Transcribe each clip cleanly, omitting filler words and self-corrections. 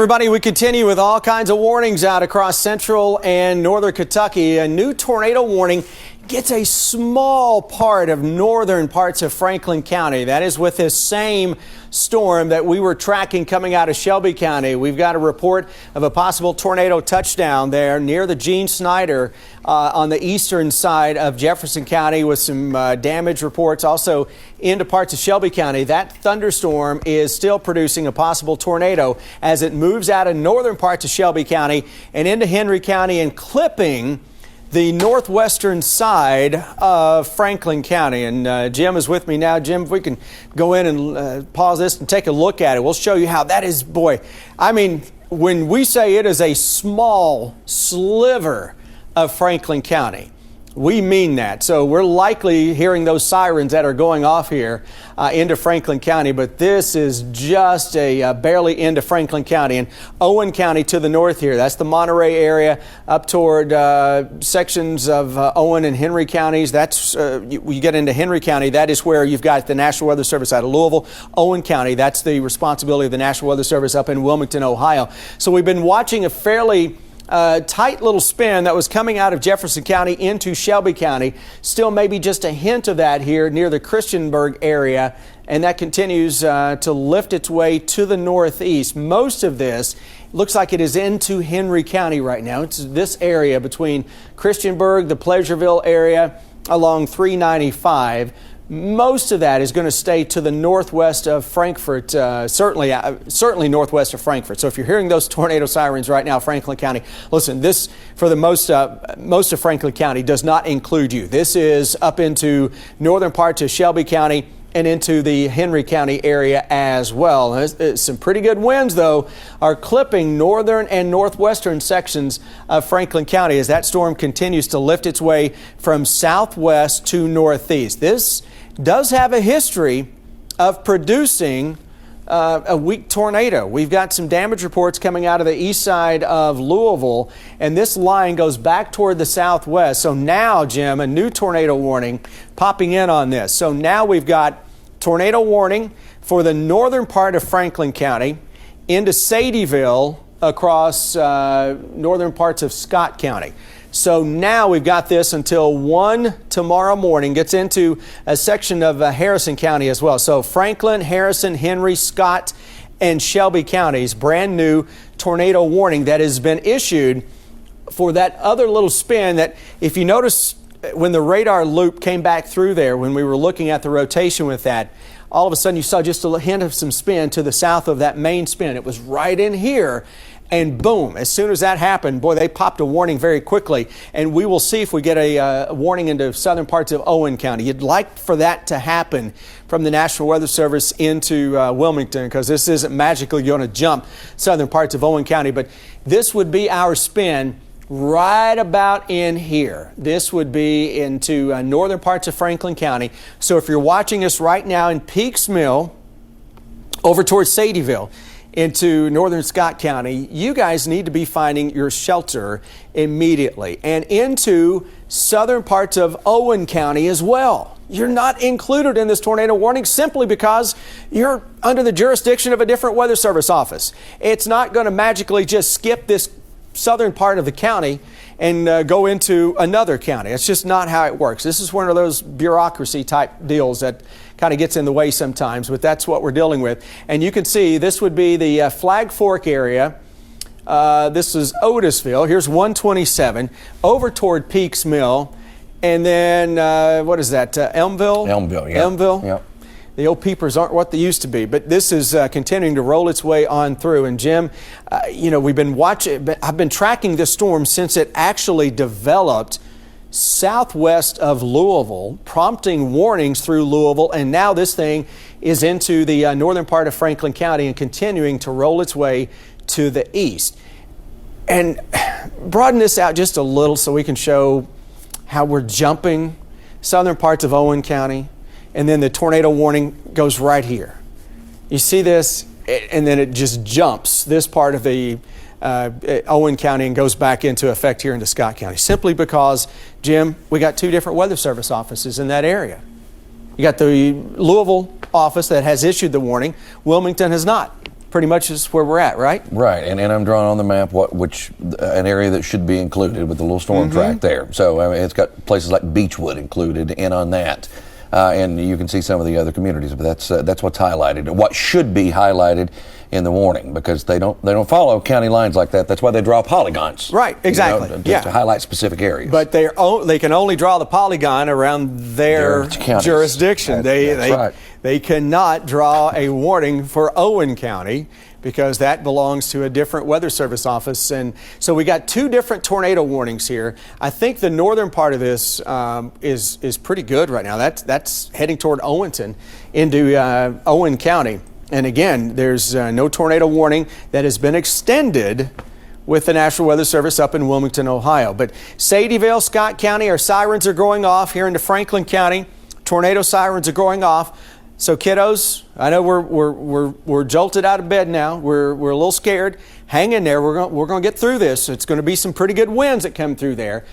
Everybody, we continue with all kinds of warnings out across central and northern Kentucky. A new tornado warning gets a small part of northern parts of Franklin County. That is with this same storm that we were tracking coming out of Shelby County. We've got a report of a possible tornado touchdown there near the Gene Snyder on the eastern side of Jefferson County, with some damage reports also into parts of Shelby County. That thunderstorm is still producing a possible tornado as it moves out of northern parts of Shelby County and into Henry County and clipping the northwestern side of Franklin County. And Jim is with me now. Jim, if we can go in and pause this and take a look at it, we'll show you how that is. Boy, I mean, when we say it is a small sliver of Franklin County, we mean that. So we're likely hearing those sirens that are going off here into Franklin County, but this is just a barely into Franklin County. And Owen County to the north here, that's the Monterey area up toward sections of Owen and Henry counties. That's you get into Henry County, that is where you've got the National Weather Service out of Louisville. Owen County, that's the responsibility of the National Weather Service up in Wilmington, Ohio. So we've been watching a fairly tight little spin that was coming out of Jefferson County into Shelby County. Still maybe just a hint of that here near the Christiansburg area, and that continues to lift its way to the northeast. Most of this looks like it is into Henry County right now. It's this area between Christiansburg, the Pleasureville area along 395. Most of that is going to stay to the northwest of Frankfort, certainly northwest of Frankfort. So if you're hearing those tornado sirens right now, Franklin County, listen, this for the most of Franklin County does not include you. This is up into northern parts of Shelby County and into the Henry County area as well. Some pretty good winds, though, are clipping northern and northwestern sections of Franklin County as that storm continues to lift its way from southwest to northeast. This does have a history of producing a weak tornado. We've got some damage reports coming out of the east side of Louisville, and this line goes back toward the southwest. So now, Jim, a new tornado warning popping in on this. So now we've got tornado warning for the northern part of Franklin County into Sadieville across northern parts of Scott County. So now we've got this until 1 tomorrow morning. Gets into a section of Harrison County as well. So Franklin, Harrison, Henry, Scott, and Shelby counties, brand new tornado warning that has been issued for that other little spin that, if you notice, when the radar loop came back through there, when we were looking at the rotation with that, all of a sudden you saw just a hint of some spin to the south of that main spin. It was right in here. And boom, as soon as that happened, boy, they popped a warning very quickly. And we will see if we get a warning into southern parts of Owen County. You'd like for that to happen from the National Weather Service into Wilmington, because this isn't magically going to jump southern parts of Owen County. But this would be our spin right about in here. This would be into northern parts of Franklin County. So if you're watching us right now in Peaks Mill over towards Sadieville, into northern Scott County, you guys need to be finding your shelter immediately, and into southern parts of Owen County as well. You're not included in this tornado warning simply because you're under the jurisdiction of a different Weather Service office. It's not going to magically just skip this southern part of the county and go into another county. It's just not how it works. This is one of those bureaucracy type deals that kind of gets in the way sometimes, but that's what we're dealing with. And you can see this would be the Flag Fork area. This is Otisville. Here's 127 over toward Peaks Mill. And then what is that? Elmville? Elmville, yeah. Elmville? Yep. The old peepers aren't what they used to be, but this is continuing to roll its way on through. And Jim, we've been watching, I've been tracking this storm since it actually developed southwest of Louisville, prompting warnings through Louisville, and now this thing is into the northern part of Franklin County and continuing to roll its way to the east. And broaden this out just a little so we can show how we're jumping southern parts of Owen County, and then the tornado warning goes right here. You see this, and then it just jumps this part of the Owen County and goes back into effect here into Scott County, simply because, Jim, we got two different Weather Service offices in that area. You got the Louisville office that has issued the warning. Wilmington has not. pretty much is where we're at, right? Right, and I'm drawing on the map an area that should be included with the little storm track there. So I mean, it's got places like Beechwood included in on that. And you can see some of the other communities, but that's what's highlighted, and what should be highlighted in the warning, because they don't follow county lines like that. That's why they draw polygons. Right, exactly. To highlight specific areas. But they can only draw the polygon around their jurisdiction. They cannot draw a warning for Owen County, because that belongs to a different Weather Service office. And so we got two different tornado warnings here. I think the northern part of this is pretty good right now. That's heading toward Owenton into Owen County. And again, there's no tornado warning that has been extended with the National Weather Service up in Wilmington, Ohio. But Sadieville, Scott County, our sirens are going off. Here into Franklin County, tornado sirens are going off. So kiddos, I know we're jolted out of bed now. We're a little scared. Hang in there. We're going to get through this. It's going to be some pretty good winds that come through there.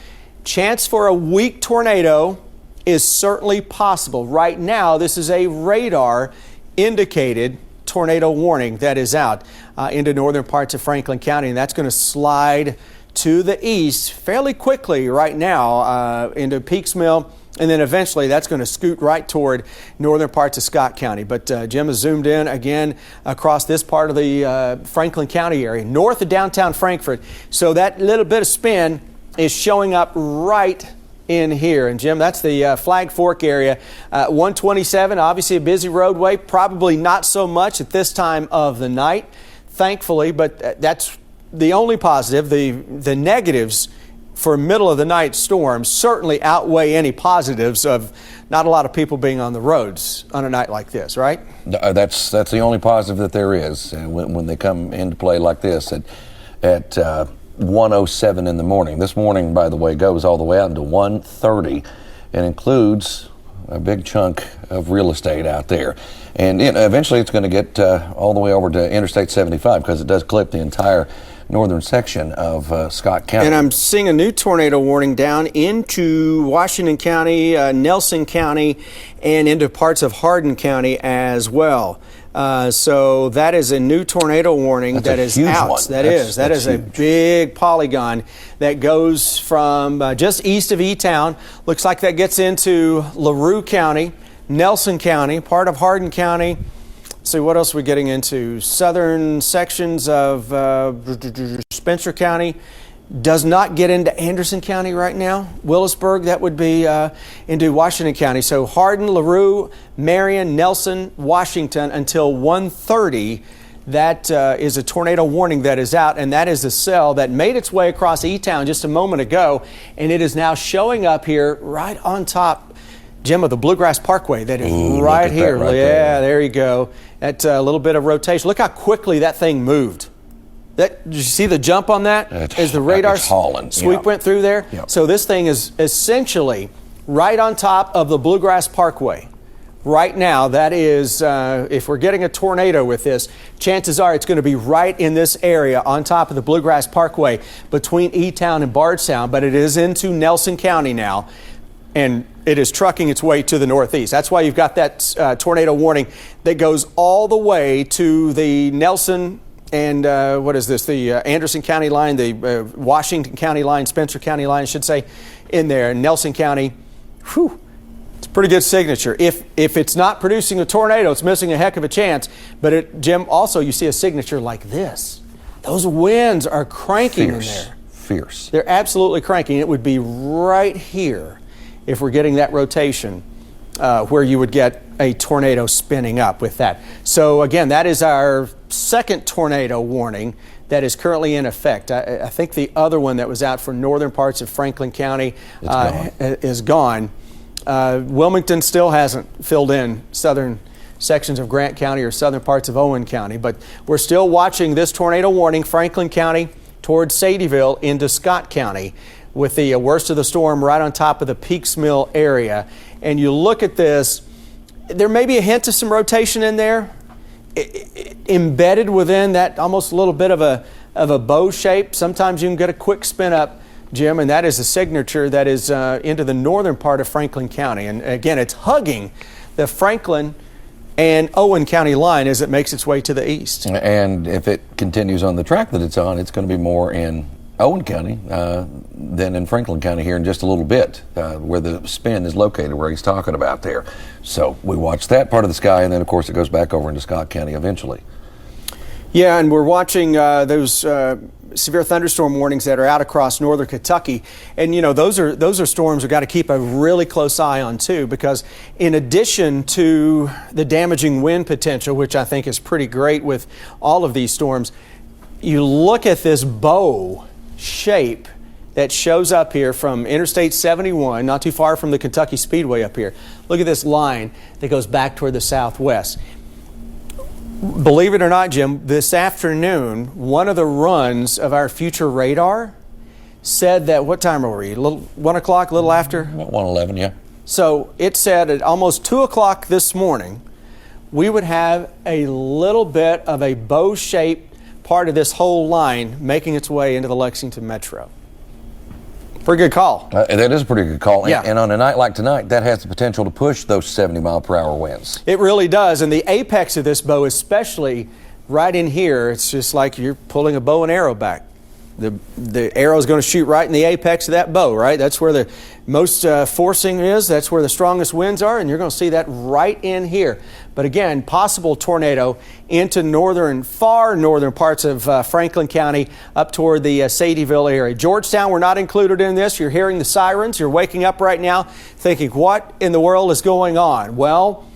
Chance for a weak tornado is certainly possible. Right now, this is a radar indicated tornado warning that is out into northern parts of Franklin County, and that's going to slide to the east fairly quickly right now into Peaks Mill. And then eventually that's going to scoot right toward northern parts of Scott County. But Jim has zoomed in again across this part of the Franklin County area, north of downtown Frankfort. So that little bit of spin is showing up right in here. And Jim, that's the Flag Fork area. 127, obviously a busy roadway, probably not so much at this time of the night, thankfully, but that's the only positive. The negatives for middle of the night storms certainly outweigh any positives of not a lot of people being on the roads on a night like this, right? That's the only positive that there is when they come into play like this at 1:07 in the morning. This morning, by the way, goes all the way out into 1:30 and includes a big chunk of real estate out there. And eventually it's going to get all the way over to Interstate 75, because it does clip the entire northern section of Scott County. And I'm seeing a new tornado warning down into Washington County, Nelson County, and into parts of Hardin County as well. So that is a new tornado warning that is out. That is a big polygon that goes from just east of E-Town. Looks like that gets into LaRue County, Nelson County, part of Hardin County. See, what else are we getting into? Southern sections of Spencer County. Does not get into Anderson County right now. Willisburg, that would be into Washington County. So Hardin, LaRue, Marion, Nelson, Washington until 1:30. That is a tornado warning that is out, and that is the cell that made its way across E-Town just a moment ago, and it is now showing up here right on top, Jim, of the Bluegrass Parkway. That is right here. There you go. That little bit of rotation. Look how quickly that thing moved. Did you see the jump on that as the radar sweep went through there? Yep. So this thing is essentially right on top of the Bluegrass Parkway. Right now, that is, if we're getting a tornado with this, chances are it's going to be right in this area on top of the Bluegrass Parkway between E-Town and Bardstown, but it is into Nelson County now, and it is trucking its way to the northeast. That's why you've got that tornado warning that goes all the way to the Nelson and the Anderson County line, the Washington County line, Spencer County line, I should say, in there. Nelson County, it's a pretty good signature. If it's not producing a tornado, it's missing a heck of a chance. But Jim, also you see a signature like this. Those winds are cranking in there. Fierce. They're absolutely cranking. It would be right here if we're getting that rotation where you would get a tornado spinning up with that. So again, that is our second tornado warning that is currently in effect. I think the other one that was out for northern parts of Franklin County is gone. Wilmington still hasn't filled in southern sections of Grant County or southern parts of Owen County, but we're still watching this tornado warning, Franklin County towards Sadieville into Scott County, with the worst of the storm right on top of the Peaks Mill area. And you look at this, there may be a hint of some rotation in there, embedded within that almost a little bit of a bow shape. Sometimes you can get a quick spin up, Jim, and that is a signature that is into the northern part of Franklin County. And again, it's hugging the Franklin and Owen County line as it makes its way to the east. And if it continues on the track that it's on, it's going to be more in Owen County than in Franklin County here in just a little bit, where the spin is located, where he's talking about there. So we watch that part of the sky, and then of course it goes back over into Scott County eventually. Yeah, and we're watching those severe thunderstorm warnings that are out across northern Kentucky, and you know those are storms we've got to keep a really close eye on too, because in addition to the damaging wind potential, which I think is pretty great with all of these storms, you look at this bow shape that shows up here from Interstate 71, not too far from the Kentucky Speedway up here. Look at this line that goes back toward the southwest. Believe it or not, Jim, this afternoon, one of the runs of our future radar said that, what time are we? 1 o'clock, a little after? About 1:11, yeah. So it said at almost 2 o'clock this morning, we would have a little bit of a bow-shaped part of this whole line making its way into the Lexington Metro. Pretty good call. That is a pretty good call. Yeah. And on a night like tonight, that has the potential to push those 70-mile-per-hour winds. It really does. And the apex of this bow, especially right in here, it's just like you're pulling a bow and arrow back. The arrow is going to shoot right in the apex of that bow, right? That's where the most forcing is. That's where the strongest winds are, and you're going to see that right in here. But again, possible tornado into far northern parts of Franklin County up toward the Sadieville area. Georgetown, we're not included in this. You're hearing the sirens. You're waking up right now thinking, what in the world is going on? Well,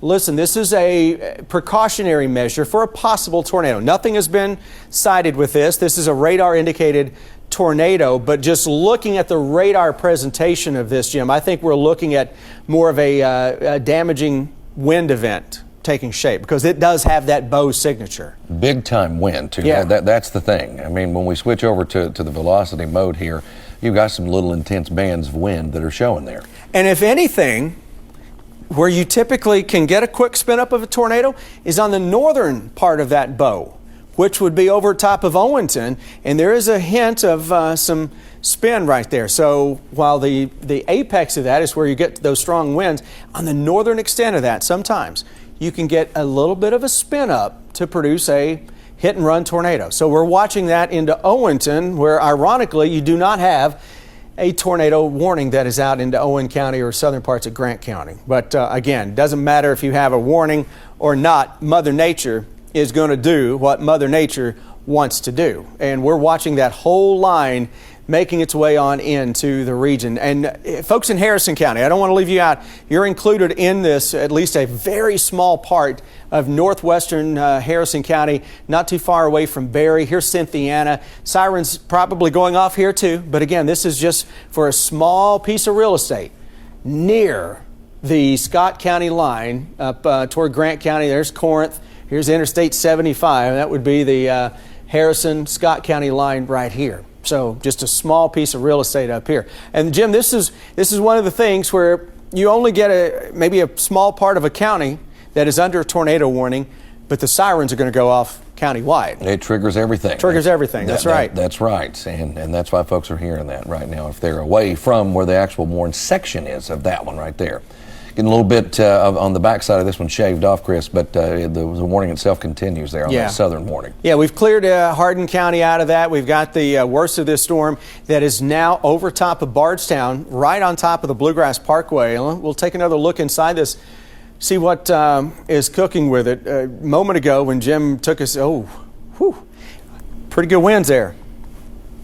listen, this is a precautionary measure for a possible tornado. Nothing has been cited with this. This is a radar-indicated tornado, but just looking at the radar presentation of this, Jim, I think we're looking at more of a damaging wind event taking shape, because it does have that bow signature. Big time wind, too. Yeah. That's the thing. I mean, when we switch over to the velocity mode here, you've got some little intense bands of wind that are showing there. And if anything, where you typically can get a quick spin up of a tornado is on the northern part of that bow, which would be over top of Owenton, and there is a hint of some spin right there. So while the apex of that is where you get those strong winds, on the northern extent of that, sometimes you can get a little bit of a spin up to produce a hit and run tornado. So we're watching that into Owenton, where ironically you do not have a tornado warning that is out into Owen County or southern parts of Grant County. But again, doesn't matter if you have a warning or not, Mother Nature is going to do what Mother Nature wants to do. And we're watching that whole line making its way on into the region. And folks in Harrison County, I don't want to leave you out. You're included in this, at least a very small part of northwestern Harrison County, not too far away from Barry. Here's Cynthiana. Sirens probably going off here too. But again, this is just for a small piece of real estate near the Scott County line up toward Grant County. There's Corinth. Here's Interstate 75. That would be the Harrison, Scott County line right here. So just a small piece of real estate up here. And Jim, this is one of the things where you only get maybe a small part of a county that is under a tornado warning, but the sirens are going to go off countywide. It triggers everything. Triggers everything. That's right. That's right. And that's why folks are hearing that right now, if they're away from where the actual warned section is of that one right there. Getting a little bit on the backside of this one shaved off, Chris, but the warning itself continues there on that southern warning. Yeah, we've cleared Hardin County out of that. We've got the worst of this storm that is now over top of Bardstown, right on top of the Bluegrass Parkway. We'll take another look inside this, see what is cooking with it. A moment ago when Jim took us, pretty good winds there.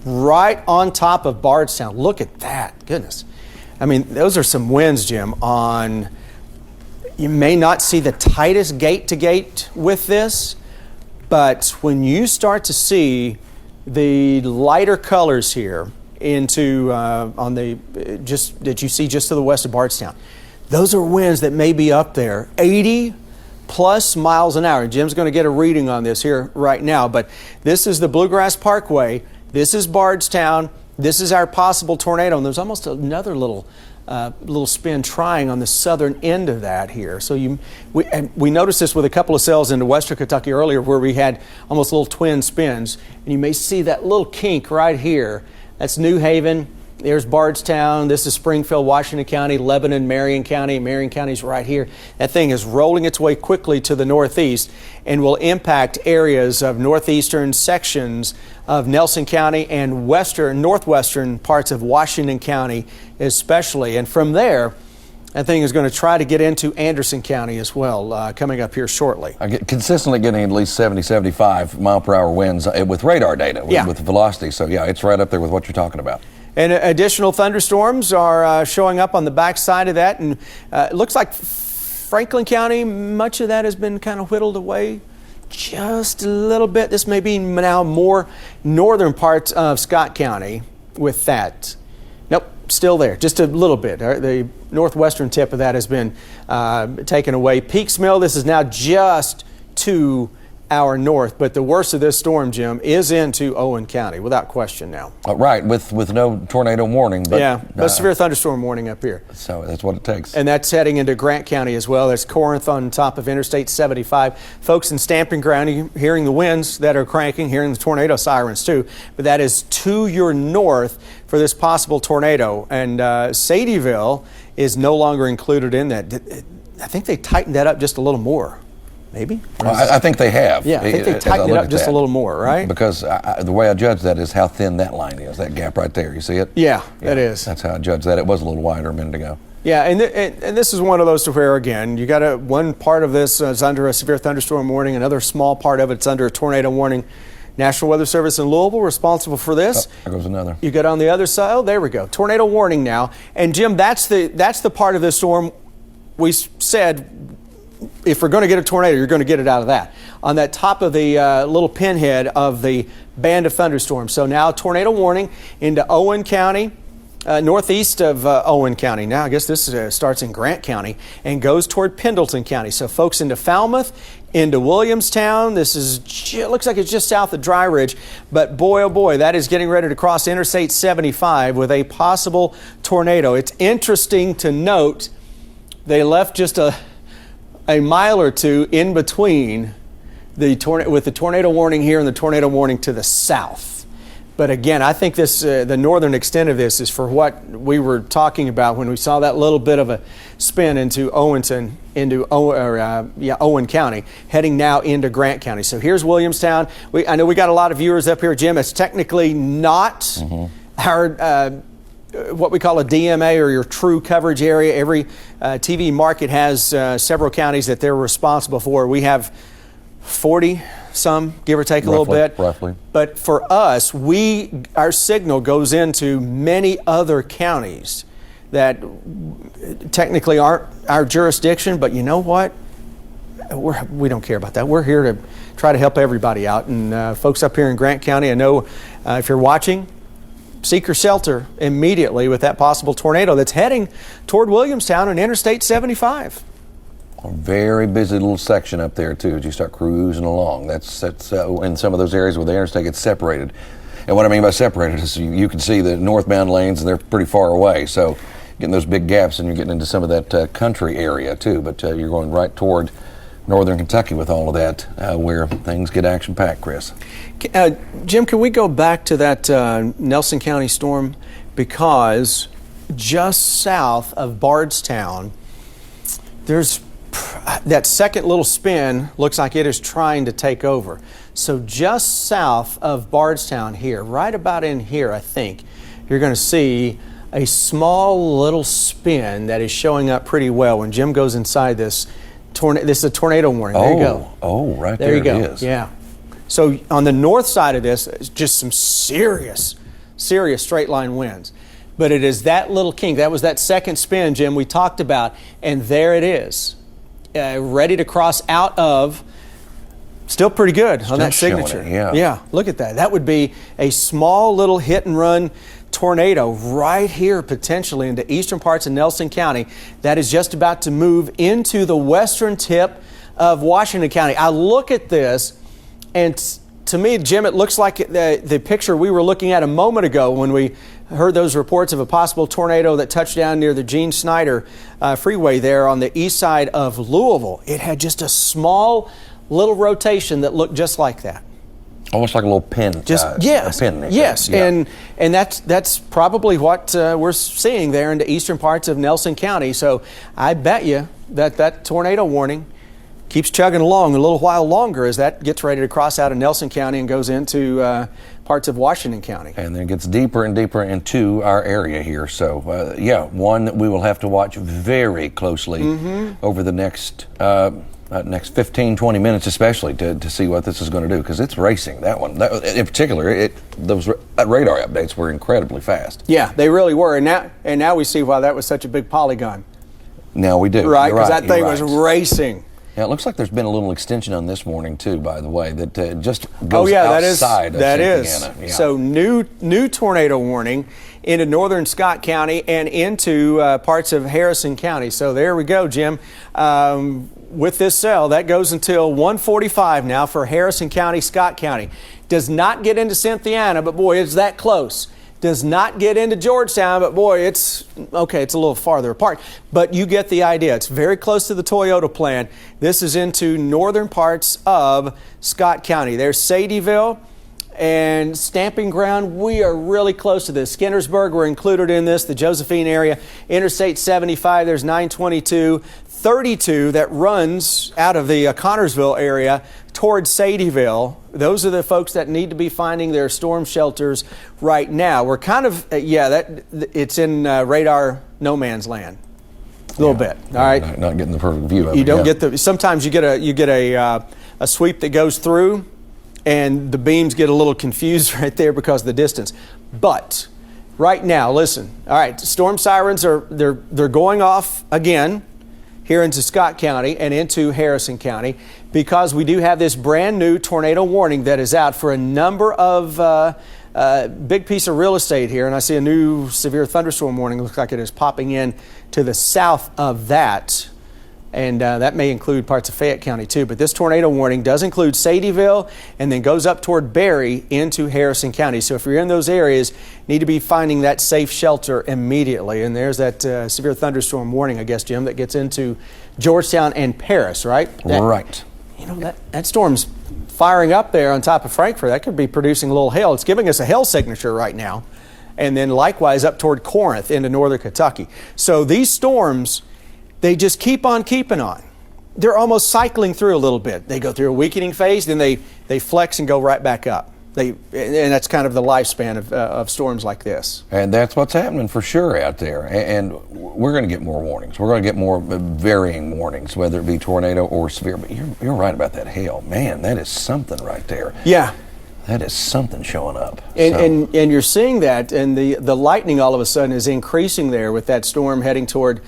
Right on top of Bardstown. Look at that, goodness. I mean, those are some winds, Jim, you may not see the tightest gate to gate with this, but when you start to see the lighter colors here into that you see just to the west of Bardstown, those are winds that may be up there 80 plus miles an hour. Jim's going to get a reading on this here right now, but this is the Bluegrass Parkway. This is Bardstown. This is our possible tornado, and there's almost another little spin trying on the southern end of that here. So we noticed this with a couple of cells into western Kentucky earlier, where we had almost little twin spins, and you may see that little kink right here. That's New Haven, There's Bardstown. This is Springfield, Washington County, Lebanon, Marion County. Marion County's right here. That thing is rolling its way quickly to the northeast and will impact areas of northeastern sections of Nelson County and northwestern parts of Washington County especially. And from there, that thing is going to try to get into Anderson County as well, coming up here shortly. Consistently getting at least 70, 75 mile per hour winds with radar data, with velocity. So, yeah, it's right up there with what you're talking about. And additional thunderstorms are showing up on the backside of that. And it looks like Franklin County, much of that has been kind of whittled away just a little bit. This may be now more northern parts of Scott County with that. Nope, still there, just a little bit. The northwestern tip of that has been taken away. Peaks Mill, this is now just to our north, but the worst of this storm, Jim, is into Owen County, without question now. Right, with no tornado warning. But, yeah, but severe thunderstorm warning up here. So that's what it takes. And that's heading into Grant County as well. There's Corinth on top of Interstate 75. Folks in Stamping Ground, hearing the winds that are cranking, hearing the tornado sirens too, but that is to your north for this possible tornado. And Sadieville is no longer included in that. I think they tightened that up just a little more. Maybe? I think they have. Yeah, I think they tightened it up just a little more, right? Because the way I judge that is how thin that line is, that gap right there. You see it? Yeah, it is. That's how I judge that. It was a little wider a minute ago. Yeah, and this is one of those to where, again, you got one part of this is under a severe thunderstorm warning, another small part of it's under a tornado warning. National Weather Service in Louisville responsible for this. Oh, there goes another. You get on the other side. Oh, there we go. Tornado warning now. And Jim, that's the part of this storm we said, if we're going to get a tornado, you're going to get it out of that. On that top of the little pinhead of the band of thunderstorms. So now tornado warning into Owen County, northeast of Owen County. Now I guess this starts in Grant County and goes toward Pendleton County. So folks into Falmouth, into Williamstown. This looks like it's just south of Dry Ridge. But boy, oh boy, that is getting ready to cross Interstate 75 with a possible tornado. It's interesting to note they left just a mile or two in between with the tornado warning here and the tornado warning to the south. But again, I think this the northern extent of this is for what we were talking about when we saw that little bit of a spin into Owen County, heading now into Grant County. So here's Williamstown. I know we got a lot of viewers up here, Jim. It's technically not our what we call a DMA, or your true coverage area. Every TV market has several counties that they're responsible for. We have 40 some, give or take a little bit. Roughly. But for us, our signal goes into many other counties that technically aren't our jurisdiction, but you know what? We don't care about that. We're here to try to help everybody out. And folks up here in Grant County, I know if you're watching, seek your shelter immediately with that possible tornado that's heading toward Williamstown and Interstate 75. A very busy little section up there too as you start cruising along. That's in some of those areas where the interstate gets separated. And what I mean by separated is you can see the northbound lanes and they're pretty far away. So getting those big gaps and you're getting into some of that country area too. But you're going right toward northern Kentucky with all of that, where things get action-packed, Chris. Jim, can we go back to that Nelson County storm? Because just south of Bardstown, there's that second little spin looks like it is trying to take over. So just south of Bardstown here, right about in here, I think, you're going to see a small little spin that is showing up pretty well when Jim goes inside this. This is a tornado warning. There you go. Oh, right there you go. It is. Yeah. So on the north side of this, it's just some serious straight line winds. But it is that little kink. That was that second spin, Jim, we talked about. And there it is, ready to cross out of. Still pretty good on that signature. Yeah, look at that. That would be a small little hit and run tornado right here potentially into eastern parts of Nelson County that is just about to move into the western tip of Washington County. I look at this and to me, Jim, it looks like the picture we were looking at a moment ago when we heard those reports of a possible tornado that touched down near the Gene Snyder freeway there on the east side of Louisville. It had just a small little rotation that looked just like that. Almost like a little pin. Yes, a pin. yes, Yeah. and that's probably what we're seeing there in the eastern parts of Nelson County. So I bet you that tornado warning keeps chugging along a little while longer as that gets ready to cross out of Nelson County and goes into parts of Washington County. And then it gets deeper and deeper into our area here. So, yeah, one that we will have to watch very closely over the next 15, 20 minutes especially to see what this is going to do, because it's racing, that one. In particular, those radar updates were incredibly fast. Yeah, they really were. And now we see why that was such a big polygon. Now we do. Right, because that thing was racing. Yeah, it looks like there's been a little extension on this warning too, by the way, that just goes outside of Santa Ana. Yeah. So new tornado warning into northern Scott County and into parts of Harrison County. So there we go, Jim. With this cell, that goes until 1:45 now for Harrison County, Scott County. Does not get into Cynthiana, but boy, it's that close. Does not get into Georgetown, but boy, it's a little farther apart. But you get the idea. It's very close to the Toyota plant. This is into northern parts of Scott County. There's Sadieville and Stamping Ground. We are really close to this. Skinnersburg, we're included in this. The Josephine area. Interstate 75, there's 922. 32 that runs out of the Connorsville area towards Sadieville. Those are the folks that need to be finding their storm shelters right now. We're kind of, it's in radar no man's land. A little bit, all right? Not getting the perfect view of it. You don't get sometimes you get a sweep that goes through and the beams get a little confused right there because of the distance. But right now, listen, all right, storm sirens they're going off again here into Scott County and into Harrison County, because we do have this brand new tornado warning that is out for a number of big piece of real estate here. And I see a new severe thunderstorm warning. Looks like it is popping in to the south of that. And that may include parts of Fayette County too. But this tornado warning does include Sadieville and then goes up toward Berry into Harrison County. So if you're in those areas, need to be finding that safe shelter immediately. And there's that severe thunderstorm warning, I guess, Jim, that gets into Georgetown and Paris, right? Right. You know, that storm's firing up there on top of Frankfort. That could be producing a little hail. It's giving us a hail signature right now. And then likewise up toward Corinth into northern Kentucky. So these storms, they just keep on keeping on. They're almost cycling through a little bit. They go through a weakening phase, then they flex and go right back up. And that's kind of the lifespan of storms like this. And that's what's happening for sure out there. And we're going to get more warnings. We're going to get more varying warnings, whether it be tornado or severe. But you're right about that hail. Man, that is something right there. Yeah. That is something showing up. And you're seeing that, and the lightning all of a sudden is increasing there with that storm heading toward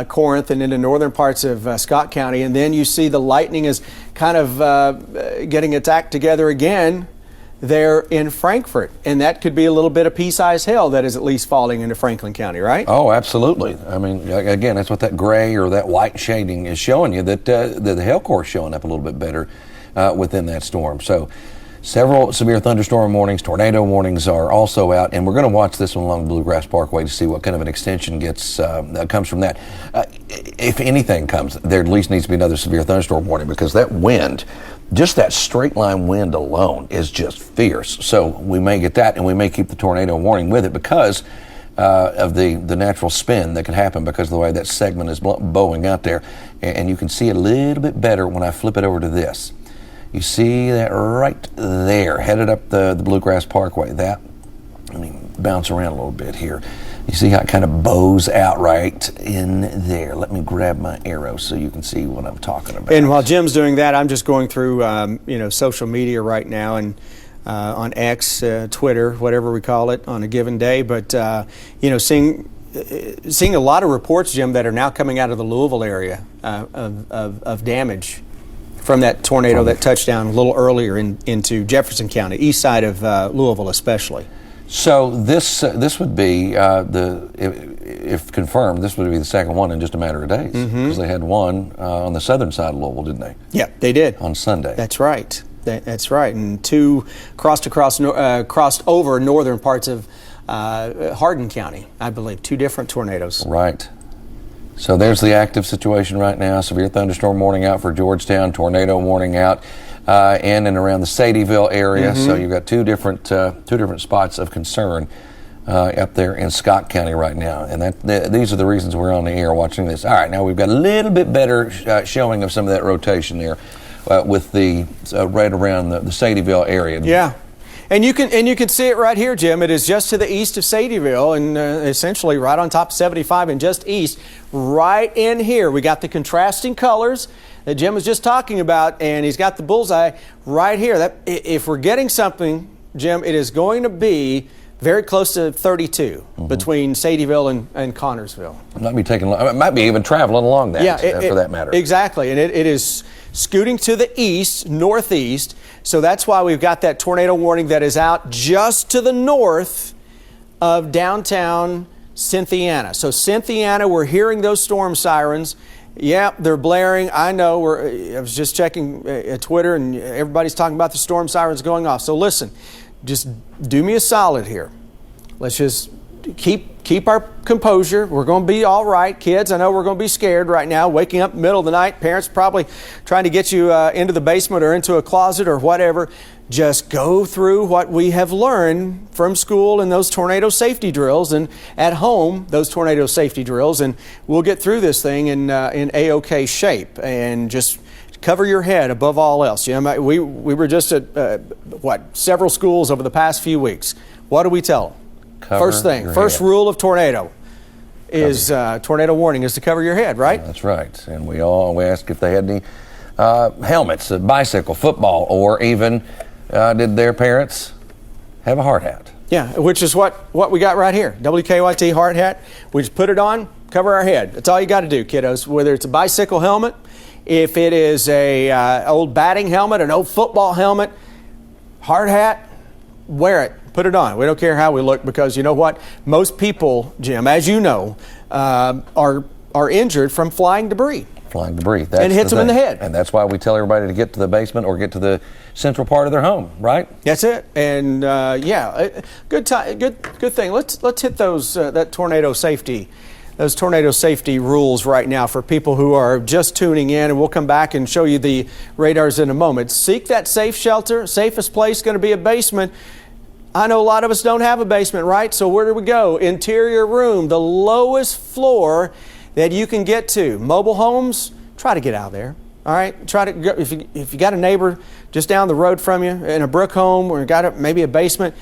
Corinth and into northern parts of Scott County. And then you see the lightning is kind of getting its act together again there in Frankfort. And that could be a little bit of pea-sized hail that is at least falling into Franklin County, right? Oh, absolutely. I mean, again, that's what that gray or that white shading is showing you, that the hail core is showing up a little bit better within that storm. So several severe thunderstorm warnings, tornado warnings are also out, and we're going to watch this one along the Bluegrass Parkway to see what kind of an extension comes from that. If anything comes, there at least needs to be another severe thunderstorm warning, because that wind, just that straight line wind alone, is just fierce. So we may get that, and we may keep the tornado warning with it because of the natural spin that can happen because of the way that segment is bowing out there. And you can see it a little bit better when I flip it over to this. You see that right there, headed up the Bluegrass Parkway. Let me bounce around a little bit here. You see how it kind of bows out right in there. Let me grab my arrow so you can see what I'm talking about. And while Jim's doing that, I'm just going through social media right now, and on X, Twitter, whatever we call it, on a given day. But seeing a lot of reports, Jim, that are now coming out of the Louisville area of damage from that tornado that touched down a little earlier into Jefferson County, east side of Louisville especially. So this would be, if confirmed, this would be the second one in just a matter of days. Because they had one on the southern side of Louisville, didn't they? Yeah, they did. On Sunday. That's right. That's right. And two crossed over northern parts of Hardin County, I believe. Two different tornadoes. Right. So there's the active situation right now. Severe thunderstorm warning out for Georgetown, tornado warning out in and around the Sadieville area. So you've got two different spots of concern up there in Scott County right now. And these are the reasons we're on the air watching this. All right, now we've got a little bit better showing of some of that rotation there with the right around the Sadieville area. Yeah. And you can see it right here, Jim. It is just to the east of Sadieville and essentially right on top of 75 and just east. Right in here, we got the contrasting colors that Jim was just talking about, and he's got the bullseye right here. If we're getting something, Jim, it is going to be very close to 32 between Sadieville and Connorsville. It might be even traveling along that, for that matter. Exactly, and it is scooting to the east, northeast. So that's why we've got that tornado warning that is out just to the north of downtown Cynthiana. So Cynthiana, we're hearing those storm sirens. Yeah, they're blaring. I know. I was just checking Twitter, and everybody's talking about the storm sirens going off. So listen, just do me a solid here. Let's just keep our composure. We're going to be all right. Kids, I know we're going to be scared right now, waking up in the middle of the night. Parents probably trying to get you into the basement or into a closet or whatever. Just go through what we have learned from school and those tornado safety drills, and at home, those tornado safety drills, and we'll get through this thing in A-OK shape. And just cover your head above all else. You know, we were just at several schools over the past few weeks. What do we tell them? First rule of tornado is tornado warning is to cover your head, right? Yeah, that's right. And we asked if they had any helmets, bicycle, football, or even did their parents have a hard hat? Yeah, which is what we got right here. WKYT hard hat. We just put it on, cover our head. That's all you got to do, kiddos. Whether it's a bicycle helmet, if it is a old batting helmet, an old football helmet, hard hat, wear it. Put it on. We don't care how we look, because you know what? Most people, Jim, as you know, are injured from flying debris. Flying debris. And it hits them in the head. And that's why we tell everybody to get to the basement or get to the central part of their home, right? That's it. And good thing. Let's hit those those tornado safety rules right now for people who are just tuning in, and we'll come back and show you the radars in a moment. Seek that safe shelter. Safest place going to be a basement. I know a lot of us don't have a basement, right? So where do we go? Interior room, the lowest floor that you can get to. Mobile homes, try to get out there. All right, try to go. If you got a neighbor just down the road from you in a brick home, or got maybe a basement,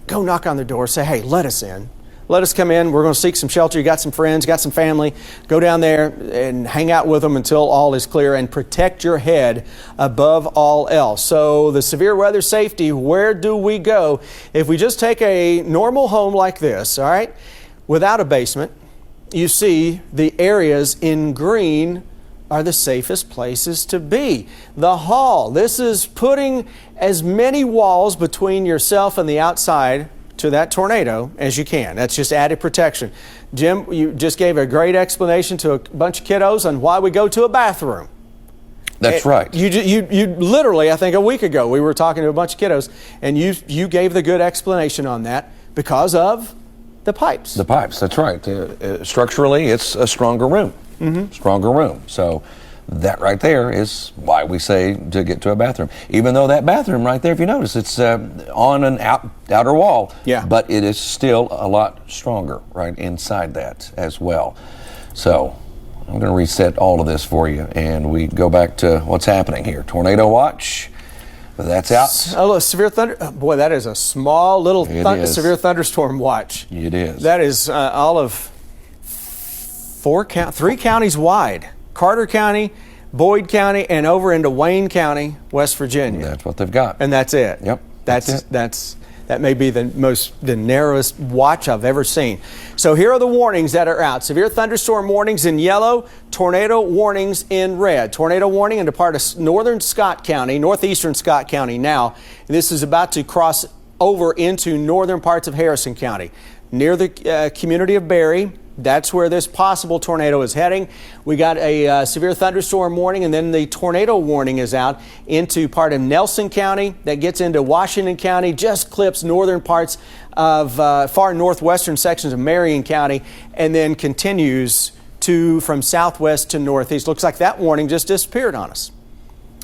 go knock on their door. Say, hey, let us in. Let us come in. We're going to seek some shelter. You got some friends, got some family. Go down there and hang out with them until all is clear, and protect your head above all else. So the severe weather safety, where do we go? If we just take a normal home like this, all right, without a basement, you see the areas in green are the safest places to be. The hall, this is putting as many walls between yourself and the outside to that tornado as you can. That's just added protection. Jim, you just gave a great explanation to a bunch of kiddos on why we go to a bathroom. That's right. You literally, I think a week ago, we were talking to a bunch of kiddos, and you gave the good explanation on that because of the pipes. The pipes, that's right. Structurally, it's a stronger room. Stronger room. So that right there is why we say to get to a bathroom. Even though that bathroom right there, if you notice, it's on an outer wall. Yeah. But it is still a lot stronger right inside that as well. So I'm going to reset all of this for you, and we go back to what's happening here. Tornado watch. That's out. Oh, look, severe thunder. Oh, boy, that is a small little severe thunderstorm watch. It is. That is all of 3 counties wide. Carter County, Boyd County, and over into Wayne County, West Virginia. That's what they've got. And that's it. Yep. That may be the narrowest watch I've ever seen. So here are the warnings that are out. Severe thunderstorm warnings in yellow, tornado warnings in red. Tornado warning into part of northeastern Scott County now. This is about to cross over into northern parts of Harrison County. Near the community of Berry, that's where this possible tornado is heading. We got a severe thunderstorm warning, and then the tornado warning is out into part of Nelson County. That gets into Washington County, just clips northern parts of far northwestern sections of Marion County, and then continues from southwest to northeast. Looks like that warning just disappeared on us.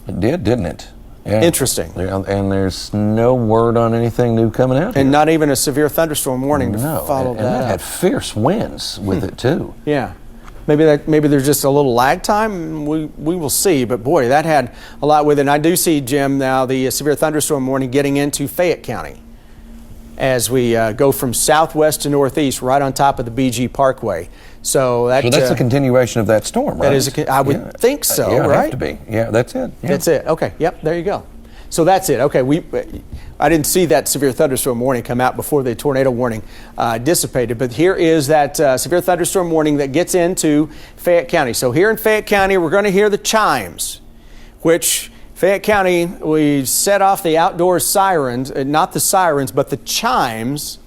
It did, didn't it? Yeah. Interesting. And there's no word on anything new coming out. And not even a severe thunderstorm warning to follow and that that up. had fierce winds with it too. Yeah. Maybe there's just a little lag time. We will see. But boy, that had a lot with it. And I do see, Jim, now the severe thunderstorm warning getting into Fayette County as we go from southwest to northeast, right on top of the BG Parkway. So that's a continuation of that storm, right? That is, I would think so, yeah, right? It'd have to be. Yeah, that's it. Yeah. That's it. Okay. Yep. There you go. So that's it. Okay. I didn't see that severe thunderstorm warning come out before the tornado warning dissipated. But here is that severe thunderstorm warning that gets into Fayette County. So here in Fayette County, we're going to hear the chimes, which Fayette County, we set off the outdoor sirens, not the sirens, but the chimes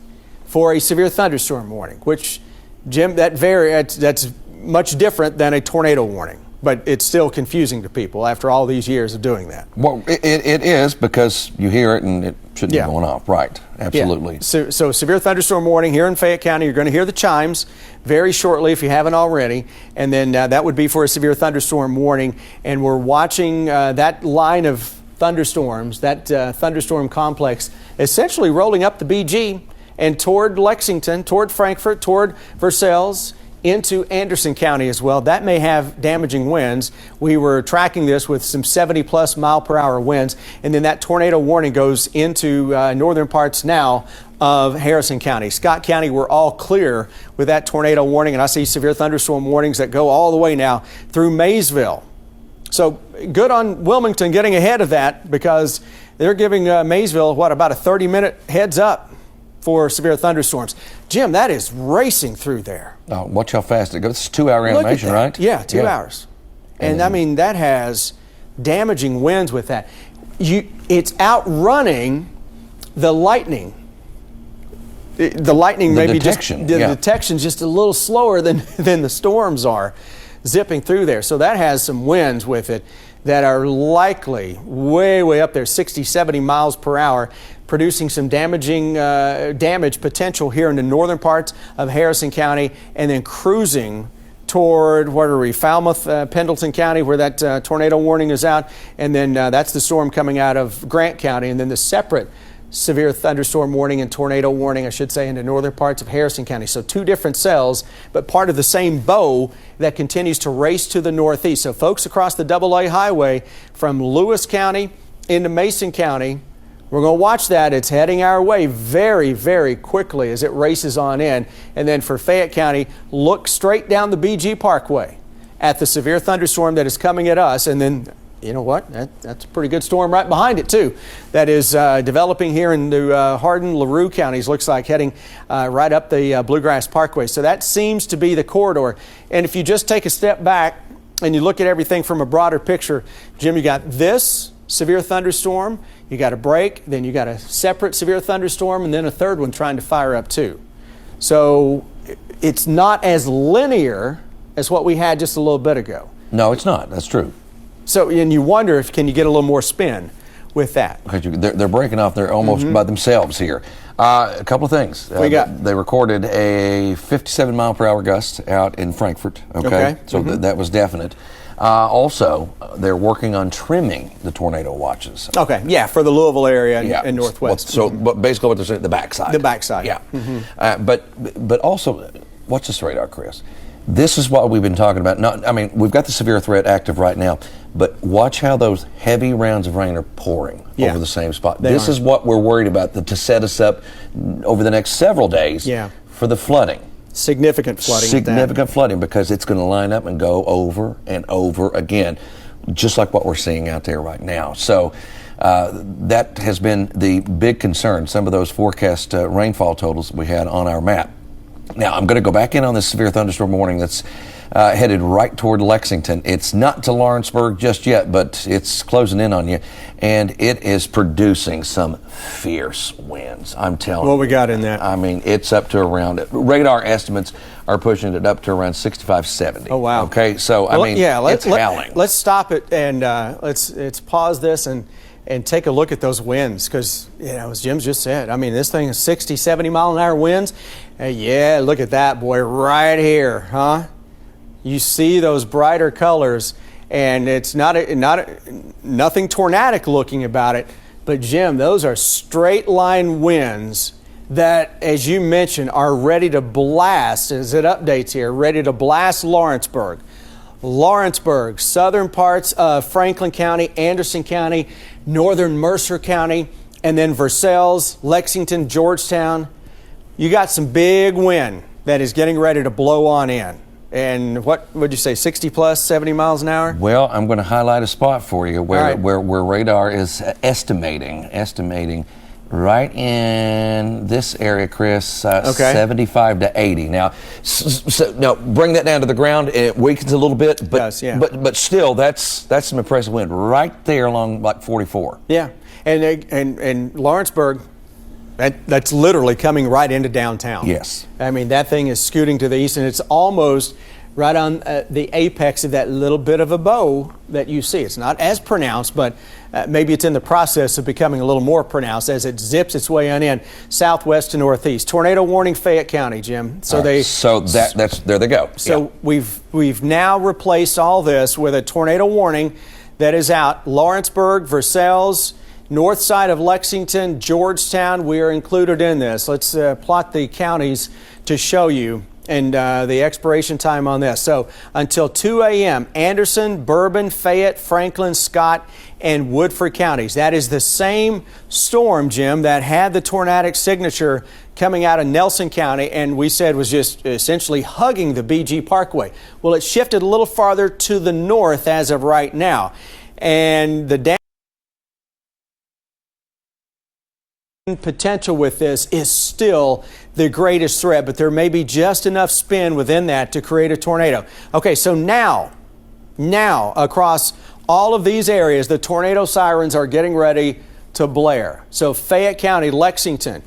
for a severe thunderstorm warning, which, Jim, that's much different than a tornado warning. But it's still confusing to people after all these years of doing that. Well, it is, because you hear it and it shouldn't be going off. Right. Absolutely. Yeah. So severe thunderstorm warning here in Fayette County. You're going to hear the chimes very shortly if you haven't already. And then that would be for a severe thunderstorm warning. And we're watching that line of thunderstorms, that thunderstorm complex, essentially rolling up the BG and toward Lexington, toward Frankfort, toward Versailles, into Anderson County as well. That may have damaging winds. We were tracking this with some 70+ mile-per-hour winds, and then that tornado warning goes into northern parts now of Harrison County. Scott County, we're all clear with that tornado warning, and I see severe thunderstorm warnings that go all the way now through Maysville. So good on Wilmington getting ahead of that, because they're giving Maysville, about a 30-minute heads up for severe thunderstorms. Jim, that is racing through there. Oh, watch how fast it goes. It's a 2-hour animation, right? Yeah, 2 hours. And I mean, that has damaging winds with that. It's outrunning the lightning. The lightning maybe detection, the detection's just a little slower than the storms are zipping through there. So that has some winds with it that are likely way up there, 60, 70 miles per hour, producing some damage potential here in the northern parts of Harrison County, and then cruising toward, Falmouth, Pendleton County, where that tornado warning is out. And then that's the storm coming out of Grant County, and then the separate severe thunderstorm warning and tornado warning, I should say, in the northern parts of Harrison County. So two different cells, but part of the same bow that continues to race to the northeast. So folks across the AA highway from Lewis County into Mason County, we're going to watch that. It's heading our way very quickly as it races on in. And then for Fayette County, look straight down the BG Parkway at the severe thunderstorm that is coming at us. And then, you know what? That's a pretty good storm right behind it, too. That is developing here in the Hardin, LaRue counties. Looks like heading right up the Bluegrass Parkway. So that seems to be the corridor. And if you just take a step back and you look at everything from a broader picture, Jim, you got this severe thunderstorm, you got a break, then you got a separate severe thunderstorm, and then a third one trying to fire up, too. So it's not as linear as what we had just a little bit ago. No, it's not. That's true. So, and you wonder if can you get a little more spin with that? They're breaking off. They're almost by themselves here. A couple of things. They recorded a 57 mile per hour gust out in Frankfort. Okay. So that was definite. Also, they're working on trimming the tornado watches. Okay. Yeah, for the Louisville area and Northwest. But basically, what they're saying, the backside. The backside. Yeah. But also, watch this radar, Chris. This is what we've been talking about. We've got the severe threat active right now, but watch how those heavy rounds of rain are pouring over the same spot. This is what we're worried about, to set us up over the next several days for the flooding. Significant flooding. Significant flooding, because it's going to line up and go over and over again, just like what we're seeing out there right now. So that has been the big concern, some of those forecast rainfall totals that we had on our map. Now, I'm going to go back in on this severe thunderstorm warning that's headed right toward Lexington. It's not to Lawrenceburg just yet, but it's closing in on you, and it is producing some fierce winds. I'm telling you. What we got in that? It's up to around, radar estimates are pushing it up to around 65, 70. Oh, wow. Okay, so, it's howling. Let's stop it and let's pause this and take a look at those winds, because, as Jim just said, this thing is 60, 70 mile an hour winds. Look at that, boy, right here, huh? You see those brighter colors, and it's nothing tornadic looking about it. But Jim, those are straight line winds that, as you mentioned, are ready to blast, as it updates here, ready to blast Lawrenceburg. Lawrenceburg, southern parts of Franklin County, Anderson County, northern Mercer County, and then Versailles, Lexington, Georgetown. You got some big wind that is getting ready to blow on in. And what would you say, 60 plus, 70 miles an hour? Well, I'm going to highlight a spot for you where radar is estimating right in this area, Chris, 75 to 80. Now, now bring that down to the ground. It weakens a little bit, but does, yeah. but still, that's some impressive wind right there along like 44. Yeah, and Lawrenceburg. That's literally coming right into downtown. Yes. I mean, that thing is scooting to the east, and it's almost right on the apex of that little bit of a bow that you see. It's not as pronounced, but maybe it's in the process of becoming a little more pronounced as it zips its way on in, southwest to northeast. Tornado warning, Fayette County, Jim. So that's there they go. So we've now replaced all this with a tornado warning that is out. Lawrenceburg, Versailles, north side of Lexington, Georgetown, we are included in this. Let's plot the counties to show you and the expiration time on this. So until 2 a.m., Anderson, Bourbon, Fayette, Franklin, Scott, and Woodford counties. That is the same storm, Jim, that had the tornadic signature coming out of Nelson County, and we said was just essentially hugging the BG Parkway. Well, it shifted a little farther to the north as of right now. And the potential with this is still the greatest threat, but there may be just enough spin within that to create a tornado. Okay, so now across all of these areas, the tornado sirens are getting ready to blare. So Fayette County, Lexington,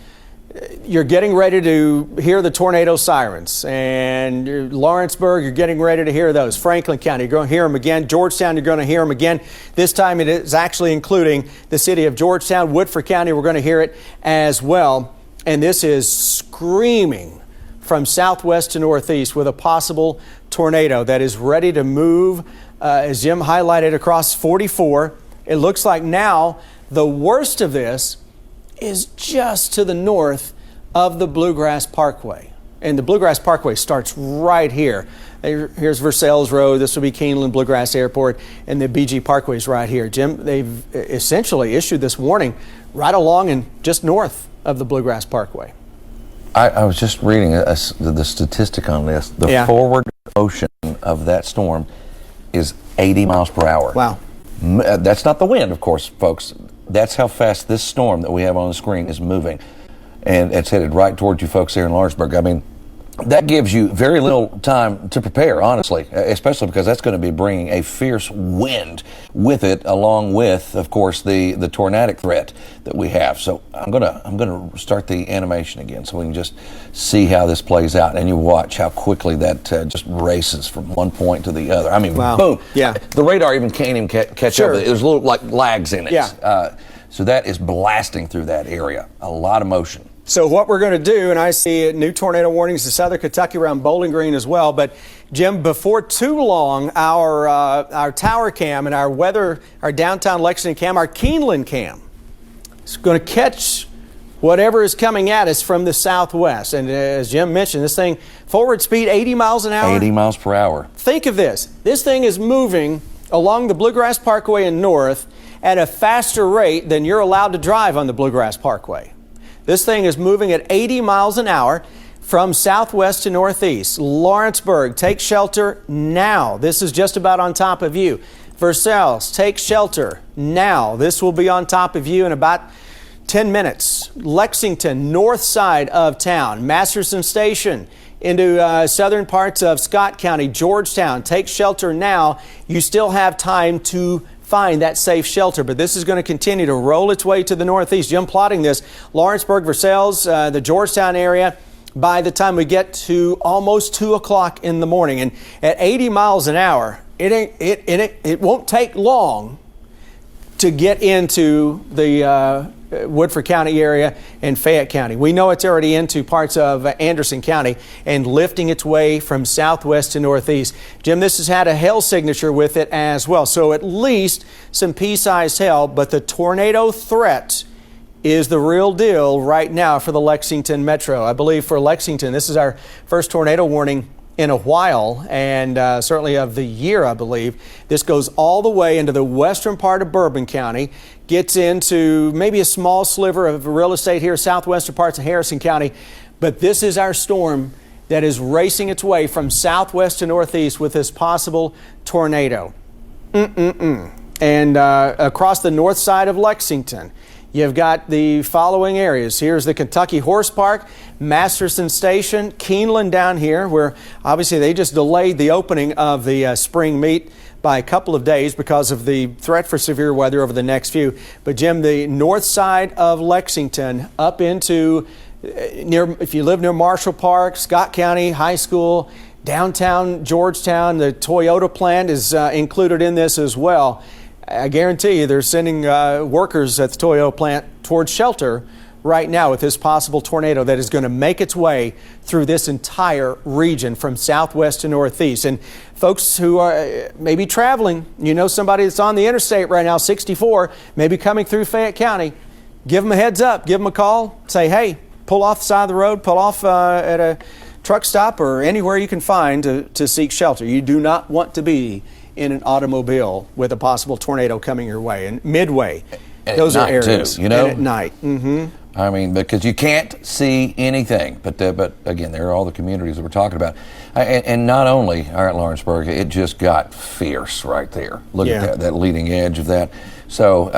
you're getting ready to hear the tornado sirens. And Lawrenceburg, you're getting ready to hear those. Franklin County, you're going to hear them again. Georgetown, you're going to hear them again. This time it is actually including the city of Georgetown. Woodford County, we're going to hear it as well. And this is screaming from southwest to northeast with a possible tornado that is ready to move, as Jim highlighted, across 44. It looks like now the worst of this is just to the north of the Bluegrass Parkway. And the Bluegrass Parkway starts right here. Here's Versailles Road. This will be Keeneland Bluegrass Airport, and the BG Parkway is right here. Jim, they've essentially issued this warning right along and just north of the Bluegrass Parkway. I was just reading the statistic on this. The forward motion of that storm is 80 miles per hour. Wow. That's not the wind, of course, folks. That's how fast this storm that we have on the screen is moving. And it's headed right towards you folks here in Lawrenceburg. I mean, that gives you very little time to prepare, honestly, especially because that's going to be bringing a fierce wind with it, along with, of course, the tornadic threat that we have. So I'm gonna start the animation again so we can just see how this plays out, and you watch how quickly that just races from one point to the other. I mean, wow. Boom! Yeah, the radar even can't even catch up. There's little like lags in it. Yeah. So that is blasting through that area. A lot of motion. So what we're going to do, and I see new tornado warnings to southern Kentucky around Bowling Green as well, but Jim, before too long, our tower cam and our downtown Lexington cam, our Keeneland cam, is going to catch whatever is coming at us from the southwest. And as Jim mentioned, this thing, forward speed 80 miles an hour. 80 miles per hour. Think of this. This thing is moving along the Bluegrass Parkway and north at a faster rate than you're allowed to drive on the Bluegrass Parkway. This thing is moving at 80 miles an hour from southwest to northeast. Lawrenceburg, take shelter now. This is just about on top of you. Versailles, take shelter now. This will be on top of you in about 10 minutes. Lexington, north side of town. Masterson Station into southern parts of Scott County. Georgetown, take shelter now. You still have time to find that safe shelter, but this is going to continue to roll its way to the northeast. Jim plotting this. Lawrenceburg, Versailles, the Georgetown area, by the time we get to almost 2 o'clock in the morning. And at 80 miles an hour, it won't take long to get into the Woodford County area and Fayette County. We know it's already into parts of Anderson County and lifting its way from southwest to northeast. Jim, this has had a hail signature with it as well, so at least some pea-sized hail, but the tornado threat is the real deal right now for the Lexington Metro. I believe for Lexington, this is our first tornado warning in a while, and certainly of the year, I believe. This goes all the way into the western part of Bourbon County, gets into maybe a small sliver of real estate here, southwestern parts of Harrison County, but this is our storm that is racing its way from southwest to northeast with this possible tornado. And across the north side of Lexington, you've got the following areas. Here's the Kentucky Horse Park, Masterson Station, Keeneland down here, where obviously they just delayed the opening of the spring meet by a couple of days because of the threat for severe weather over the next few. But Jim, the north side of Lexington up into if you live near Marshall Park, Scott County High School, downtown Georgetown, the Toyota plant is included in this as well. I guarantee you they're sending workers at the Toyota plant towards shelter right now with this possible tornado that is going to make its way through this entire region from southwest to northeast. And folks who are maybe traveling, you know somebody that's on the interstate right now, 64, maybe coming through Fayette County, give them a heads up, give them a call, say, hey, pull off the side of the road, pull off at a truck stop or anywhere you can find to seek shelter. You do not want to be in an automobile with a possible tornado coming your way. And midway, those are areas. Too, you know? And at night. I mean, because you can't see anything. But again, there are all the communities that we're talking about. And not only at Lawrenceburg, it just got fierce right there. Look at that leading edge of that. So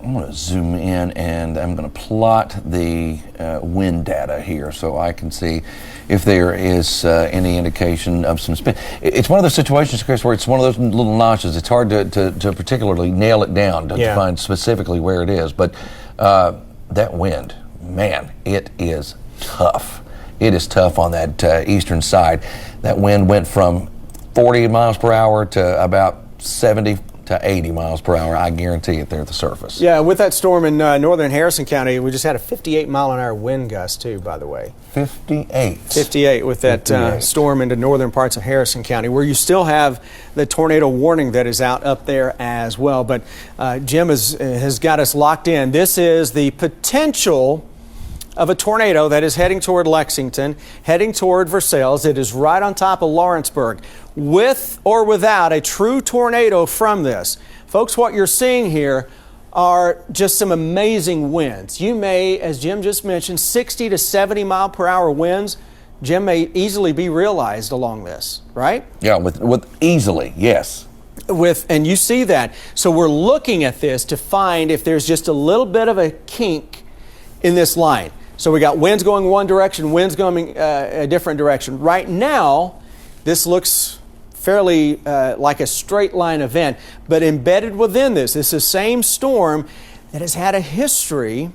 I'm going to zoom in and I'm going to plot the wind data here so I can see if there is any indication of some spin. It's one of those situations, Chris, where it's one of those little notches. It's hard to particularly nail it down to find specifically where it is. But that wind, man, it is tough. It is tough on that eastern side. That wind went from 40 miles per hour to about 70 to 80 miles per hour. I guarantee it there at the surface. Yeah, with that storm in northern Harrison County, we just had a 58-mile-an-hour wind gust, too, by the way. 58 with that storm into northern parts of Harrison County, where you still have the tornado warning that is out up there as well. But Jim has got us locked in. This is the potential of a tornado that is heading toward Lexington, heading toward Versailles. It is right on top of Lawrenceburg. With or without a true tornado from this, folks, what you're seeing here are just some amazing winds. You may, as Jim just mentioned, 60 to 70 mile per hour winds, Jim, may easily be realized along this, right? Yeah, with easily, yes. And you see that. So we're looking at this to find if there's just a little bit of a kink in this line. So we got winds going one direction, winds going a different direction. Right now, this looks fairly like a straight line event, but embedded within this is the same storm that has had a history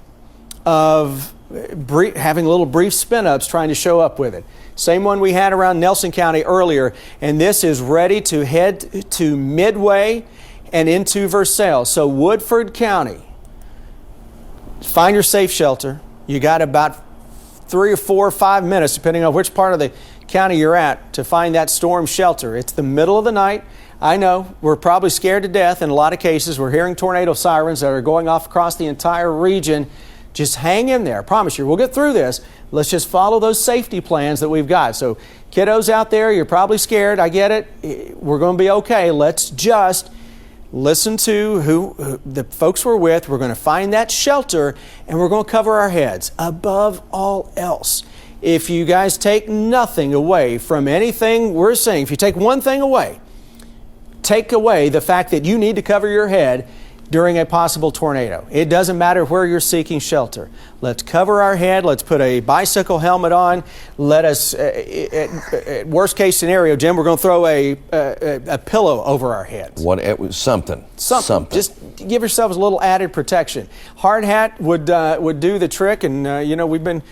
of having little brief spin-ups trying to show up with it. Same one we had around Nelson County earlier, and this is ready to head to Midway and into Versailles. So Woodford County, find your safe shelter. You got about 3 or 4 or 5 minutes, depending on which part of the county you're at, to find that storm shelter. It's the middle of the night. I know we're probably scared to death in a lot of cases. We're hearing tornado sirens that are going off across the entire region. Just hang in there. I promise you, we'll get through this. Let's just follow those safety plans that we've got. So kiddos out there, you're probably scared. I get it. We're going to be okay. Let's just listen to who the folks we're with. We're going to find that shelter and we're going to cover our heads above all else. If you guys take nothing away from anything we're saying, if you take one thing away, take away the fact that you need to cover your head during a possible tornado. It doesn't matter where you're seeking shelter. Let's cover our head. Let's put a bicycle helmet on. Let us, at worst case scenario, Jim, we're going to throw a pillow over our heads. Something. Just give yourselves a little added protection. Hard hat would do the trick, and we've been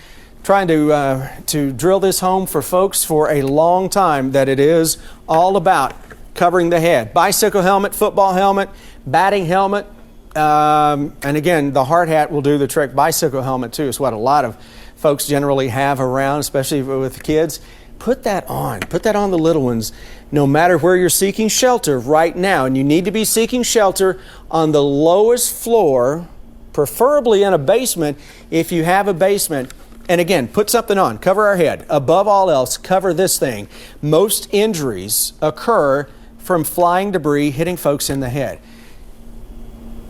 trying to drill this home for folks for a long time, that it is all about covering the head. Bicycle helmet, football helmet, batting helmet, And again, the hard hat will do the trick. Bicycle helmet too is what a lot of folks generally have around, especially with kids. Put that on. Put that on the little ones, no matter where you're seeking shelter right now. And you need to be seeking shelter on the lowest floor, preferably in a basement if you have a basement. And again, put something on. Cover our head. Above all else, cover this thing. Most injuries occur from flying debris hitting folks in the head.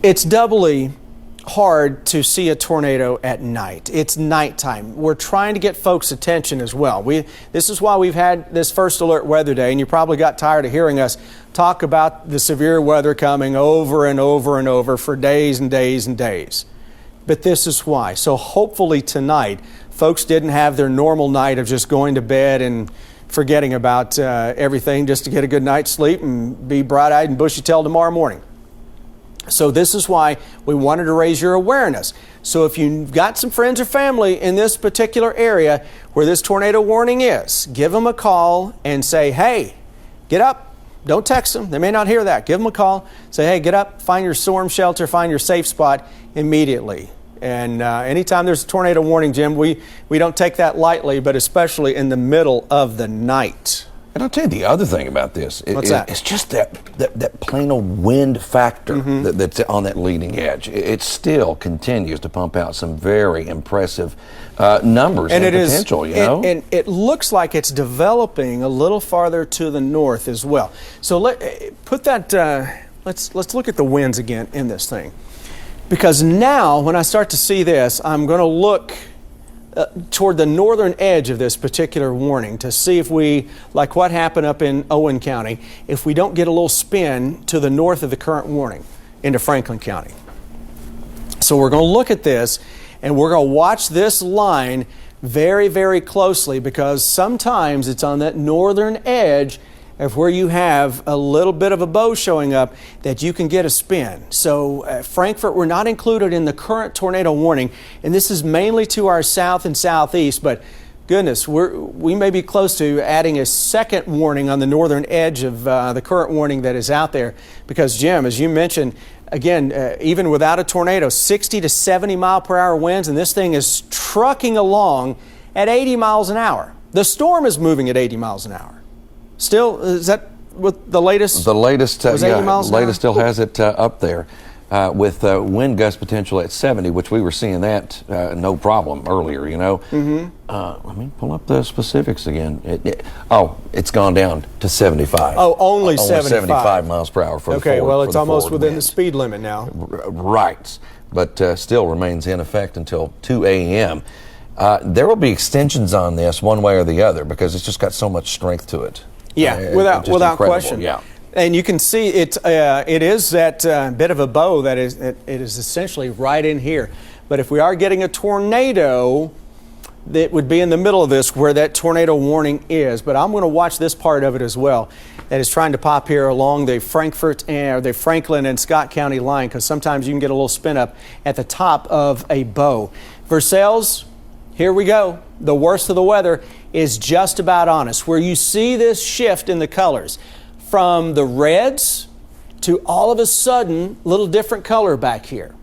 It's doubly hard to see a tornado at night. It's nighttime. We're trying to get folks' attention as well. This is why we've had this first alert weather day, and you probably got tired of hearing us talk about the severe weather coming over and over and over for days and days and days. But this is why. So hopefully tonight, folks didn't have their normal night of just going to bed and forgetting about everything just to get a good night's sleep and be bright-eyed and bushy-tailed tomorrow morning. So this is why we wanted to raise your awareness. So if you've got some friends or family in this particular area where this tornado warning is, give them a call and say, hey, get up. Don't text them. They may not hear that. Give them a call. Say, hey, get up, find your storm shelter, find your safe spot immediately. And anytime there's a tornado warning, Jim, we don't take that lightly, but especially in the middle of the night. And I'll tell you the other thing about this. What's that? It's just that plain old wind factor that's on that leading edge. It still continues to pump out some very impressive numbers and potential, you know? And it looks like it's developing a little farther to the north as well. So let's look at the winds again in this thing. Because now, when I start to see this, I'm going to look toward the northern edge of this particular warning to see if we, like what happened up in Owen County, if we don't get a little spin to the north of the current warning into Franklin County. So we're going to look at this and we're going to watch this line very, very closely, because sometimes it's on that northern edge of where you have a little bit of a bow showing up that you can get a spin. So Frankfort, we're not included in the current tornado warning, and this is mainly to our south and southeast, but goodness, we may be close to adding a second warning on the northern edge of the current warning that is out there, because Jim, as you mentioned, again, even without a tornado, 60 to 70 mile per hour winds, and this thing is trucking along at 80 miles an hour. The storm is moving at 80 miles an hour. Still, is that what the latest? The latest, was 80 miles an hour? Latest still has it up there with wind gust potential at 70, which we were seeing that no problem earlier, you know. Let me pull up the specifics again. It's gone down to 75. Oh, only 75. 75 miles per hour for the forward. Okay, well, it's almost within the winds. speed limit now. Right, but still remains in effect until 2 a.m. There will be extensions on this one way or the other, because it's just got so much strength to it. Yeah, without question. Yeah. And you can see it is that bit of a bow that it is essentially right in here. But if we are getting a tornado, that would be in the middle of this where that tornado warning is. But I'm going to watch this part of it as well, that is trying to pop here along the the Franklin and Scott County line, because sometimes you can get a little spin up at the top of a bow. Versailles, here we go. The worst of the weather is just about on us, where you see this shift in the colors from the reds to all of a sudden a little different color back here,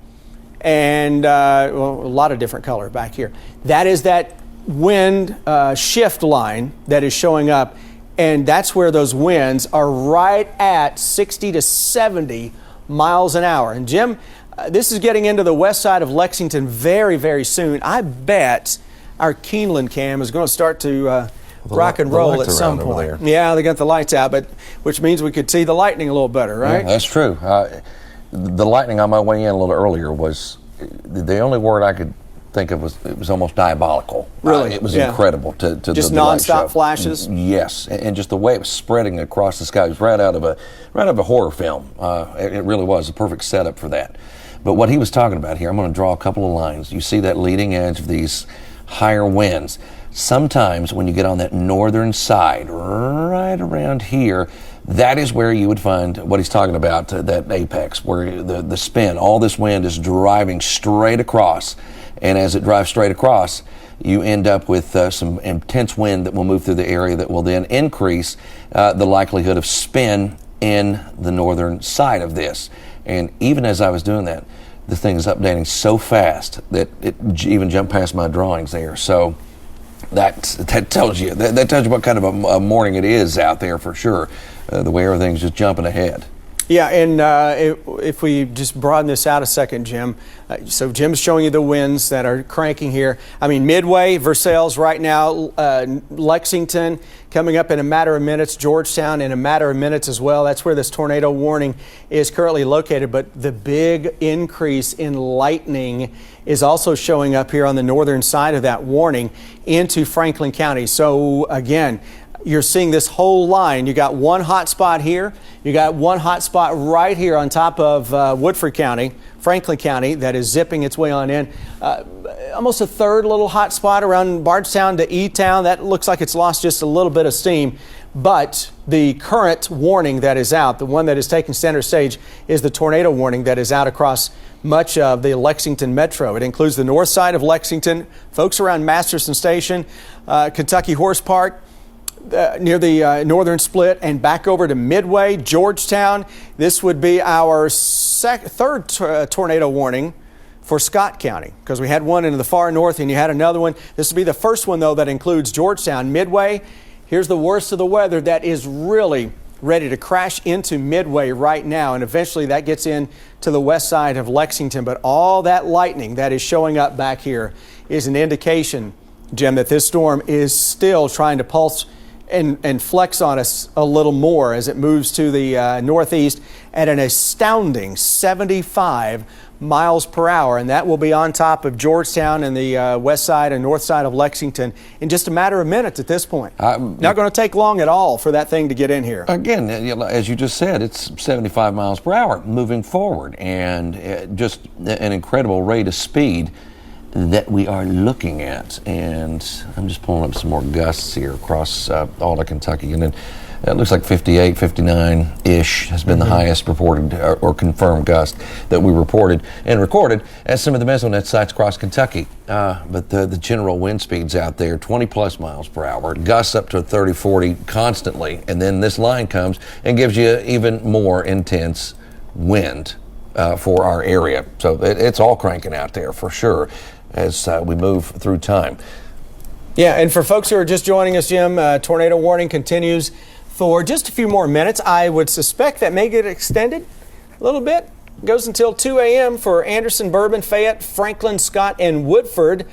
and a lot of different color back here. That is that wind shift line that is showing up, and that's where those winds are right at 60 to 70 miles an hour. And Jim, this is getting into the west side of Lexington very, very soon. I bet our Keeneland cam is going to start to rock and roll at some point. Yeah, they got the lights out, but which means we could see the lightning a little better, right? Yeah, that's true. The lightning on my way in a little earlier was the only word I could think of was almost diabolical. Really, it was incredible to just the nonstop flashes. Yes, and just the way it was spreading across the sky. It was right out of a horror film. It really was a perfect setup for that. But what he was talking about here, I'm going to draw a couple of lines. You see that leading edge of these higher winds. Sometimes when you get on that northern side, right around here, that is where you would find what he's talking about, that apex, where the spin, all this wind is driving straight across. And as it drives straight across, you end up with some intense wind that will move through the area that will then increase the likelihood of spin in the northern side of this. And even as I was doing that, the thing is updating so fast that it even jumped past my drawings there. So that tells you what kind of a morning it is out there for sure. The way everything's just jumping ahead. Yeah, and if we just broaden this out a second, Jim. So Jim's showing you the winds that are cranking here. I mean, Midway, Versailles right now, Lexington coming up in a matter of minutes, Georgetown in a matter of minutes as well. That's where this tornado warning is currently located. But the big increase in lightning is also showing up here on the northern side of that warning into Franklin County. So again, you're seeing this whole line. You got one hot spot here. You got one hot spot right here on top of Woodford County, Franklin County, that is zipping its way on in. Almost a third little hot spot around Bardstown to E-Town. That looks like it's lost just a little bit of steam. But the current warning that is out, the one that is taking center stage, is the tornado warning that is out across much of the Lexington metro. It includes the north side of Lexington, folks around Masterson Station, Kentucky Horse Park, near the northern split, and back over to Midway, Georgetown. This would be our third tornado warning for Scott County, because we had one in the far north and you had another one. This would be the first one, though, that includes Georgetown. Midway, here's the worst of the weather that is really ready to crash into Midway right now, and eventually that gets in to the west side of Lexington. But all that lightning that is showing up back here is an indication, Jim, that this storm is still trying to pulse and flex on us a little more as it moves to the northeast at an astounding 75 miles per hour. And that will be on top of Georgetown and the west side and north side of Lexington in just a matter of minutes at this point. Not going to take long at all for that thing to get in here. Again, as you just said, it's 75 miles per hour moving forward, and just an incredible rate of speed that we are looking at. And I'm just pulling up some more gusts here across all of Kentucky, and then it looks like 58, 59-ish has been the highest reported or confirmed gust that we reported and recorded at some of the mesonet sites across Kentucky. But the general wind speeds out there, 20 plus miles per hour, gusts up to 30, 40 constantly, and then this line comes and gives you even more intense wind for our area. So it's all cranking out there for sure as we move through time. Yeah, and for folks who are just joining us, Jim, tornado warning continues for just a few more minutes. I would suspect that may get extended a little bit. Goes until 2 a.m. for Anderson, Bourbon, Fayette, Franklin, Scott, and Woodford.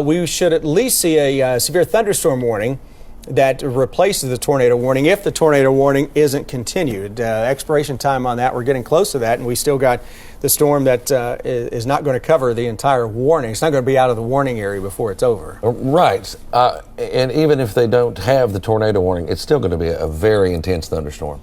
We should at least see a severe thunderstorm warning that replaces the tornado warning if the tornado warning isn't continued. Expiration time on that, we're getting close to that, and we still got the storm that is not going to cover the entire warning. It's not going to be out of the warning area before it's over. Right. And even if they don't have the tornado warning, it's still going to be a very intense thunderstorm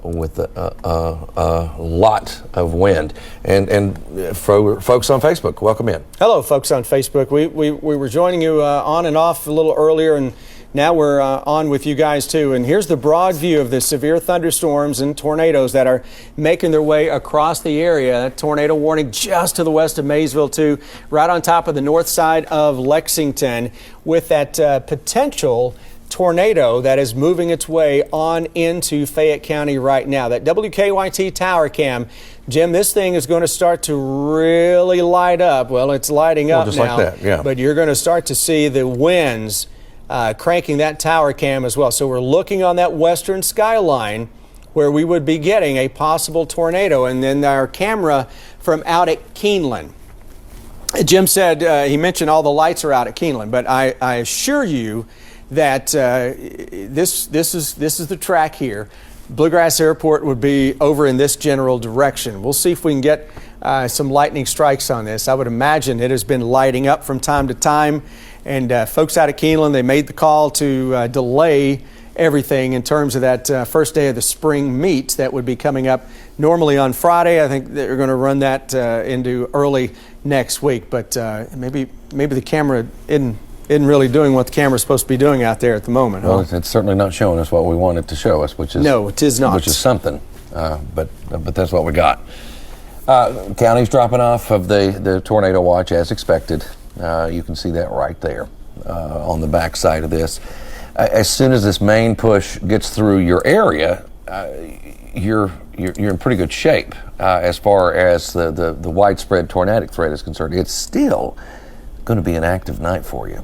with a lot of wind. And for folks on Facebook, welcome in. Hello, folks on Facebook. We were joining you on and off a little earlier, and now we're on with you guys too. And here's the broad view of the severe thunderstorms and tornadoes that are making their way across the area. That tornado warning just to the west of Maysville too, right on top of the north side of Lexington, with that potential tornado that is moving its way on into Fayette County right now. That WKYT tower cam, Jim, this thing is going to start to really light up. Well, it's lighting up just now, like that, yeah. But you're going to start to see the winds cranking that tower cam as well. So we're looking on that western skyline where we would be getting a possible tornado. And then our camera from out at Keeneland. Jim said, he mentioned all the lights are out at Keeneland, but I assure you that this is the track here. Bluegrass Airport would be over in this general direction. We'll see if we can get some lightning strikes on this. I would imagine it has been lighting up from time to time. And folks out of Keeneland, they made the call to delay everything in terms of that first day of the spring meet that would be coming up normally on Friday. I think they're going to run that into early next week. But maybe the camera isn't really doing what the camera's supposed to be doing out there at the moment. Well, it's certainly not showing us what we want it to show us, which is no, it is not. Which is something. But that's what we got. Counties dropping off of the tornado watch as expected. You can see that right there on the back side of this. As soon as this main push gets through your area, you're you're in pretty good shape as far as the widespread tornadic threat is concerned. It's still going to be an active night for you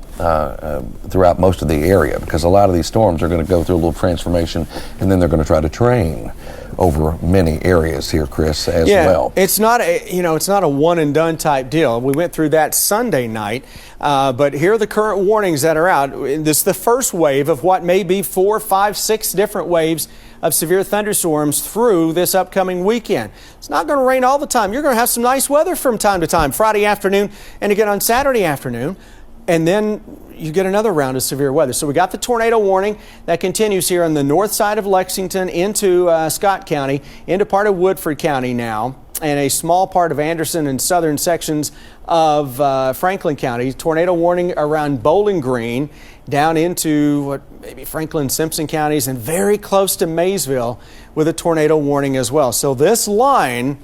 throughout most of the area, because a lot of these storms are going to go through a little transformation, and then they're going to try to train over many areas here, Chris, as well. It's not a one and done type deal. We went through that Sunday night, but here are the current warnings that are out. This is the first wave of what may be 4, 5, 6 different waves of severe thunderstorms through this upcoming weekend. It's not going to rain all the time. You're going to have some nice weather from time to time, Friday afternoon and again on Saturday afternoon. And then you get another round of severe weather. So we got the tornado warning that continues here on the north side of Lexington into Scott County, into part of Woodford County now, and a small part of Anderson and southern sections of Franklin County. Tornado warning around Bowling Green down into maybe Franklin, Simpson counties, and very close to Maysville with a tornado warning as well. So this line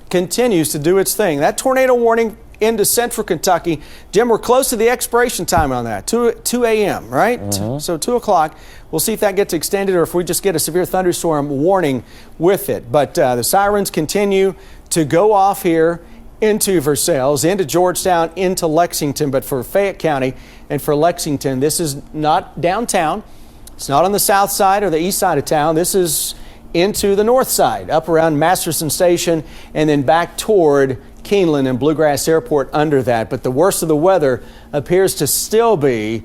continues to do its thing. That tornado warning into central Kentucky. Jim, we're close to the expiration time on that, 2 a.m., right? Mm-hmm. So 2 o'clock. We'll see if that gets extended or if we just get a severe thunderstorm warning with it. But the sirens continue to go off here into Versailles, into Georgetown, into Lexington. But for Fayette County and for Lexington, this is not downtown. It's not on the south side or the east side of town. This is into the north side, up around Masterson Station, and then back toward Keeneland and Bluegrass Airport under that. But the worst of the weather appears to still be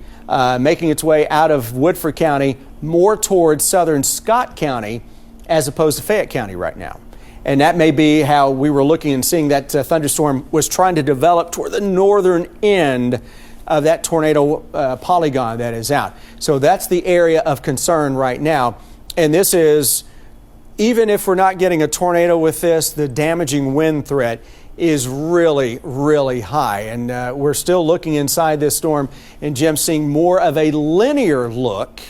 making its way out of Woodford County more towards southern Scott County as opposed to Fayette County right now. And that may be how we were looking and seeing that thunderstorm was trying to develop toward the northern end of that tornado polygon that is out. So that's the area of concern right now. And this is, even if we're not getting a tornado with this, the damaging wind threat is really, really high. And we're still looking inside this storm, and Jim, seeing more of a linear look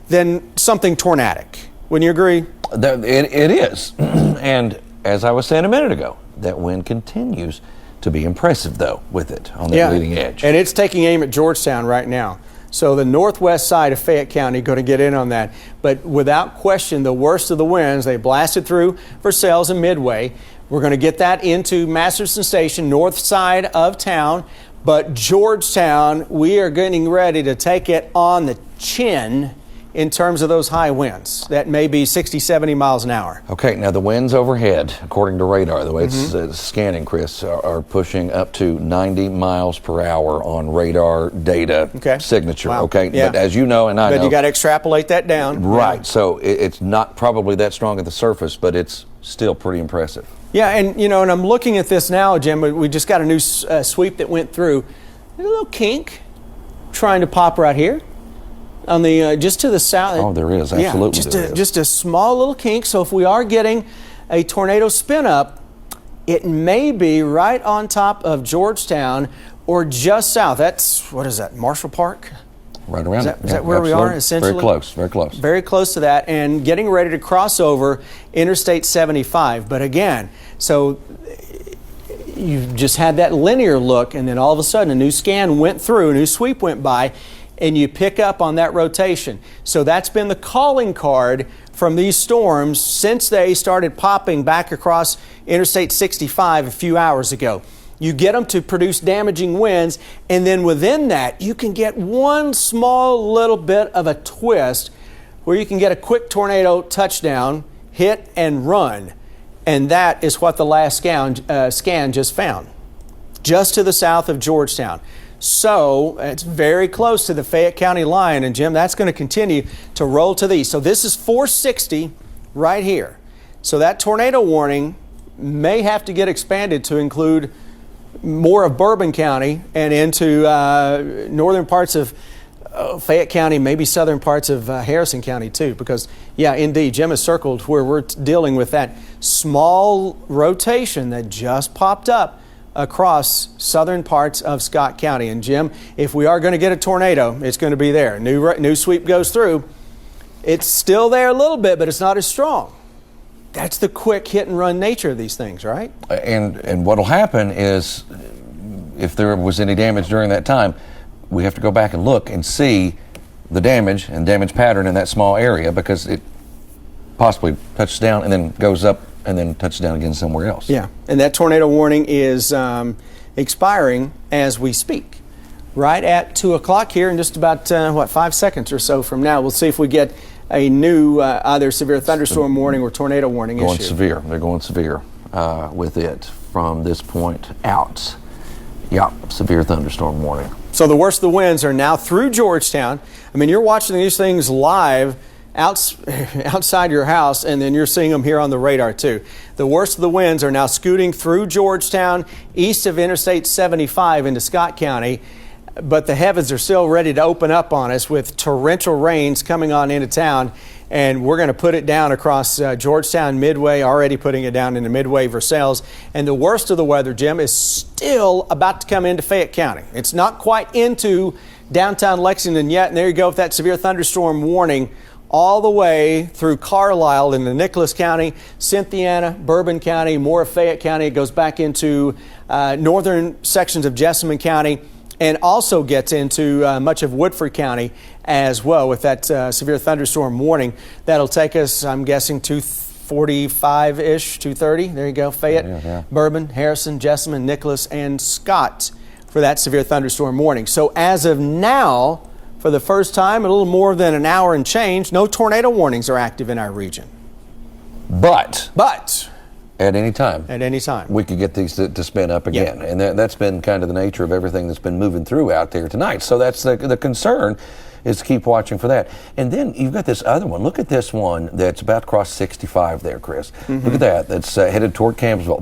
than something tornadic. Wouldn't you agree? It is. And as I was saying a minute ago, that wind continues to be impressive, though, with it on the leading edge. And it's taking aim at Georgetown right now. So the northwest side of Fayette County going to get in on that. But without question, the worst of the winds, they blasted through Versailles and Midway. We're going to get that into Masterson Station, north side of town. But Georgetown, we are getting ready to take it on the chin in terms of those high winds. That may be 60, 70 miles an hour. Okay, now the winds overhead, according to radar, the way it's scanning, Chris, are pushing up to 90 miles per hour on radar data signature. Wow. Okay, yeah. But as you know, and I know, you got to extrapolate that down. Right, so it's not probably that strong at the surface, but it's still pretty impressive. Yeah, and and I'm looking at this now, Jim. We just got a new sweep that went through. There's a little kink trying to pop right here on the just to the south. Oh, there is, absolutely. Just a small little kink. So if we are getting a tornado spin up, it may be right on top of Georgetown or just south. That's, what is that, Marshall Park? Right around Is that where we are, essentially? Very close, very close. Very close to that, and getting ready to cross over Interstate 75. But again, so you just had that linear look, and then all of a sudden a new scan went through, a new sweep went by, and you pick up on that rotation. So that's been the calling card from these storms since they started popping back across Interstate 65 a few hours ago. You get them to produce damaging winds, and then within that, you can get one small little bit of a twist where you can get a quick tornado touchdown, hit and run. And that is what the last scan just found, just to the south of Georgetown. So it's very close to the Fayette County line, and Jim, that's going to continue to roll to the east. So this is 460 right here. So that tornado warning may have to get expanded to include more of Bourbon County and into northern parts of Fayette County, maybe southern parts of Harrison County too, because indeed, Jim has circled where we're dealing with that small rotation that just popped up across southern parts of Scott County. And Jim, if we are going to get a tornado, it's going to be there. New sweep goes through. It's still there a little bit, but it's not as strong. That's the quick hit and run nature of these things, right? And what'll happen is, if there was any damage during that time, we have to go back and look and see the damage and damage pattern in that small area, because possibly touches down and then goes up and then touches down again somewhere else. Yeah, and that tornado warning is expiring as we speak. Right at 2 o'clock here in just about, 5 seconds or so from now. We'll see if we get a new either severe thunderstorm warning or tornado warning Going issue. severe. They're going severe with it from this point out. Yeah, severe thunderstorm warning. So the worst of the winds are now through Georgetown. I mean, you're watching these things live outside your house, and then you're seeing them here on the radar too. The worst of the winds are now scooting through Georgetown, east of Interstate 75 into Scott County. But the heavens are still ready to open up on us with torrential rains coming on into town. And we're going to put it down across Georgetown, Midway, already putting it down into Midway, Versailles. And the worst of the weather, Jim, is still about to come into Fayette County. It's not quite into downtown Lexington yet. And there you go with that severe thunderstorm warning all the way through Carlisle into Nicholas County, Cynthiana, Bourbon County, more of Fayette County. It goes back into northern sections of Jessamine County, and also gets into much of Woodford County as well with that severe thunderstorm warning. That'll take us, I'm guessing, 245-ish, 230. There you go. Fayette, yeah. Bourbon, Harrison, Jessamine, Nicholas, and Scott for that severe thunderstorm warning. So as of now, for the first time in a little more than an hour and change, no tornado warnings are active in our region. But at any time. At any time. We could get these to spin up again. Yep. And that's been kind of the nature of everything that's been moving through out there tonight. So that's the concern, is to keep watching for that. And then you've got this other one. Look at this one that's about to cross 65 there, Chris. Mm-hmm. Look at that. That's headed toward Campbellsville.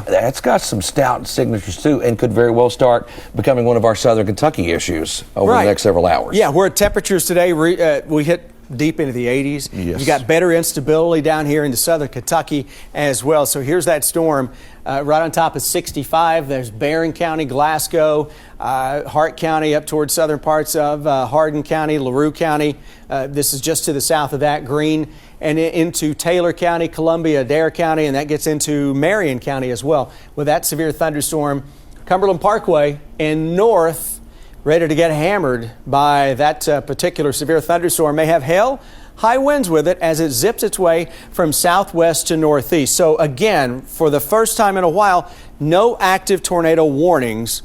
That's got some stout signatures too, and could very well start becoming one of our southern Kentucky issues over the next several hours. Yeah, we're at temperatures today. We hit deep into the 80s. Yes. You got better instability down here into southern Kentucky as well. So here's that storm right on top of 65. There's Barron County, Glasgow, Hart County up towards southern parts of Hardin County, LaRue County. This is just to the south of that, Greene, and into Taylor County, Columbia, Adair County, and that gets into Marion County as well. With that severe thunderstorm, Cumberland Parkway and north, ready to get hammered by that particular severe thunderstorm. May have hail, high winds with it as it zips its way from southwest to northeast. So again, for the first time in a while, no active tornado warnings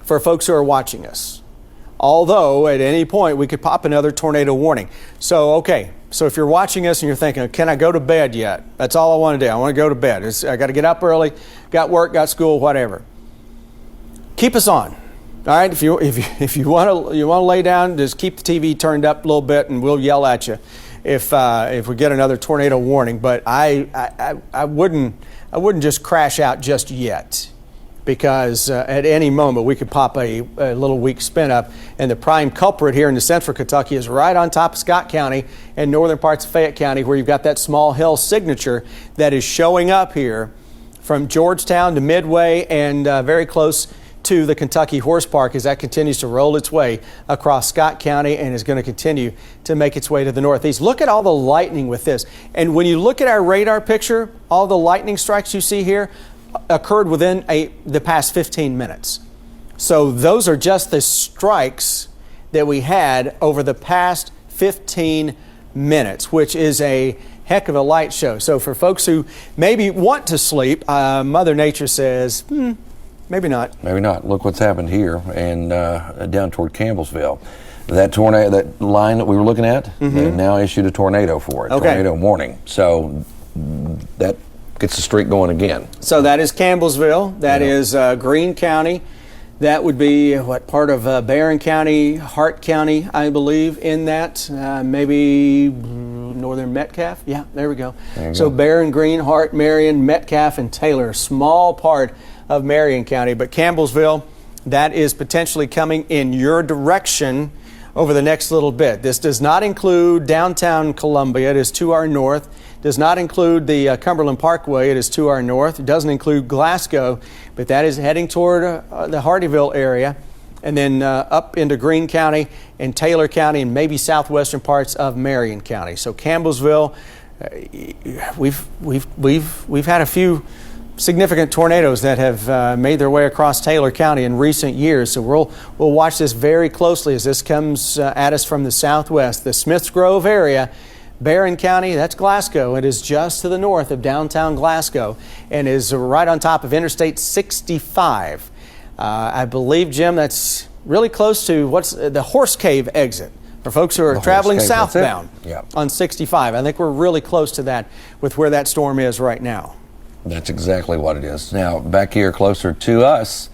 for folks who are watching us. Although at any point we could pop another tornado warning. So if you're watching us and you're thinking, can I go to bed yet? That's all I want to do. I want to go to bed. I got to get up early, got work, got school, whatever. Keep us on. All right, if you want to lay down, just keep the TV turned up a little bit, and we'll yell at you if we get another tornado warning. But I wouldn't just crash out just yet, because at any moment we could pop a little weak spin up, and the prime culprit here in the central Kentucky is right on top of Scott County and northern parts of Fayette County, where you've got that small hill signature that is showing up here from Georgetown to Midway and very close to the Kentucky Horse Park as that continues to roll its way across Scott County and is going to continue to make its way to the northeast. Look at all the lightning with this. And when you look at our radar picture, all the lightning strikes you see here occurred within the past 15 minutes. So those are just the strikes that we had over the past 15 minutes, which is a heck of a light show. So for folks who maybe want to sleep, Mother Nature says, maybe not. Maybe not. Look what's happened here and down toward Campbellsville. That tornado, that line that we were looking at, they now issued a tornado for it, tornado warning. So that gets the streak going again. So that is Campbellsville. That is Greene County. That would be part of Barron County, Hart County, I believe, in that. Maybe northern Metcalf. Yeah, there we go. So Barron, Greene, Hart, Marion, Metcalf, and Taylor. Small part of Marion County, but Campbellsville, that is potentially coming in your direction over the next little bit. This does not include downtown Columbia. It is to our north. Does not include the Cumberland Parkway. It is to our north. It doesn't include Glasgow, but that is heading toward the Hardyville area, and then up into Greene County and Taylor County and maybe southwestern parts of Marion County. So Campbellsville, we've had a few significant tornadoes that have made their way across Taylor County in recent years. So we'll watch this very closely as this comes at us from the southwest. The Smiths Grove area Barron County, that's Glasgow. It is just to the north of downtown Glasgow and is right on top of Interstate 65. I believe, Jim, that's really close to what's the Horse Cave exit for folks who are traveling southbound on 65. I think we're really close to that with where that storm is right now. That's exactly what it is. Now, back here closer to us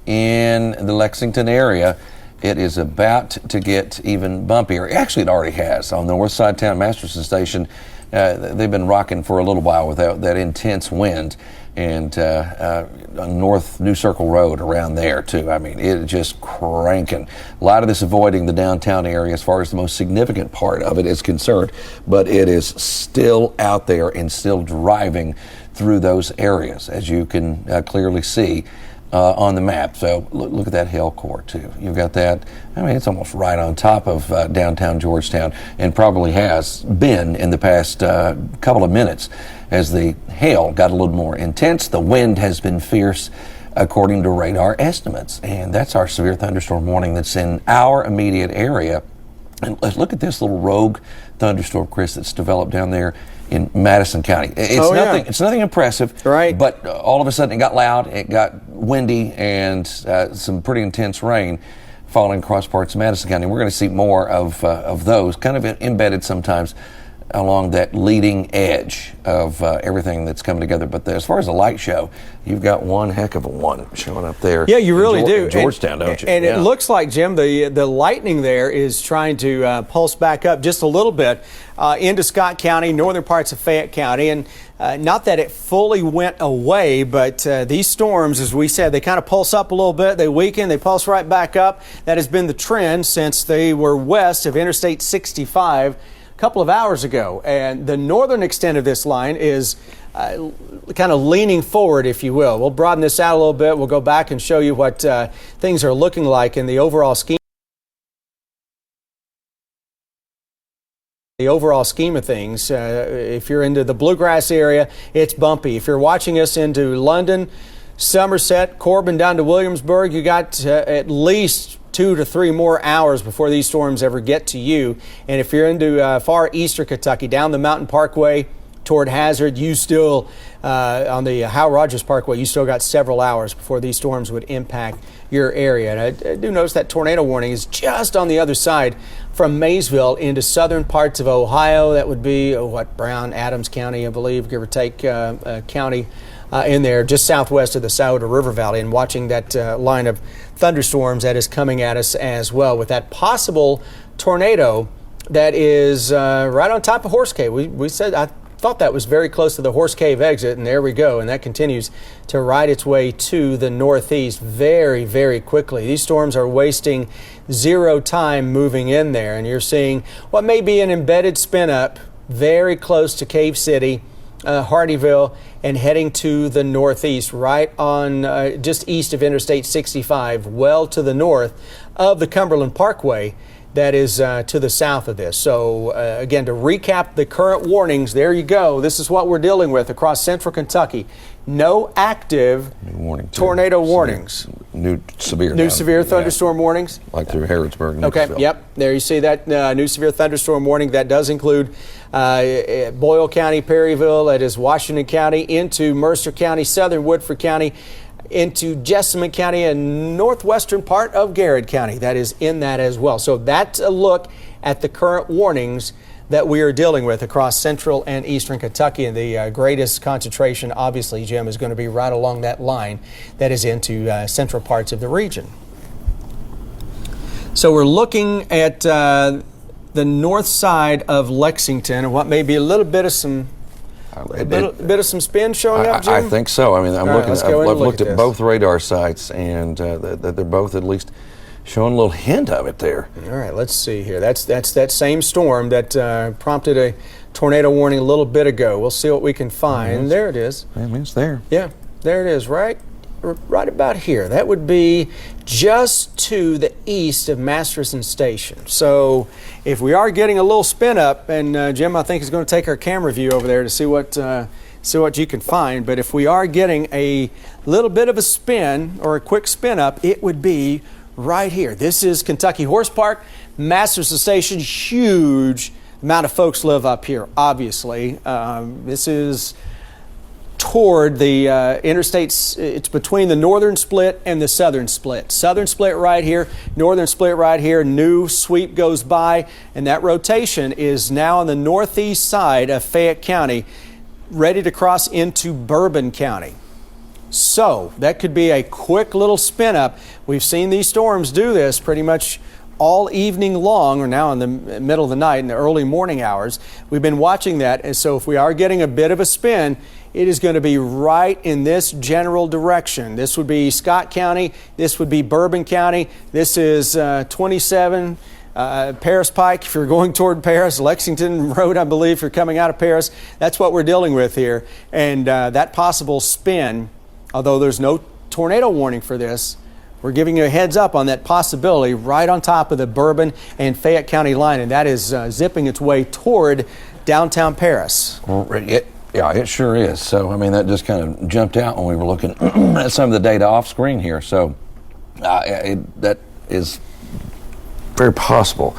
in the Lexington area, it is about to get even bumpier. Actually, it already has. On the north side of town, Masterson Station, they've been rocking for a little while with that intense wind. And on North New Circle Road around there, too. I mean, it's just cranking. A lot of this avoiding the downtown area as far as the most significant part of it is concerned. But it is still out there and still driving through those areas, as you can clearly see on the map. So look at that hail core too. You've got that. I mean, it's almost right on top of downtown Georgetown, and probably has been in the past couple of minutes as the hail got a little more intense. The wind has been fierce according to radar estimates, and that's our severe thunderstorm warning that's in our immediate area. And let's look at this little rogue thunderstorm, Chris, that's developed down there in Madison County. It's nothing impressive, right? But all of a sudden it got loud, it got windy, and some pretty intense rain falling across parts of Madison County. We're going to see more of those, kind of embedded sometimes along that leading edge of everything that's coming together. But as far as the light show, you've got one heck of a one showing up there. Yeah, you really do. Georgetown, don't you? And it looks like, Jim, the lightning there is trying to pulse back up just a little bit into Scott County, northern parts of Fayette County. And not that it fully went away, but these storms, as we said, they kind of pulse up a little bit, they weaken, they pulse right back up. That has been the trend since they were west of Interstate 65 a couple of hours ago. And the northern extent of this line is kind of leaning forward, if you will. We'll broaden this out a little bit. We'll go back and show you what things are looking like in the overall scheme. The overall scheme of things, if you're into the bluegrass area, it's bumpy. If you're watching us into London, Somerset, Corbin down to Williamsburg, you got at least 2 to 3 more hours before these storms ever get to you. And if you're into far eastern Kentucky, down the Mountain Parkway toward Hazard, you still, on the Howell Rogers Parkway, you still got several hours before these storms would impact your area. And I do notice that tornado warning is just on the other side from Maysville into southern parts of Ohio. That would be, Brown, Adams County, I believe, give or take, county in there, just southwest of the Scioto River Valley, and watching that line of thunderstorms that is coming at us as well, with that possible tornado that is right on top of Horse Cave. We said, I thought that was very close to the Horse Cave exit, and there we go. And that continues to ride its way to the northeast very, very quickly. These storms are wasting zero time moving in there, and you're seeing what may be an embedded spin up very close to Cave City, Hardeeville, and heading to the northeast, right on just east of Interstate 65, well to the north of the Cumberland Parkway that is to the south of this. So again, to recap the current warnings, there you go. This is what we're dealing with across central Kentucky. No active tornado warnings. New severe thunderstorm warnings. Like through Harrodsburg. Okay, yep. There you see that new severe thunderstorm warning. That does include Boyle County, Perryville, that is Washington County, into Mercer County, southern Woodford County, into Jessamine County, and northwestern part of Garrett County. That is in that as well. So that's a look at the current warnings that we are dealing with across central and eastern Kentucky. And the greatest concentration, obviously, Jim, is going to be right along that line that is into central parts of the region. So we're looking at the north side of Lexington, and what may be a little bit of some spin showing up, Jim? I think so. I mean, I've looked at both radar sites, and they're both at least showing a little hint of it there. All right, let's see here. That's that same storm that prompted a tornado warning a little bit ago. We'll see what we can find. There it is. I mean, it's there. Yeah, there it is, right about here. That would be just to the east of Masterson Station. So if we are getting a little spin up, and Jim, I think, is going to take our camera view over there to see what you can find. But if we are getting a little bit of a spin or a quick spin up, it would be right here. This is Kentucky Horse Park, Masterson Station, huge amount of folks live up here, obviously. This is toward the interstates. It's between the northern split and the southern split. Southern split right here, northern split right here. New sweep goes by, and that rotation is now on the northeast side of Fayette County, ready to cross into Bourbon County. So that could be a quick little spin up. We've seen these storms do this pretty much all evening long, or now in the middle of the night, in the early morning hours. We've been watching that, and so if we are getting a bit of a spin, it is going to be right in this general direction. This would be Scott County, this would be Bourbon County, this is 27 Paris Pike if you're going toward Paris, Lexington Road, I believe, if you're coming out of Paris. That's what we're dealing with here. And that possible spin, although there's no tornado warning for this, we're giving you a heads up on that possibility right on top of the Bourbon and Fayette County line, and that is zipping its way toward downtown Paris. Yeah, it sure is. So, I mean, that just kind of jumped out when we were looking at some of the data off screen here. So, that is very possible.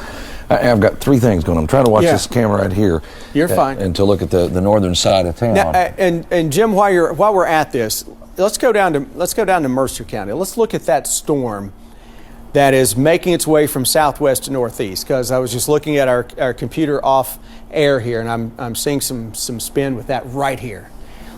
I've got three things going. I'm trying to watch this camera right here. You're fine. And to look at the northern side of town. Now, and Jim, while we're at this, let's go down to Mercer County. Let's look at that storm that is making its way from southwest to northeast, because I was just looking at our computer off air here, and I'm seeing some spin with that right here.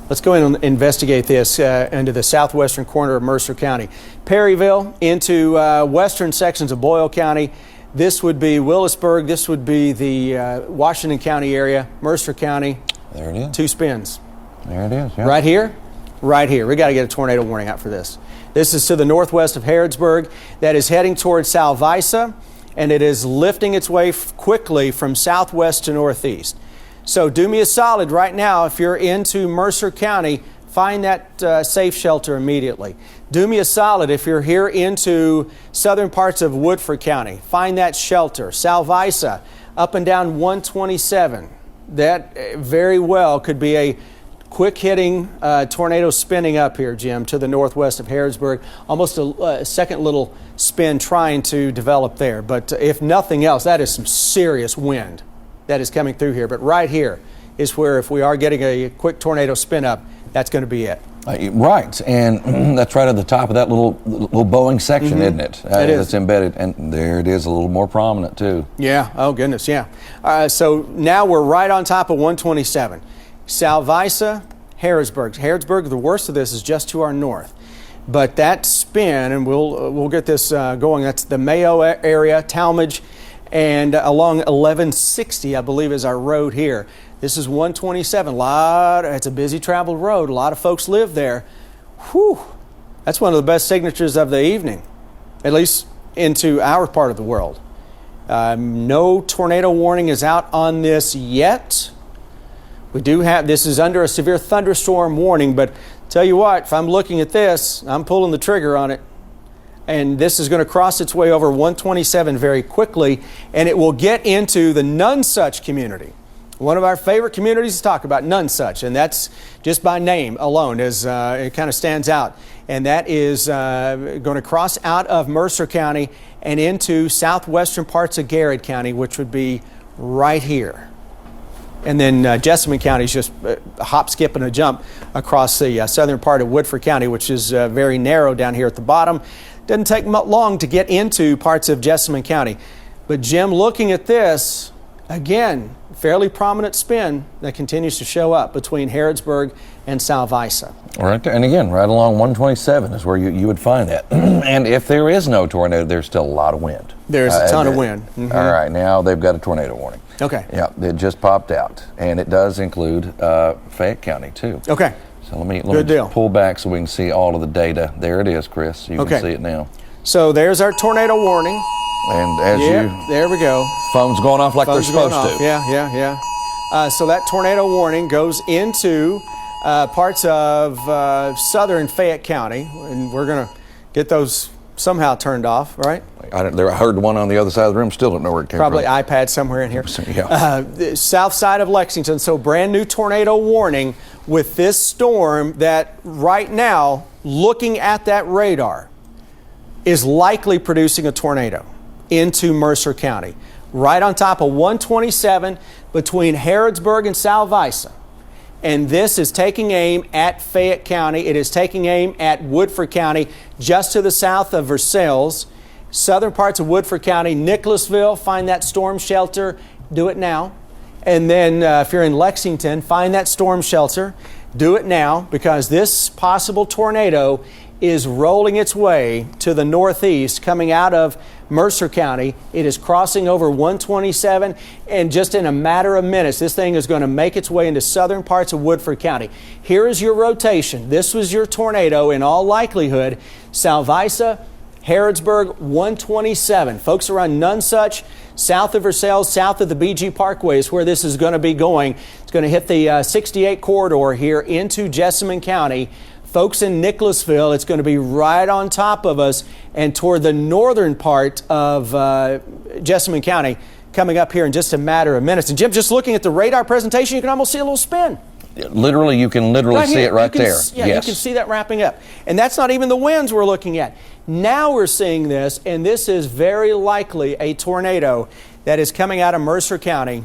Let's go in and investigate this into the southwestern corner of Mercer County. Perryville into western sections of Boyle County. This would be Willisburg. This would be the Washington County area, Mercer County. There it is. Two spins. There it is. Yeah. Right here. Right here. We got to get a tornado warning out for this. This is to the northwest of Harrodsburg. That is heading towards Salvisa, and it is lifting its way quickly from southwest to northeast. So do me a solid right now. If you're into Mercer County, find that safe shelter immediately. Do me a solid if you're here into southern parts of Woodford County. Find that shelter. Salvisa, up and down 127. That very well could be a quick hitting tornado spinning up here, Jim, to the northwest of Harrodsburg. Almost a second little spin trying to develop there. But if nothing else, that is some serious wind that is coming through here. But right here is where, if we are getting a quick tornado spin up, that's going to be it. Right, and that's right at the top of that little Boeing section, isn't it? It is. It's embedded, and there it is, a little more prominent too. Yeah, oh goodness, yeah. So now we're right on top of 127. Salvisa, Harrodsburg. Harrodsburg, the worst of this is just to our north. But that spin, and we'll get this going, that's the Mayo area, Talmadge, and along 1160, I believe, is our road here. This is 127. It's a busy traveled road. A lot of folks live there. Whew. That's one of the best signatures of the evening, at least into our part of the world. No tornado warning is out on this yet. We do have, this is under a severe thunderstorm warning, but tell you what, if I'm looking at this, I'm pulling the trigger on it. And this is going to cross its way over 127 very quickly, and it will get into the Nonesuch community. One of our favorite communities to talk about, Nonesuch, and that's just by name alone, as it kind of stands out. And that is going to cross out of Mercer County and into southwestern parts of Garrett County, which would be right here. And then Jessamine County is just a hop, skip, and a jump across the southern part of Woodford County, which is very narrow down here at the bottom. Doesn't take long to get into parts of Jessamine County. But Jim, looking at this, again, fairly prominent spin that continues to show up between Harrodsburg and Salvisa. Right there. And again, right along 127 is where you would find that. And if there is no tornado, there's still a lot of wind. There's a ton of wind. Mm-hmm. All right, now they've got a tornado warning. Okay. Yeah, it just popped out. And it does include Fayette County, too. Okay. So let me just pull back so we can see all of the data. There it is, Chris. You can see it now. So there's our tornado warning. And as there we go. Phone's going off like they're supposed to. Yeah. So that tornado warning goes into parts of southern Fayette County, and we're going to get those somehow turned off, right? I heard one on the other side of the room. Still don't know where it came from. Probably iPad somewhere in here. Yeah. The south side of Lexington. So brand new tornado warning with this storm that right now, looking at that radar, is likely producing a tornado into Mercer County. right on top of 127 between Harrodsburg and Salvisa. And this is taking aim at Fayette County. It is taking aim at Woodford County, just to the south of Versailles. Southern parts of Woodford County, Nicholasville, find that storm shelter, do it now. And then if you're in Lexington, find that storm shelter, do it now, because this possible tornado is rolling its way to the northeast, coming out of Mercer County. It is crossing over 127, and just in a matter of minutes, this thing is going to make its way into southern parts of Woodford County. Here is your rotation. This was your tornado in all likelihood. Salvisa, Harrodsburg, 127. Folks around Nonsuch, south of Versailles, south of the BG Parkway is where this is going to be going. It's going to hit the 68 corridor here into Jessamine County. Folks in Nicholasville, it's going to be right on top of us and toward the northern part of Jessamine County, coming up here in just a matter of minutes. And Jim, just looking at the radar presentation, you can almost see a little spin. Literally, you can literally see it right there. Yeah, yes. You can see that wrapping up. And that's not even the winds we're looking at. Now we're seeing this, and this is very likely a tornado that is coming out of Mercer County.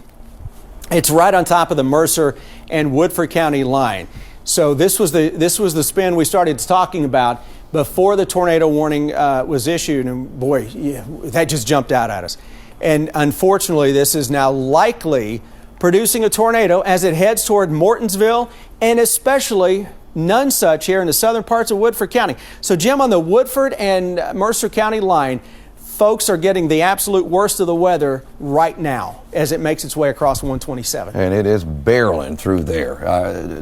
It's right on top of the Mercer and Woodford County line. So this was the spin we started talking about before the tornado warning was issued, and boy, yeah, that just jumped out at us. And unfortunately, this is now likely producing a tornado as it heads toward Mortonsville and especially Nonsuch here in the southern parts of Woodford County. So Jim, on the Woodford and Mercer County line, folks are getting the absolute worst of the weather right now as it makes its way across 127. And it is barreling through there.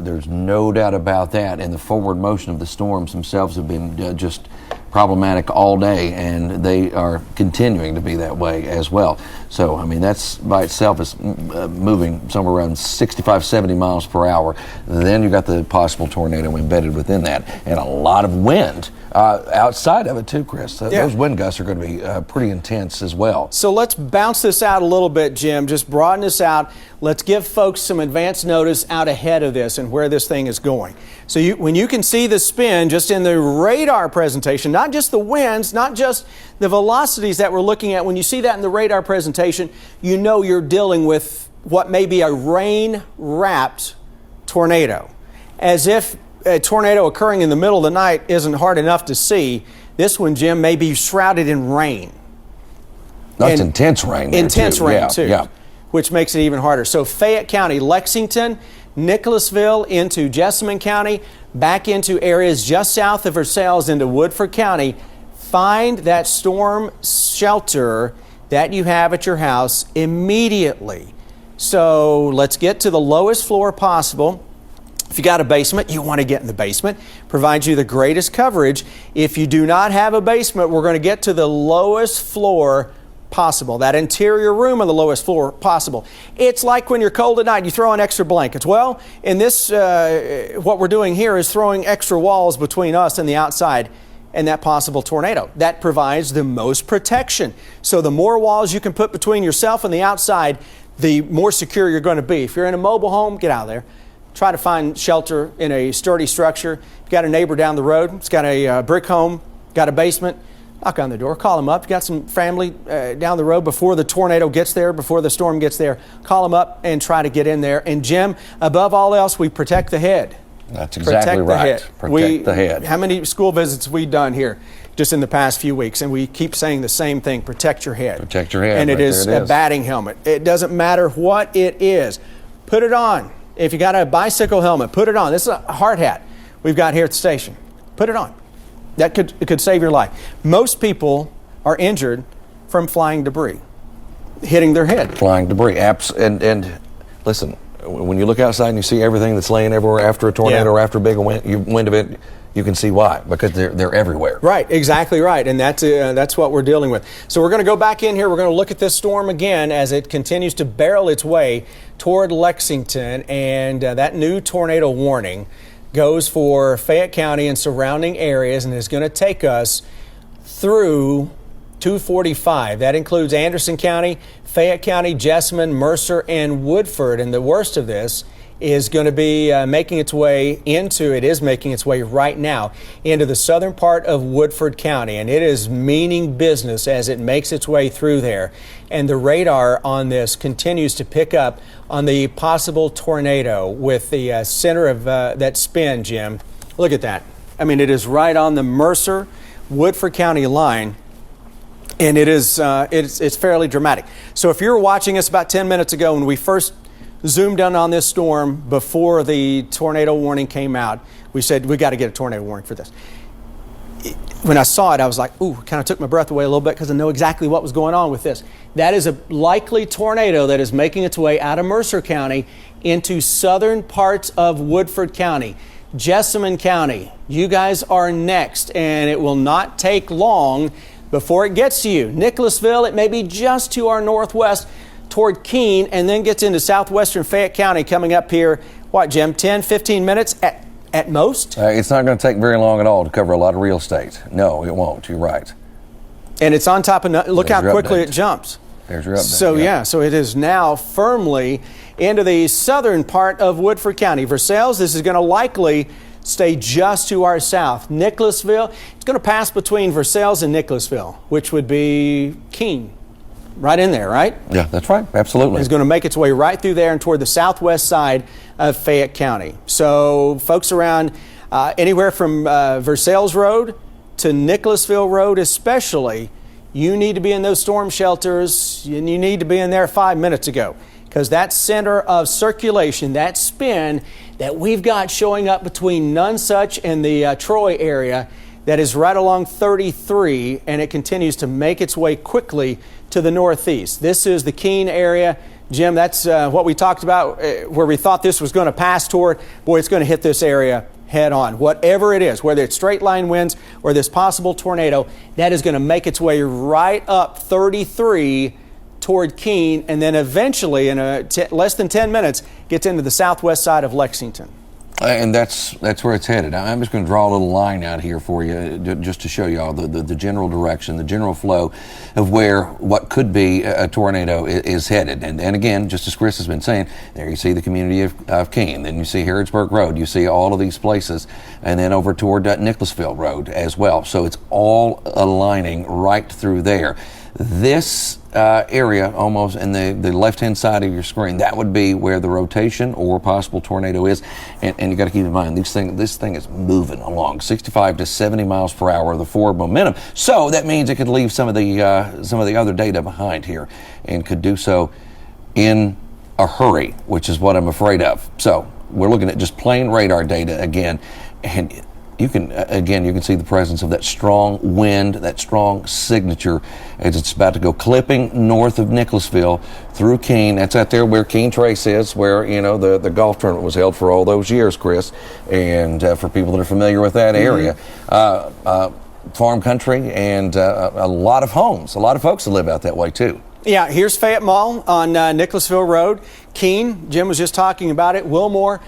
There's no doubt about that. And the forward motion of the storms themselves have been just problematic all day, and they are continuing to be that way as well. So, I mean, that's by itself is moving somewhere around 65, 70 miles per hour. Then you've got the possible tornado embedded within that, and a lot of wind outside of it too, Chris. Those wind gusts are going to be pretty intense as well. So let's bounce this out a little bit, Jim. Just broaden this out. Let's give folks some advance notice out ahead of this and where this thing is going. So when you can see the spin just in the radar presentation, not just the winds, not just the velocities that we're looking at, when you see that in the radar presentation, you know you're dealing with what may be a rain-wrapped tornado. As if a tornado occurring in the middle of the night isn't hard enough to see, this one, Jim, may be shrouded in rain. That's intense rain there, intense too. rain, too, yeah. Which makes it even harder. So Fayette County, Lexington, Nicholasville into Jessamine County, back into areas just south of Versailles into Woodford County. Find that storm shelter that you have at your house immediately. So let's get to the lowest floor possible. If you got a basement, you want to get in the basement. Provides you the greatest coverage. If you do not have a basement, we're going to get to the lowest floor possible, that interior room on the lowest floor possible. It's like when you're cold at night, you throw in extra blankets. Well, in this, what we're doing here is throwing extra walls between us and the outside and that possible tornado. That provides the most protection. So the more walls you can put between yourself and the outside, the more secure you're going to be. If you're in a mobile home, get out of there. Try to find shelter in a sturdy structure. If you've got a neighbor down the road, it's got a brick home, got a basement, knock on the door, call them up. You've got some family down the road before the tornado gets there, before the storm gets there. Call them up and try to get in there. And Jim, above all else, we protect the head. That's exactly right. Protect the head. How many school visits have we done here just in the past few weeks? And we keep saying the same thing, protect your head. Protect your head. And it is a batting helmet. It doesn't matter what it is. Put it on. If you got a bicycle helmet, put it on. This is a hard hat we've got here at the station. Put it on. That could save your life. Most people are injured from flying debris, hitting their head. Flying debris. And listen, when you look outside and you see everything that's laying everywhere after a tornado or after a big wind event, you can see why, because they're everywhere. Right, exactly right, and that's what we're dealing with. So we're going to go back in here. We're going to look at this storm again as it continues to barrel its way toward Lexington, and that new tornado warning goes for Fayette County and surrounding areas and is going to take us through 245. That includes Anderson County, Fayette County, Jessamine, Mercer, and Woodford. And the worst of this is going to be making its way right now into the southern part of Woodford County, and it is meaning business as it makes its way through there. And the radar on this continues to pick up on the possible tornado with the center of that spin, Jim. Look at that. I mean, it is right on the Mercer-Woodford County line. And it's fairly dramatic. So if you were watching us about 10 minutes ago when we first zoomed in on this storm before the tornado warning came out, we said we got to get a tornado warning for this. When I saw it, I was like, ooh, kind of took my breath away a little bit because I know exactly what was going on with this. That is a likely tornado that is making its way out of Mercer County into southern parts of Woodford County. Jessamine County, you guys are next, and it will not take long before it gets to you. Nicholasville, it may be just to our northwest toward Keene, and then gets into southwestern Fayette County coming up here, what, Jim, 10, 15 minutes at most? It's not going to take very long at all to cover a lot of real estate. No, it won't. You're right. And it's on top of, look how quickly it jumps. There's your update. So, yeah, so it is now firmly into the southern part of Woodford County. Versailles, this is going to likely stay just to our south. Nicholasville, it's going to pass between Versailles and Nicholasville, which would be Keene. Right in there, right? Yeah, that's right. Absolutely. It's going to make its way right through there and toward the southwest side of Fayette County. So folks around anywhere from Versailles Road to Nicholasville Road especially, you need to be in those storm shelters, and you need to be in there 5 minutes ago, because that center of circulation, that spin that we've got showing up between Nonsuch and the Troy area, that is right along 33, and it continues to make its way quickly to the northeast. This is the Keene area. Jim, that's what we talked about, where we thought this was going to pass toward. Boy, it's going to hit this area head on. Whatever it is, whether it's straight line winds or this possible tornado, that is going to make its way right up 33 toward Keene, and then eventually, in less than 10 minutes, gets into the southwest side of Lexington. And that's where it's headed. I'm just going to draw a little line out here for you just to show you all the general direction, the general flow of where what could be a tornado is headed. And again, just as Chris has been saying, there you see the community of Keene, then you see Harrodsburg Road, you see all of these places, and then over toward Nicholasville Road as well. So it's all aligning right through there. This area, almost in the left-hand side of your screen, that would be where the rotation or possible tornado is. And you got to keep in mind, this thing is moving along 65 to 70 miles per hour, the forward momentum. So that means it could leave some of the other data behind here, and could do so in a hurry, which is what I'm afraid of. So we're looking at just plain radar data again, and you can see the presence of that strong wind, that strong signature as it's about to go clipping north of Nicholasville through Keene. That's out there where Keene Trace is, where the golf tournament was held for all those years, Chris. And for people that are familiar with that area, farm country, and a lot of homes, a lot of folks that live out that way too. Yeah, here's Fayette Mall on Nicholasville Road. Keene, Jim was just talking about it. Wilmore.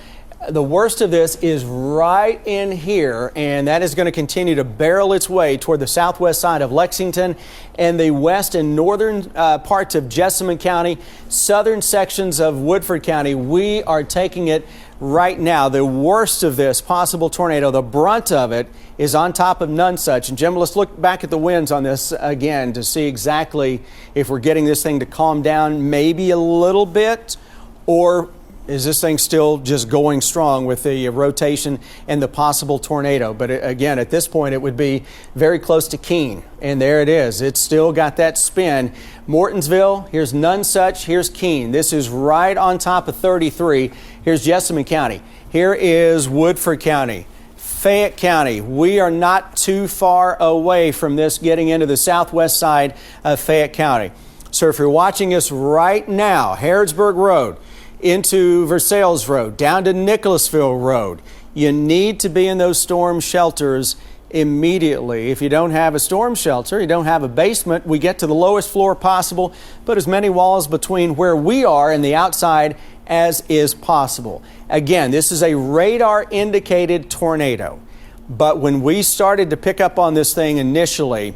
The worst of this is right in here, and that is going to continue to barrel its way toward the southwest side of Lexington and the west and northern parts of Jessamine County, southern sections of Woodford County. We are taking it right now. The worst of this possible tornado, the brunt of it, is on top of Nonsuch. And Jim, let's look back at the winds on this again to see exactly if we're getting this thing to calm down maybe a little bit, or is this thing still just going strong with the rotation and the possible tornado? But again, at this point, it would be very close to Keene. And there it is. It's still got that spin. Mortonsville, here's Nonsuch, here's Keene. This is right on top of 33. Here's Jessamine County. Here is Woodford County. Fayette County. We are not too far away from this getting into the southwest side of Fayette County. So if you're watching us right now, Harrodsburg Road, into Versailles Road, down to Nicholasville Road, you need to be in those storm shelters immediately. If you don't have a storm shelter, you don't have a basement, we get to the lowest floor possible, put as many walls between where we are and the outside as is possible. Again, this is a radar indicated tornado, but when we started to pick up on this thing initially,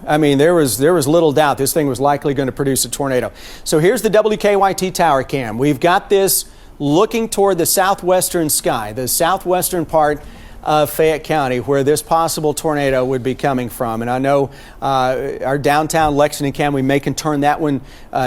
I mean, there was little doubt this thing was likely going to produce a tornado. So here's the WKYT tower cam. We've got this looking toward the southwestern sky, the southwestern part of Fayette County, where this possible tornado would be coming from. And I know our downtown Lexington County, we may can turn that one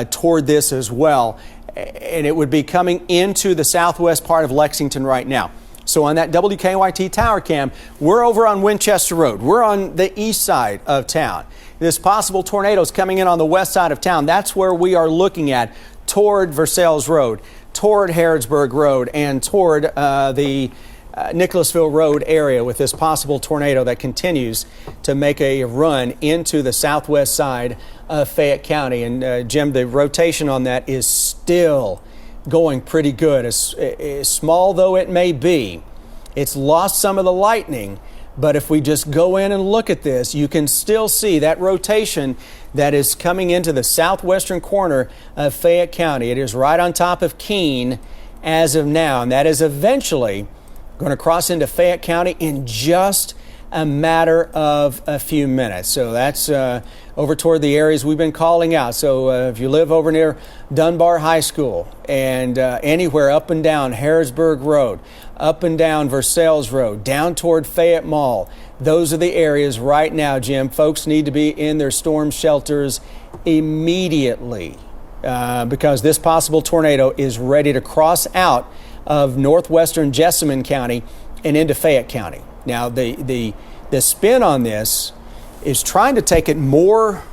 toward this as well. And it would be coming into the southwest part of Lexington right now. So on that WKYT tower cam, we're over on Winchester Road. We're on the east side of town. This possible tornado is coming in on the west side of town. That's where we are looking at, toward Versailles Road, toward Harrodsburg Road, and toward the Nicholasville Road area, with this possible tornado that continues to make a run into the southwest side of Fayette County. And Jim, the rotation on that is still going pretty good. As small though it may be, it's lost some of the lightning, but if we just go in and look at this, you can still see that rotation that is coming into the southwestern corner of Fayette County. It is right on top of Keene as of now, and that is eventually going to cross into Fayette County in just a matter of a few minutes. So that's over toward the areas we've been calling out. So if you live over near Dunbar High School and anywhere up and down Harrodsburg Road, up and down Versailles Road, down toward Fayette Mall, those are the areas right now, Jim. Folks need to be in their storm shelters immediately because this possible tornado is ready to cross out of northwestern Jessamine County and into Fayette County. Now, the spin on this is trying to take it more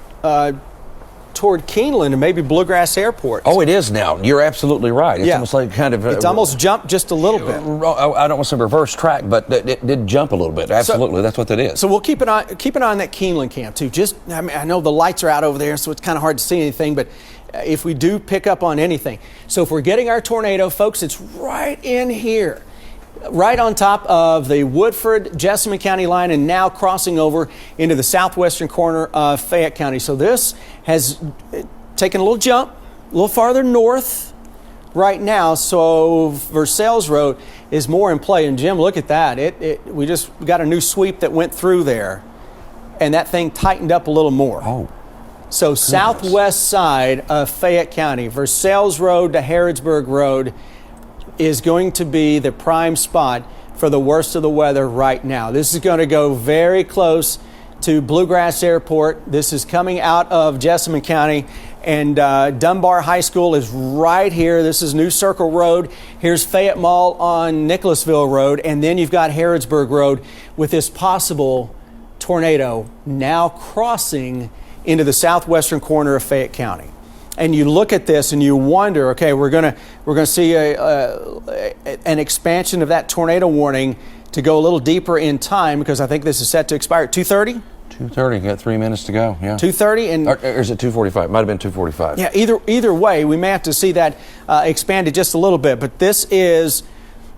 toward Keeneland and maybe Bluegrass Airport. Oh, it is now. You're absolutely right. It's almost like kind of... it's almost jumped just a little bit. I don't want to say reverse track, but it did jump a little bit. Absolutely, that's what that is. So we'll keep an eye on that Keeneland camp, too. I know the lights are out over there, so it's kind of hard to see anything, but if we do pick up on anything. So if we're getting our tornado, folks, it's right in here, right on top of the Woodford-Jessamine County line, and now crossing over into the southwestern corner of Fayette County. So this has taken a little jump, a little farther north right now. So Versailles Road is more in play. And Jim, look at that. We just got a new sweep that went through there, and that thing tightened up a little more. Oh. So southwest side of Fayette County, Versailles Road to Harrodsburg Road, is going to be the prime spot for the worst of the weather right now. This is going to go very close to Bluegrass Airport. This is coming out of Jessamine County, and Dunbar High School is right here. This is New Circle Road. Here's Fayette Mall on Nicholasville Road, and then you've got Harrodsburg Road with this possible tornado now crossing into the southwestern corner of Fayette County. And you look at this and you wonder, okay, we're gonna see an expansion of that tornado warning to go a little deeper in time, because I think this is set to expire at 2:30. 2:30. Got 3 minutes to go. Yeah. 2:30, and or is it 2:45? Might have been 2:45. Yeah. Either way, we may have to see that expanded just a little bit. But this is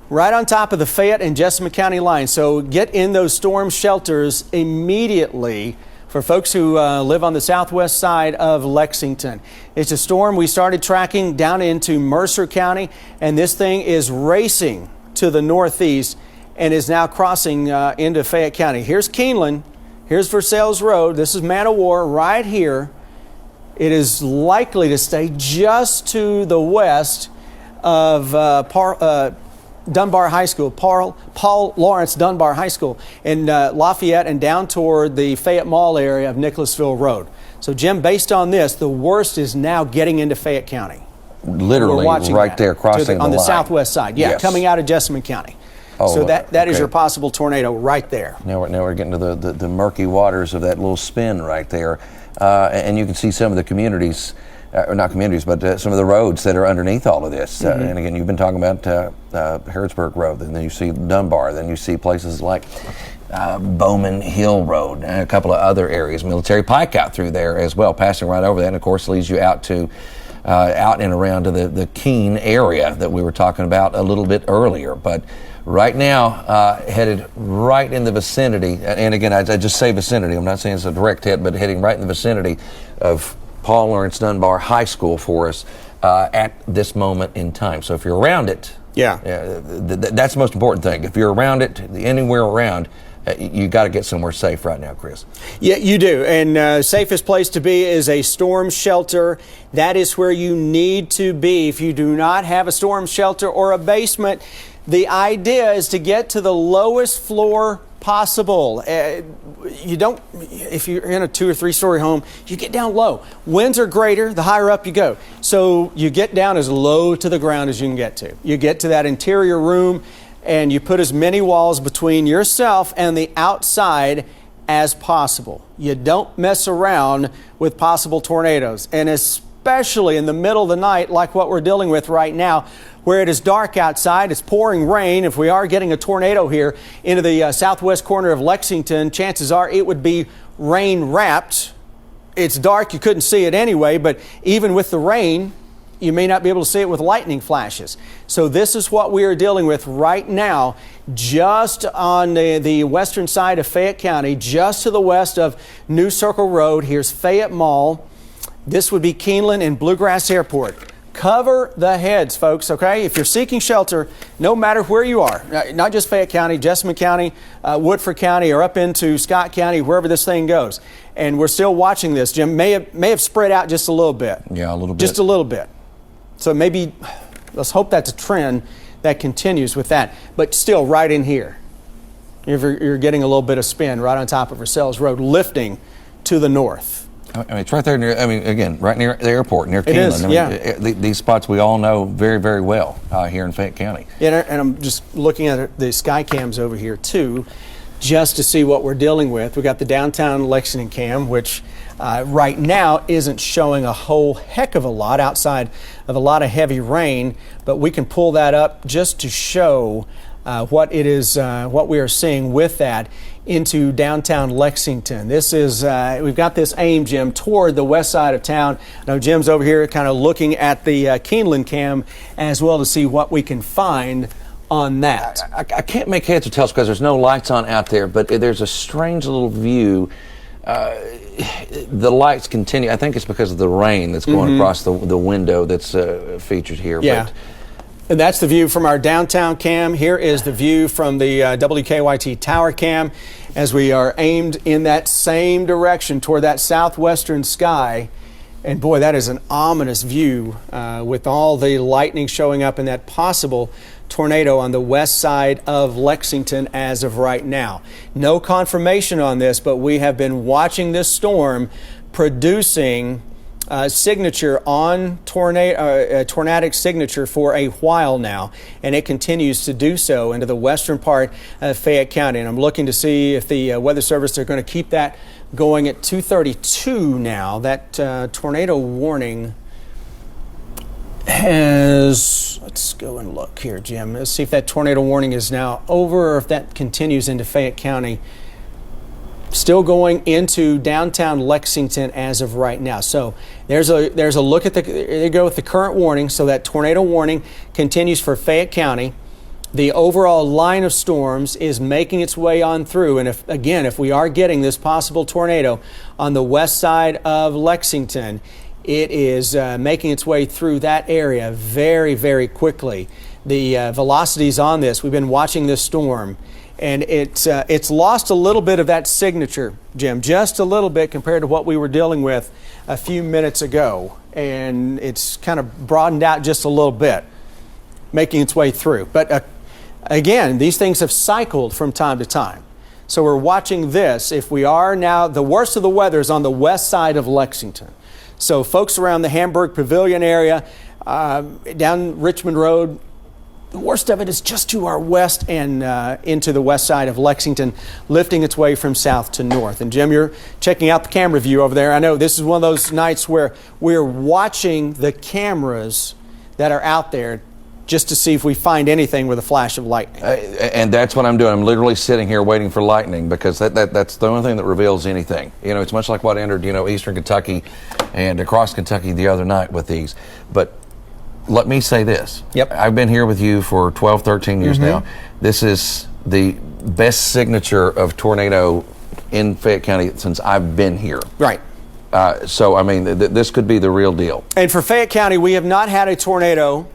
right on top of the Fayette and Jessamine County line. So get in those storm shelters immediately for folks who live on the southwest side of Lexington. It's a storm we started tracking down into Mercer County, and this thing is racing to the northeast and is now crossing into Fayette County. Here's Keeneland. Here's Versailles Road. This is Man o' War right here. It is likely to stay just to the west of Dunbar High School, Paul Lawrence Dunbar High School in Lafayette, and down toward the Fayette Mall area of Nicholasville Road. So, Jim, based on this, the worst is now getting into Fayette County. Literally right there, crossing the on the line. Southwest side. Yeah, yes. Coming out of Jessamine County. Oh, so that okay. is your possible tornado right there. Now we're getting to the murky waters of that little spin right there. And you can see some of the communities, or not communities, but some of the roads that are underneath all of this. Mm-hmm. And again, you've been talking about Harrodsburg Road, and then you see Dunbar, then you see places like Bowman Hill Road, and a couple of other areas. Military Pike out through there as well, passing right over that, and of course leads you out to out and around to the Keene area that we were talking about a little bit earlier. But right now, headed right in the vicinity, and again, I just say vicinity, I'm not saying it's a direct hit, but heading right in the vicinity of Paul Lawrence Dunbar High School for us at this moment in time. So if you're around it, that's the most important thing. If you're around it, anywhere around, you got to get somewhere safe right now, Chris. Yeah, you do. And safest place to be is a storm shelter. That is where you need to be. If you do not have a storm shelter or a basement, the idea is to get to the lowest floor possible. You don't, if you're in a 2 or 3 story home, you get down low. Winds are greater the higher up you go. So you get down as low to the ground as you can get to. You get to that interior room and you put as many walls between yourself and the outside as possible. You don't mess around with possible tornadoes, and especially in the middle of the night like what we're dealing with right now, where it is dark outside, it's pouring rain. If we are getting a tornado here into the southwest corner of Lexington, chances are it would be rain wrapped. It's dark, you couldn't see it anyway, but even with the rain, you may not be able to see it with lightning flashes. So this is what we are dealing with right now, just on the western side of Fayette County, just to the west of New Circle Road. Here's Fayette Mall. This would be Keeneland and Bluegrass Airport. Cover the heads, folks, okay? If you're seeking shelter, no matter where you are, not just Fayette County, Jessamine County, Woodford County, or up into Scott County, wherever this thing goes. And we're still watching this. Jim may have spread out just a little bit. Yeah, a little bit. Just a little bit. So maybe, let's hope that's a trend that continues with that. But still, right in here, you're getting a little bit of spin right on top of Versailles Road, lifting to the north. I mean, it's right there near, again, right near the airport, near Keeneland. It is, yeah. These spots we all know very, very well here in Fayette County. Yeah, and I'm just looking at the sky cams over here, too, just to see what we're dealing with. We got the downtown Lexington cam, which right now isn't showing a whole heck of a lot outside of a lot of heavy rain, but we can pull that up just to show what it is, what we are seeing with that into downtown Lexington. This is, we've got this aim, Jim, toward the west side of town. I know Jim's over here kind of looking at the Keeneland cam as well to see what we can find on that. I can't make heads or tails because there's no lights on out there, but there's a strange little view. The lights continue. I think it's because of the rain that's going across the window that's featured here. Yeah. But and that's the view from our downtown cam. Here is the view from the WKYT tower cam as we are aimed in that same direction toward that southwestern sky. And boy, that is an ominous view with all the lightning showing up in that possible tornado on the west side of Lexington as of right now. No confirmation on this, but we have been watching this storm producing signature on tornadic signature for a while now, and it continues to do so into the western part of Fayette County. And I'm looking to see if the Weather Service are going to keep that going at 2:32 now. That tornado warning has, let's go and look here, Jim. Let's see if that tornado warning is now over or if that continues into Fayette County. Still going into downtown Lexington as of right now. So there's a look at there you go with the current warning. So that tornado warning continues for Fayette County. The overall line of storms is making its way on through. And if we are getting this possible tornado on the west side of Lexington, it is making its way through that area very, very quickly. The velocities on this, we've been watching this storm, and it's lost a little bit of that signature, Jim, just a little bit compared to what we were dealing with a few minutes ago. And it's kind of broadened out just a little bit, making its way through. But again, these things have cycled from time to time. So we're watching this. If we are now, the worst of the weather is on the west side of Lexington. So folks around the Hamburg Pavilion area, down Richmond Road, the worst of it is just to our west and into the west side of Lexington, lifting its way from south to north. And Jim, you're checking out the camera view over there. I know this is one of those nights where we're watching the cameras that are out there just to see if we find anything with a flash of lightning. And that's what I'm doing. I'm literally sitting here waiting for lightning because that's the only thing that reveals anything. You know, it's much like what entered, eastern Kentucky and across Kentucky the other night with these. But let me say this. Yep. I've been here with you for 12, 13 years now. This is the best signature of tornado in Fayette County since I've been here. Right. So, I mean, this could be the real deal. And for Fayette County, we have not had a tornado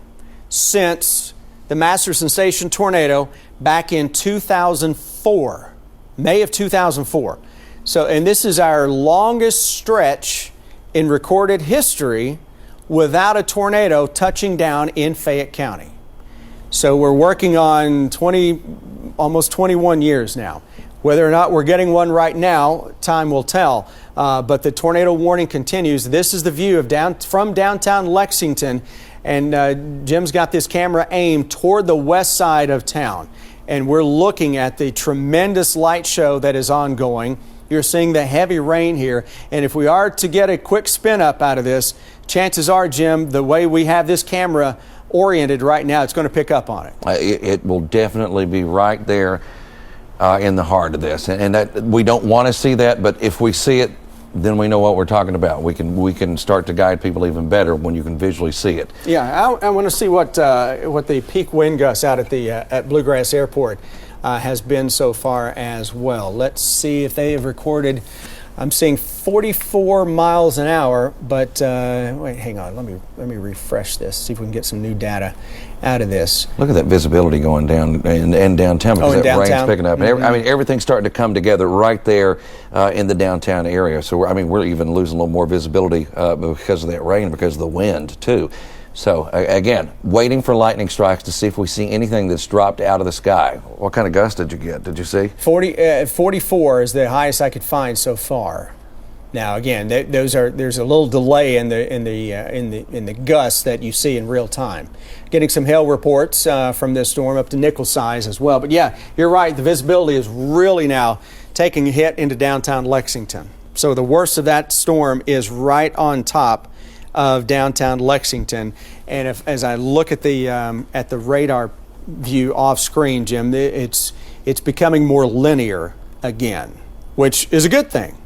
since the Masterson Station tornado back in 2004. May of 2004. So, and this is our longest stretch in recorded history without a tornado touching down in Fayette County. So we're working on almost 21 years now. Whether or not we're getting one right now, time will tell. But the tornado warning continues. This is the view of from downtown Lexington. And Jim's got this camera aimed toward the west side of town. And we're looking at the tremendous light show that is ongoing. You're seeing the heavy rain here. And if we are to get a quick spin up out of this, chances are, Jim, the way we have this camera oriented right now, it's going to pick up on it. It will definitely be right there in the heart of this. And that, we don't want to see that, but if we see it, then we know what we're talking about. We can start to guide people even better when you can visually see it. Yeah, I want to see what the peak wind gusts out at Bluegrass Airport has been so far as well. Let's see if they have recorded. I'm seeing 44 miles an hour, but wait, hang on. Let me refresh this. See if we can get some new data out of this. Look at that visibility going down and downtown, because that rain's picking up. Mm-hmm. I mean, everything's starting to come together right there in the downtown area. So we're even losing a little more visibility because of that rain, because of the wind too. So again, waiting for lightning strikes to see if we see anything that's dropped out of the sky. What kind of gust did you get? Did you see? 44 is the highest I could find so far. Now again, there's a little delay in the gusts that you see in real time. Getting some hail reports from this storm up to nickel size as well. But yeah, you're right. The visibility is really now taking a hit into downtown Lexington. So the worst of that storm is right on top of downtown Lexington. And as I look at the radar view off screen, Jim, it's becoming more linear again, which is a good thing.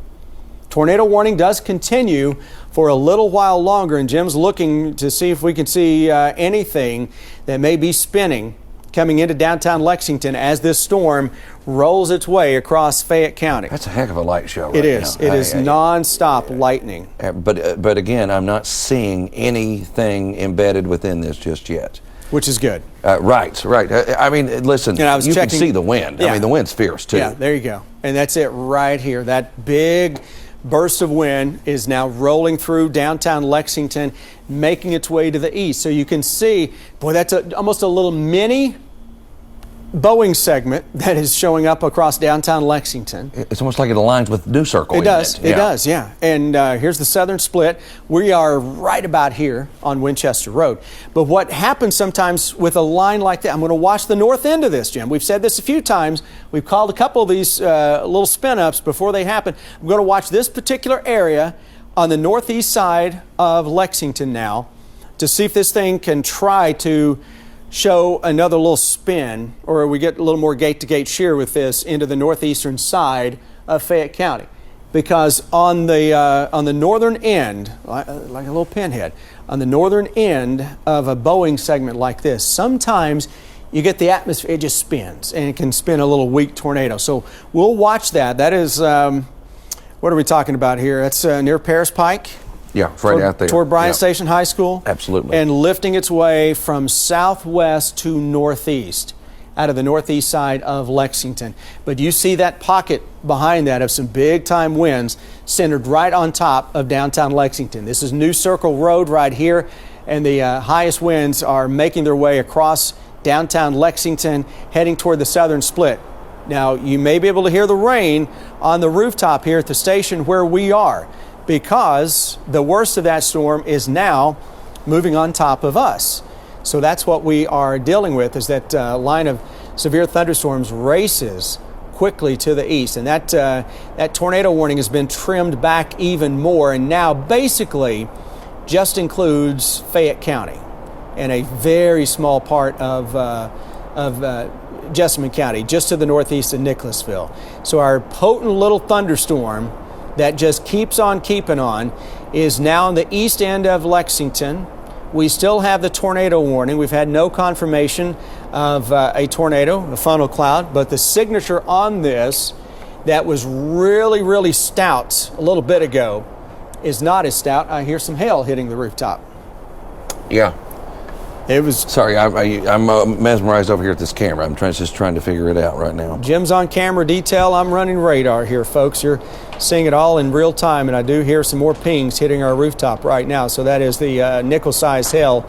Tornado warning does continue for a little while longer, and Jim's looking to see if we can see anything that may be spinning coming into downtown Lexington as this storm rolls its way across Fayette County. That's a heck of a light show. It is. It is nonstop lightning. But again, I'm not seeing anything embedded within this just yet. Which is good. Right. I mean, listen, you can see the wind. Yeah. I mean, the wind's fierce too. Yeah, there you go. And that's it right here. That big burst of wind is now rolling through downtown Lexington, making its way to the east. So you can see, boy, that's almost a little mini Boeing segment that is showing up across downtown Lexington. It's almost like it aligns with New Circle. It does. It does, yeah. And here's the southern split. We are right about here on Winchester Road. But what happens sometimes with a line like that, I'm going to watch the north end of this, Jim. We've said this a few times. We've called a couple of these little spin-ups before they happen. I'm going to watch this particular area on the northeast side of Lexington now to see if this thing can try to show another little spin, or we get a little more gate-to-gate shear with this into the northeastern side of Fayette County. Because on the northern end, like a little pinhead, on the northern end of a Boeing segment like this, sometimes you get the atmosphere, it just spins, and it can spin a little weak tornado. So we'll watch that. That is, what are we talking about here? That's near Paris Pike. Yeah, it's right out there. Toward Bryant Station High School. Absolutely. And lifting its way from southwest to northeast, out of the northeast side of Lexington. But you see that pocket behind that of some big time winds centered right on top of downtown Lexington. This is New Circle Road right here, and the highest winds are making their way across downtown Lexington, heading toward the southern split. Now, you may be able to hear the rain on the rooftop here at the station where we are, because the worst of that storm is now moving on top of us. So that's what we are dealing with, is that line of severe thunderstorms races quickly to the east. And that tornado warning has been trimmed back even more, and now basically just includes Fayette County and a very small part of Jessamine County, just to the northeast of Nicholasville. So our potent little thunderstorm that just keeps on keeping on is now on the east end of Lexington. We still have the tornado warning. We've had no confirmation of a tornado, a funnel cloud, but the signature on this that was really, really stout a little bit ago is not as stout. I hear some hail hitting the rooftop. Yeah. It was. Sorry, I'm mesmerized over here at this camera. I'm just trying to figure it out right now. Jim's on camera detail. I'm running radar here, folks. You're seeing it all in real time, and I do hear some more pings hitting our rooftop right now. So that is the nickel-sized hail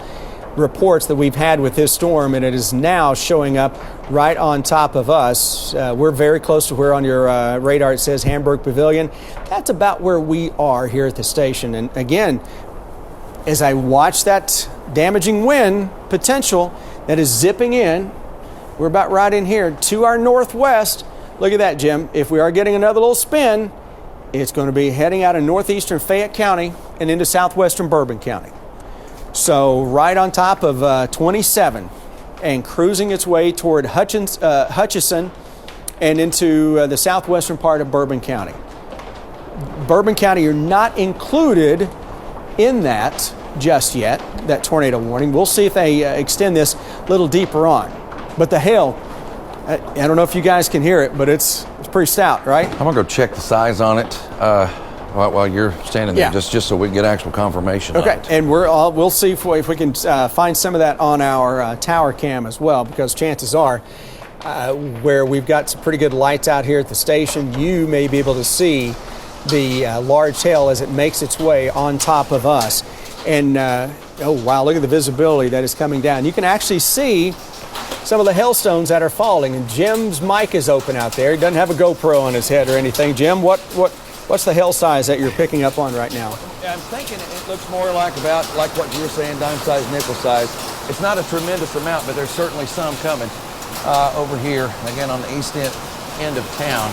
reports that we've had with this storm, and it is now showing up right on top of us. We're very close to where on your radar it says Hamburg Pavilion. That's about where we are here at the station. And again, as I watch that damaging wind potential that is zipping in, we're about right in here to our northwest. Look at that, Jim. If we are getting another little spin, it's going to be heading out of northeastern Fayette County and into southwestern Bourbon County. So right on top of 27 and cruising its way toward Hutchinson and into the southwestern part of Bourbon County. Bourbon County, you're not included in that just yet, that tornado warning. We'll see if they extend this a little deeper on. But the hail, I don't know if you guys can hear it, but it's pretty stout, right? I'm gonna go check the size on it while you're standing there, Yeah. just so we can get actual confirmation. Okay, on it. and we'll see if we can find some of that on our tower cam as well, because chances are where we've got some pretty good lights out here at the station, you may be able to see the large hail as it makes its way on top of us. And oh wow, look at the visibility that is coming down. You can actually see some of the hailstones that are falling, and Jim's mic is open out there. He doesn't have a GoPro on his head or anything. Jim, what's the hail size that you're picking up on right now? Yeah, I'm thinking it looks more like what you were saying, dime size, nickel size. It's not a tremendous amount, but there's certainly some coming over here, again on the east end of town.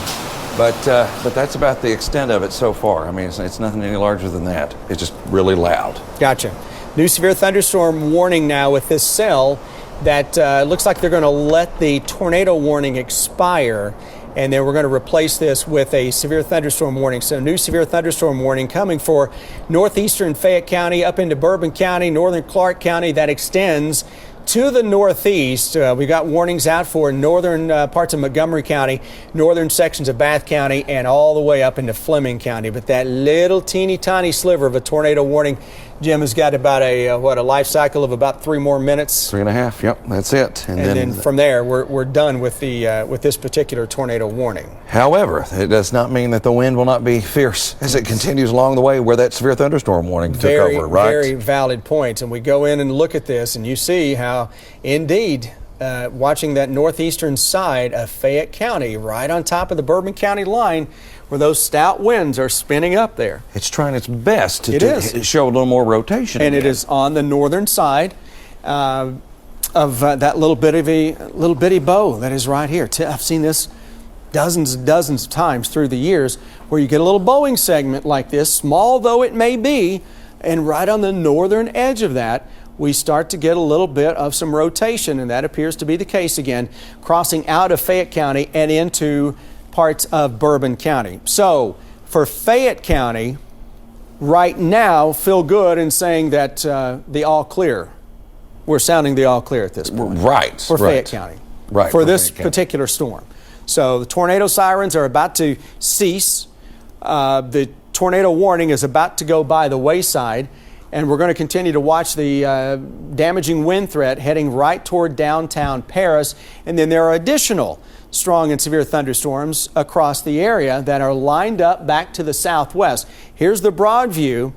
But that's about the extent of it so far. I mean, it's nothing any larger than that. It's just really loud. Gotcha. New severe thunderstorm warning now with this cell that looks like they're going to let the tornado warning expire, and then we're going to replace this with a severe thunderstorm warning. So new severe thunderstorm warning coming for northeastern Fayette County up into Bourbon County, northern Clark County. That extends to the northeast. We got warnings out for northern parts of Montgomery County, northern sections of Bath County, and all the way up into Fleming County. But that little teeny tiny sliver of a tornado warning, Jim, has got about a life cycle of about 3 more minutes. 3.5. Yep, that's it. And then from there, we're done with this particular tornado warning. However, it does not mean that the wind will not be fierce as it continues along the way where that severe thunderstorm warning took over, right? Very valid point. And we go in and look at this, and you see how, indeed, watching that northeastern side of Fayette County, right on top of the Bourbon County line, where those stout winds are spinning up there. It's trying its best to show a little more rotation. And it is on the northern side of that little bitty bow that is right here. I've seen this dozens and dozens of times through the years, where you get a little bowing segment like this, small though it may be, and right on the northern edge of that, we start to get a little bit of some rotation, and that appears to be the case again, crossing out of Fayette County and into parts of Bourbon County. So for Fayette County, right now, feel good in saying that the all clear. We're sounding the all clear at this point. Right. For Fayette County. Right. For this particular storm. So the tornado sirens are about to cease. The tornado warning is about to go by the wayside, and we're going to continue to watch the damaging wind threat heading right toward downtown Paris. And then there are additional strong and severe thunderstorms across the area that are lined up back to the southwest. Here's the broad view,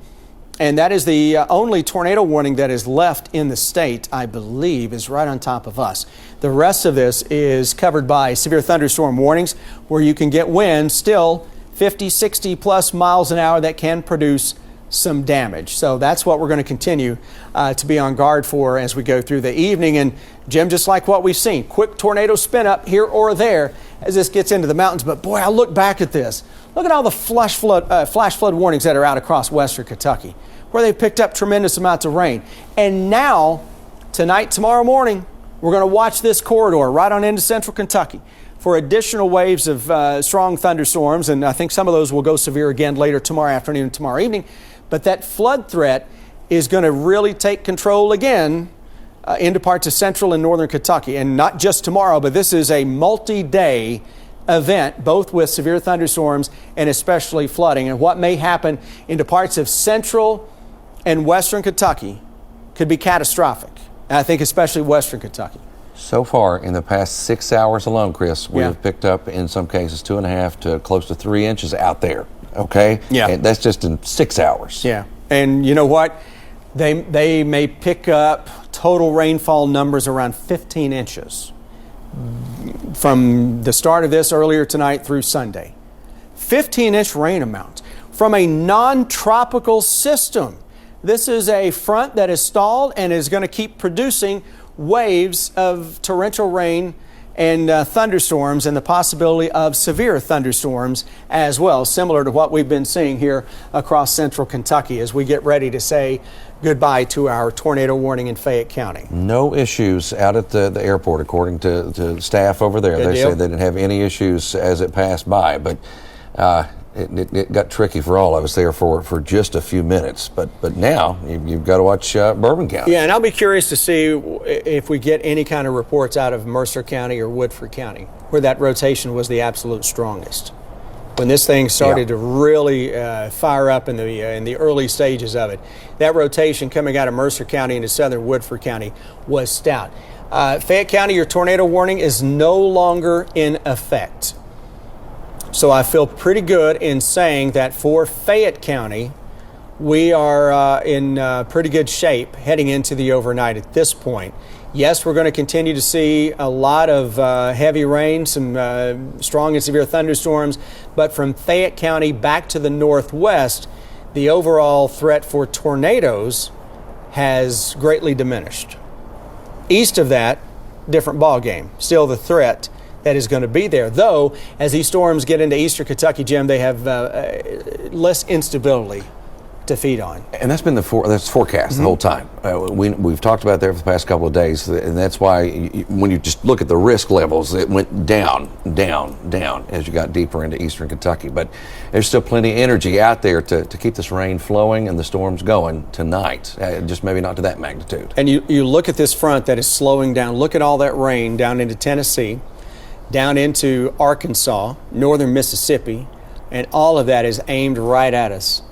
and that is the only tornado warning that is left in the state, I believe, is right on top of us. The rest of this is covered by severe thunderstorm warnings, where you can get winds still 50, 60 plus miles an hour that can produce some damage. So that's what we're going to continue to be on guard for as we go through the evening. And Jim, just like what we've seen, quick tornado spin up here or there as this gets into the mountains. But boy, I look back at this. Look at all the flash flood warnings that are out across western Kentucky, where they've picked up tremendous amounts of rain. And now, tonight, tomorrow morning, we're going to watch this corridor right on into central Kentucky for additional waves of strong thunderstorms. And I think some of those will go severe again later tomorrow afternoon and tomorrow evening. But that flood threat is going to really take control again into parts of central and northern Kentucky. And not just tomorrow, but this is a multi-day event, both with severe thunderstorms and especially flooding. And what may happen into parts of central and western Kentucky could be catastrophic. I think especially western Kentucky. So far, in the past 6 hours alone, Chris, we Yeah. have picked up, in some cases, 2.5 to close to 3 inches out there. Okay? Yeah. And that's just in 6 hours. Yeah. And you know what? They may pick up total rainfall numbers around 15 inches from the start of this earlier tonight through Sunday. 15-inch rain amount from a non-tropical system. This is a front that is stalled and is going to keep producing waves of torrential rain and thunderstorms, and the possibility of severe thunderstorms as well, similar to what we've been seeing here across central Kentucky as we get ready to say goodbye to our tornado warning in Fayette County. No issues out at the airport, according to staff over there. Good They deal. say they didn't have any issues as it passed by, but it got tricky for all of us there for just a few minutes. But now you've got to watch Bourbon County. Yeah, and I'll be curious to see if we get any kind of reports out of Mercer County or Woodford County, where that rotation was the absolute strongest. When this thing started to really fire up in the early stages of it, that rotation coming out of Mercer County into southern Woodford County was stout. Fayette County, your tornado warning is no longer in effect. So I feel pretty good in saying that for Fayette County, we are in pretty good shape heading into the overnight at this point. Yes, we're going to continue to see a lot of heavy rain, some strong and severe thunderstorms, but from Fayette County back to the northwest, the overall threat for tornadoes has greatly diminished. East of that, different ballgame. Still the threat that is going to be there, though as these storms get into eastern Kentucky, Jim, they have less instability to feed on. And that's been that's forecast the whole time. We've talked about that for the past couple of days, and that's why when you just look at the risk levels, it went down, down, down as you got deeper into eastern Kentucky. But there's still plenty of energy out there to keep this rain flowing and the storms going tonight, just maybe not to that magnitude. And you look at this front that is slowing down. Look at all that rain down into Tennessee, down into Arkansas, northern Mississippi, and all of that is aimed right at us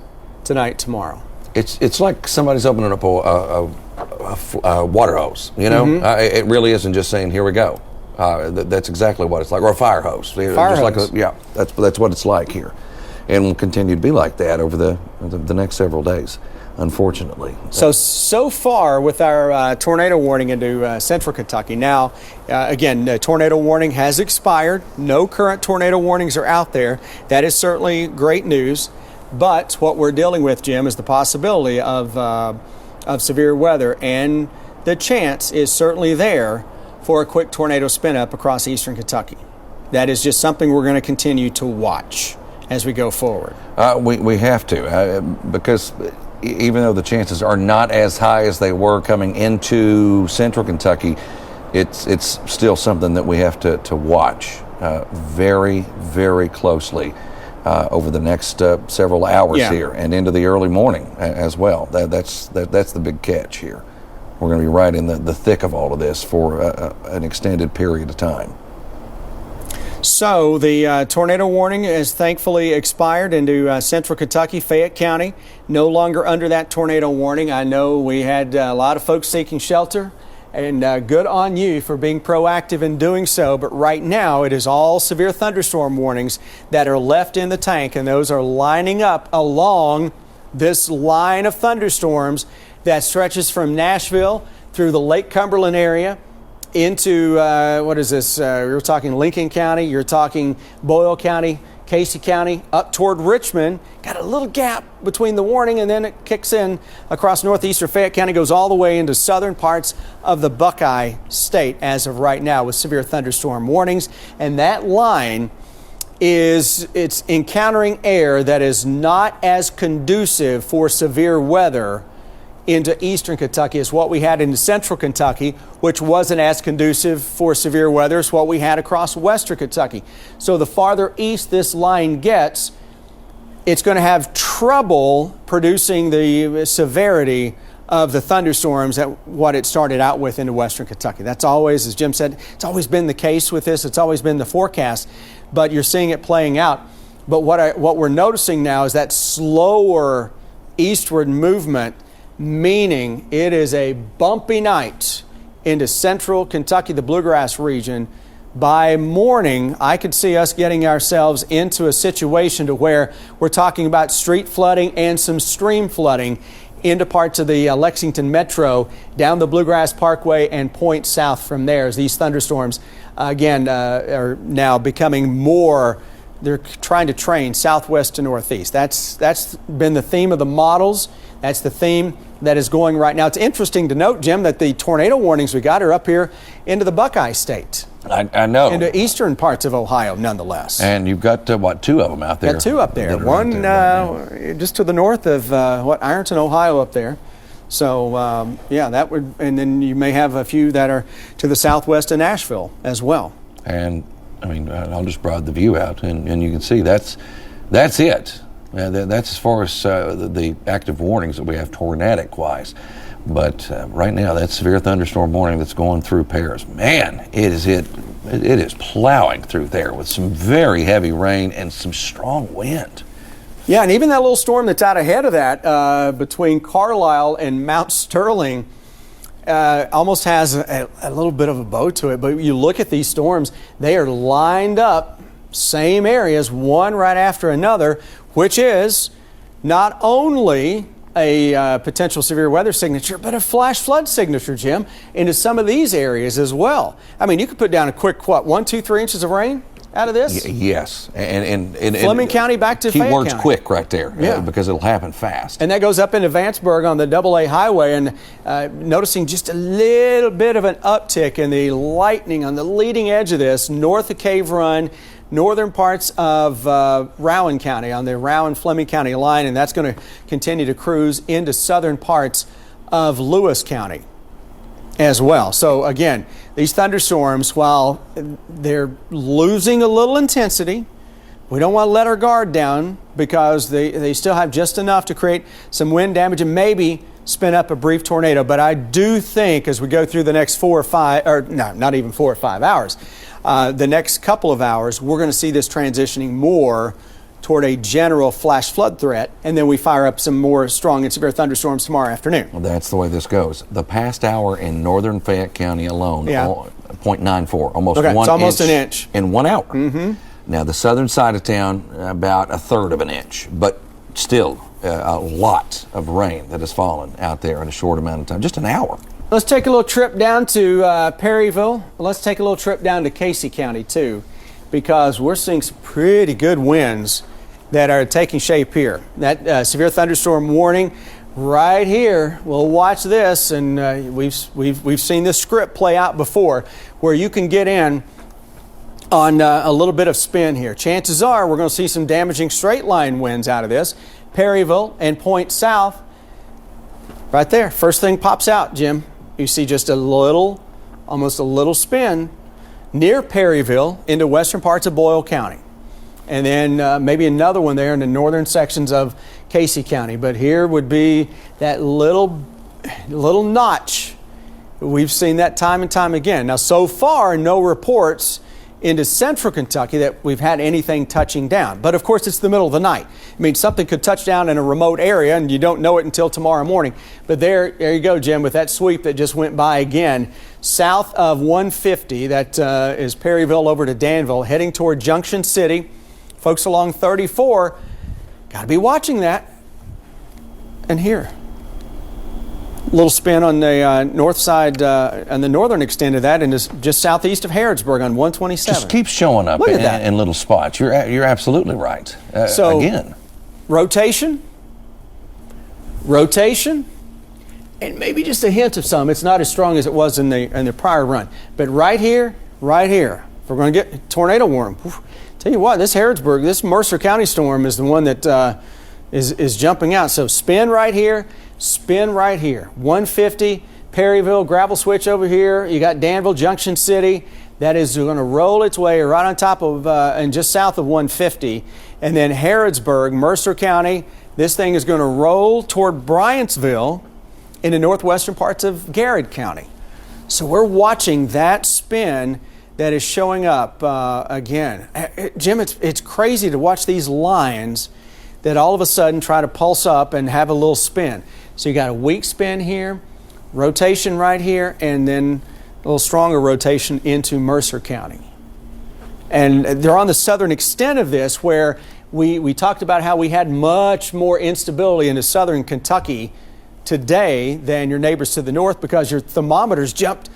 tonight, tomorrow. It's like somebody's opening up a water hose, you know? It really isn't just saying, here we go. That's exactly what it's like, or a fire hose. Fire hose. Yeah, that's what it's like here. And will continue to be like that over the next several days, unfortunately. So far with our tornado warning into central Kentucky. Now, again, the tornado warning has expired. No current tornado warnings are out there. That is certainly great news. But what we're dealing with, Jim, is the possibility of severe weather, and the chance is certainly there for a quick tornado spin up across eastern Kentucky. That is just something we're going to continue to watch as we go forward. We have to, because even though the chances are not as high as they were coming into central Kentucky, it's still something that we have to watch very, very closely over the next several hours here and into the early morning as well. That's the big catch here. We're going to be right in the thick of all of this for an extended period of time. So the tornado warning has thankfully expired into central Kentucky, Fayette County. No longer under that tornado warning. I know we had a lot of folks seeking shelter, and good on you for being proactive in doing so. But right now it is all severe thunderstorm warnings that are left in the tank, and those are lining up along this line of thunderstorms that stretches from Nashville through the Lake Cumberland area into, what is this? You're talking Lincoln County, you're talking Boyle County, Casey County, up toward Richmond. Got a little gap between the warning, and then it kicks in across northeastern Fayette County, goes all the way into southern parts of the Buckeye State as of right now with severe thunderstorm warnings. And that line it's encountering air that is not as conducive for severe weather into eastern Kentucky as what we had in central Kentucky, which wasn't as conducive for severe weather as what we had across western Kentucky. So the farther east this line gets, it's going to have trouble producing the severity of the thunderstorms that what it started out with into western Kentucky. That's always, as Jim said, it's always been the case with this. It's always been the forecast, but you're seeing it playing out. But what we're noticing now is that slower eastward movement, meaning it is a bumpy night into central Kentucky, the bluegrass region, by morning, I could see us getting ourselves into a situation to where we're talking about street flooding and some stream flooding into parts of the Lexington Metro, down the Bluegrass Parkway and point south from there, as these thunderstorms, again, are now becoming more. They're trying to train southwest to northeast. That's been the theme of the models. That's the theme that is going right now. It's interesting to note, Jim, that the tornado warnings we got are up here into the Buckeye State. I know. Into eastern parts of Ohio, nonetheless. And you've got, what, 2 of them out there? Got 2 up there. One just to the north of, Ironton, Ohio up there. So, yeah, that would, and then you may have a few that are to the southwest of Nashville as well. And, I mean, I'll just broaden the view out, and you can see that's it. That's as far as the active warnings that we have tornadic-wise. But right now, that severe thunderstorm warning that's going through Paris, man, it is plowing through there with some very heavy rain and some strong wind. Yeah, and even that little storm that's out ahead of that, between Carlisle and Mount Sterling, almost has a little bit of a bow to it. But you look at these storms, they are lined up, same areas, one right after another, which is not only a potential severe weather signature, but a flash flood signature, Jim, into some of these areas as well. I mean, you could put down a quick, 1, 2, 3 inches of rain out of this? Yes. And Fleming County back to Fayette Keyword's County. quick right there, yeah. Because it'll happen fast. And that goes up into Vanceburg on the AA highway, and noticing just a little bit of an uptick in the lightning on the leading edge of this, north of Cave Run, northern parts of Rowan County, on the Rowan-Fleming County line, and that's going to continue to cruise into southern parts of Lewis County as well. So again, these thunderstorms, while they're losing a little intensity, we don't want to let our guard down, because they still have just enough to create some wind damage and maybe spin up a brief tornado. But I do think as we go through the next 4 or 5, or no, not even 4 or 5 hours, the next couple of hours, we're going to see this transitioning more toward a general flash flood threat, and then we fire up some more strong and severe thunderstorms tomorrow afternoon. Well, that's the way this goes. The past hour in northern Fayette County alone, 0.94, almost okay, 1 it's almost inch an inch in 1 hour. Mm-hmm. Now, the southern side of town, about 1/3 of an inch, but still a lot of rain that has fallen out there in a short amount of time, just an hour. Let's take a little trip down to Perryville. Let's take a little trip down to Casey County, too, because we're seeing some pretty good winds that are taking shape here. That severe thunderstorm warning right here. We'll watch this, and we've seen this script play out before, where you can get in on a little bit of spin here. Chances are we're going to see some damaging straight line winds out of this. Perryville and point south, right there. First thing pops out, Jim. You see just a little, almost a little spin near Perryville into western parts of Boyle County. And then maybe another one there in the northern sections of Casey County. But here would be that little notch. We've seen that time and time again. Now, so far, no reports into central Kentucky that we've had anything touching down. But of course, it's the middle of the night. I mean, something could touch down in a remote area and you don't know it until tomorrow morning. But there you go, Jim, with that sweep that just went by again, south of 150, that is Perryville over to Danville, heading toward Junction City. Folks along 34, got to be watching that. And here, a little spin on the north side, on the northern extent of that, and is just southeast of Harrodsburg on 127. Just keeps showing up in little spots. You're absolutely right. So again, rotation, and maybe just a hint of some. It's not as strong as it was in the prior run, but right here, if we're going to get tornado warning. Tell you what, this Harrodsburg, this Mercer County storm is the one that is jumping out. So spin right here. 150, Perryville, gravel switch over here. You got Danville, Junction City. That is going to roll its way right on top of and just south of 150. And then Harrodsburg, Mercer County. This thing is going to roll toward Bryantsville in the northwestern parts of Garrett County. So we're watching that spin that is showing up again. Jim, it's crazy to watch these lines that all of a sudden try to pulse up and have a little spin. So you got a weak spin here, rotation right here, and then a little stronger rotation into Mercer County. And they're on the southern extent of this, where we talked about how we had much more instability into southern Kentucky today than your neighbors to the north, because your thermometers jumped,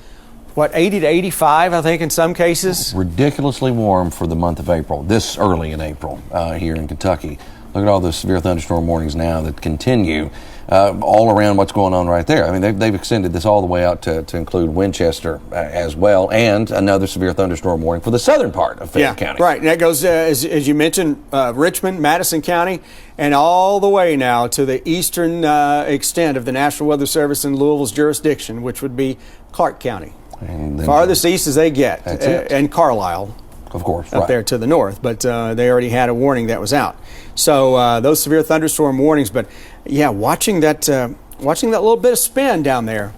what, 80 to 85, I think, in some cases? Ridiculously warm for the month of April, this early in April here in Kentucky. Look at all the severe thunderstorm warnings now that continue all around what's going on right there. I mean, they've extended this all the way out to include Winchester as well, and another severe thunderstorm warning for the southern part of Fayette County. Right. And that goes, as you mentioned, Richmond, Madison County, and all the way now to the eastern extent of the National Weather Service in Louisville's jurisdiction, which would be Clark County. And then, farthest east as they get, and Carlisle. Of course, up there to the north, but they already had a warning that was out. So those severe thunderstorm warnings. But yeah, watching that little bit of spin down there,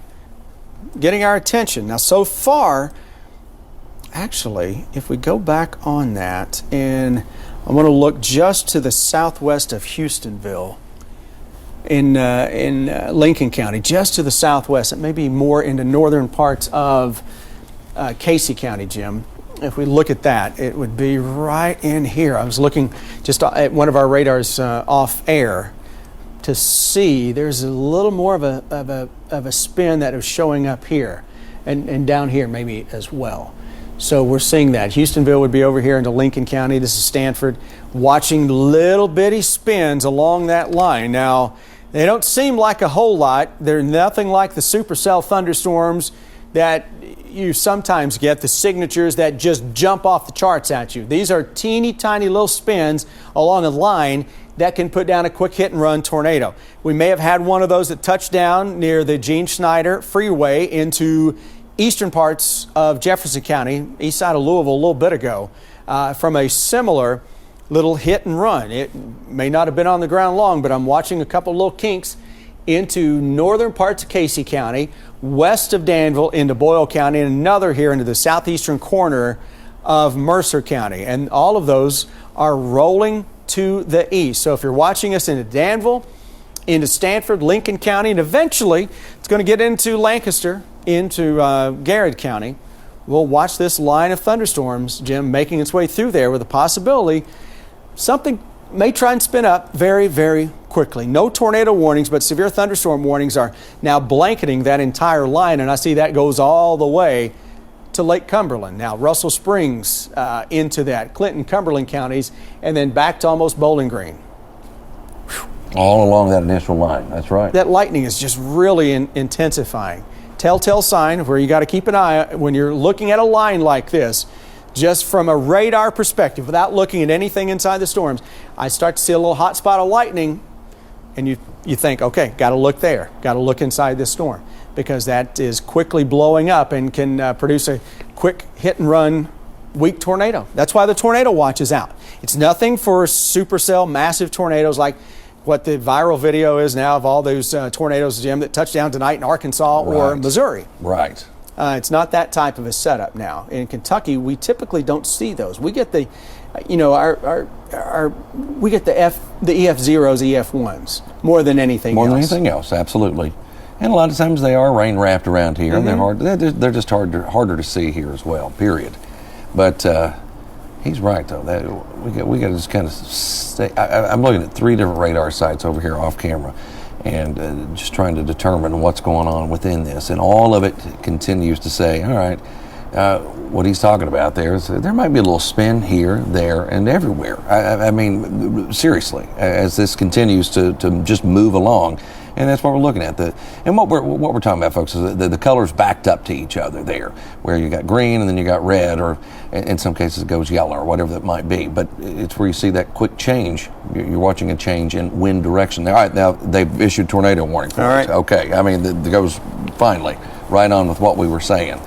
getting our attention. Now, so far, actually, if we go back on that, and I want to look just to the southwest of Houstonville, in Lincoln County, just to the southwest. It may be more in the northern parts of Casey County, Jim. If we look at that, it would be right in here. I was looking just at one of our radars off air to see there's a little more of a spin that is showing up here and down here maybe as well. So we're seeing that. Houstonville would be over here into Lincoln County. This is Stanford, watching little bitty spins along that line. Now, they don't seem like a whole lot. They're nothing like the supercell thunderstorms that you sometimes get, the signatures that just jump off the charts at you. These are teeny tiny little spins along a line that can put down a quick hit and run tornado. We may have had one of those that touched down near the Gene Schneider Freeway into eastern parts of Jefferson County, east side of Louisville, a little bit ago, from a similar little hit and run. It may not have been on the ground long, but I'm watching a couple little kinks into northern parts of Casey County, west of Danville into Boyle County, and another here into the southeastern corner of Mercer County. And all of those are rolling to the east. So if you're watching us into Danville, into Stanford, Lincoln County, and eventually it's going to get into Lancaster, into Garrett County, we'll watch this line of thunderstorms, Jim, making its way through there with a possibility something may try and spin up very, very quickly. No tornado warnings, but severe thunderstorm warnings are now blanketing that entire line, and I see that goes all the way to Lake Cumberland. Now, Russell Springs into that, Clinton, Cumberland counties, and then back to almost Bowling Green. All along that initial line, that's right. That lightning is just really intensifying. Telltale sign where you got to keep an eye when you're looking at a line like this. Just from a radar perspective, without looking at anything inside the storms, I start to see a little hot spot of lightning, and you think, okay, got to look there, got to look inside this storm, because that is quickly blowing up and can produce a quick hit and run weak tornado. That's why the tornado watch is out. It's nothing for supercell massive tornadoes like what the viral video is now of all those tornadoes, Jim, that touched down tonight in Arkansas or Missouri. Right. It's not that type of a setup now. In Kentucky, we typically don't see those. We get the, we get the EF0s, EF1s more than anything else. More than anything else, absolutely. And a lot of times they are rain wrapped around here. Mm-hmm. They're just harder to see here as well. Period. But he's right though. That we got to just kind of stay. I'm looking at 3 different radar sites over here off camera, and just trying to determine what's going on within this. And all of it continues to say, all right, what he's talking about there is there might be a little spin here, there, and everywhere. I mean, seriously, as this continues to just move along. And that's what we're looking at. And what we're talking about, folks, is the colors backed up to each other there, where you got green and then you got red, or in some cases it goes yellow or whatever that might be. But it's where you see that quick change. You're watching a change in wind direction. All right, now they've issued tornado warning for us. Okay, I mean, it goes finally right on with what we were saying.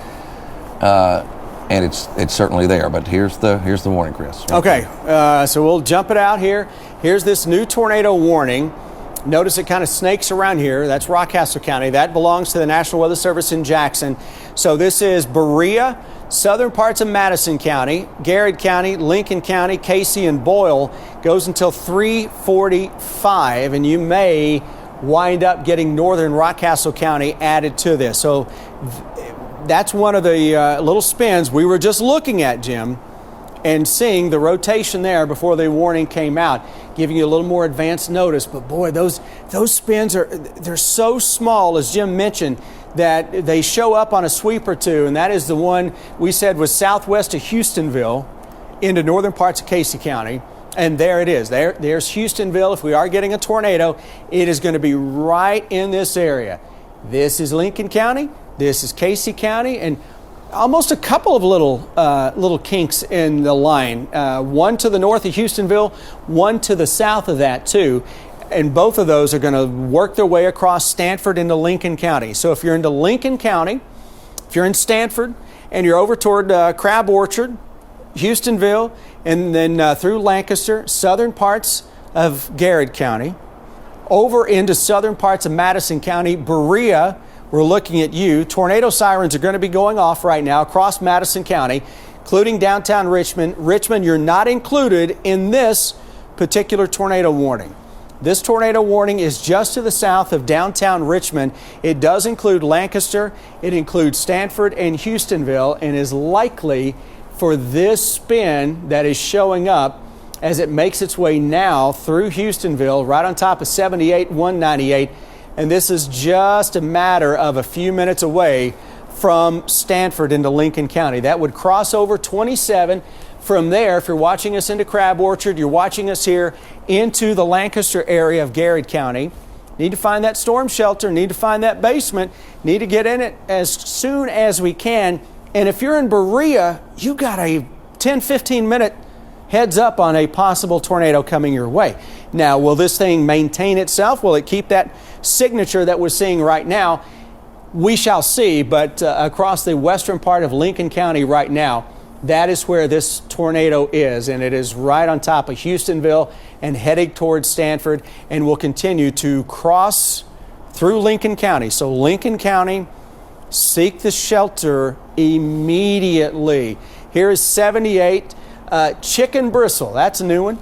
And it's certainly there. But here's the warning, Chris. Okay, so we'll jump it out here. Here's this new tornado warning. Notice it kind of snakes around here. That's Rockcastle County. That belongs to the National Weather Service in Jackson. So this is Berea, southern parts of Madison County, Garrett County, Lincoln County, Casey, and Boyle. Goes until 3:45, and you may wind up getting northern Rockcastle County added to this. So that's one of the little spins we were just looking at, Jim, and seeing the rotation there before the warning came out, giving you a little more advanced notice. But boy, those spins they're so small, as Jim mentioned, that they show up on a sweep or two, and that is the one we said was southwest of Houstonville into northern parts of Casey County. And there it is. There's Houstonville. If we are getting a tornado, it is going to be right in this area. This is Lincoln County. This is Casey County, and almost a couple of little kinks in the line. One to the north of Houstonville, one to the south of that too. And both of those are going to work their way across Stanford into Lincoln County. So if you're into Lincoln County, if you're in Stanford, and you're over toward Crab Orchard, Houstonville, and then through Lancaster, southern parts of Garrett County, over into southern parts of Madison County, Berea, we're looking at you. Tornado sirens are going to be going off right now across Madison County, including downtown Richmond. Richmond, you're not included in this particular tornado warning. This tornado warning is just to the south of downtown Richmond. It does include Lancaster, it includes Stanford and Houstonville, and is likely for this spin that is showing up as it makes its way now through Houstonville, right on top of 78, 198. And this is just a matter of a few minutes away from Stanford into Lincoln County. That would cross over 27. From there, if you're watching us into Crab Orchard, you're watching us here into the Lancaster area of Garrett County. Need to find that storm shelter, need to find that basement, need to get in it as soon as we can. And if you're in Berea, you got a 10-15 minute heads up on a possible tornado coming your way. Now, will this thing maintain itself? Will it keep that signature that we're seeing right now? We shall see, but across the western part of Lincoln County right now, that is where this tornado is, and it is right on top of Houstonville and heading towards Stanford, and will continue to cross through Lincoln County. So Lincoln County, seek the shelter immediately. Here is 78 Chicken Bristle. That's a new one.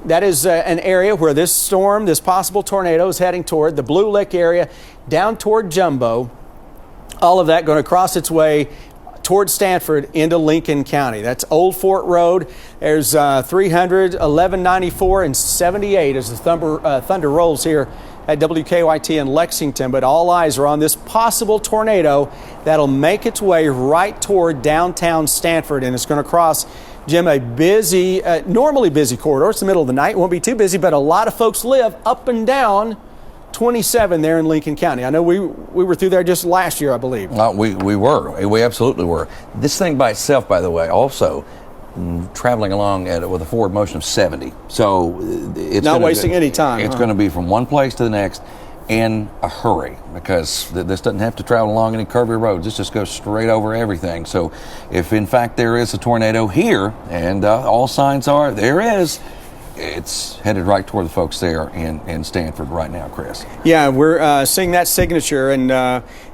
That is an area where this storm, this possible tornado, is heading toward the Blue Lick area, down toward Jumbo. All of that going to cross its way toward Stanford into Lincoln County. That's Old Fort Road. There's 300, 1194, and 78 as the thunder rolls here at WKYT in Lexington. But all eyes are on this possible tornado that'll make its way right toward downtown Stanford, and it's going to cross, Jim, a busy, normally busy corridor. It's the middle of the night. It won't be too busy, but a lot of folks live up and down 27 there in Lincoln County. I know we were through there just last year, I believe. We were. We absolutely were. This thing by itself, by the way, also traveling along with a forward motion of 70. So it's not wasting any time. It's going to be from one place to the next in a hurry, because this doesn't have to travel along any curvy roads. This just goes straight over everything. So if in fact there is a tornado here, and all signs are there is, it's headed right toward the folks there in Stanford right now, Chris. Yeah, we're seeing that signature, and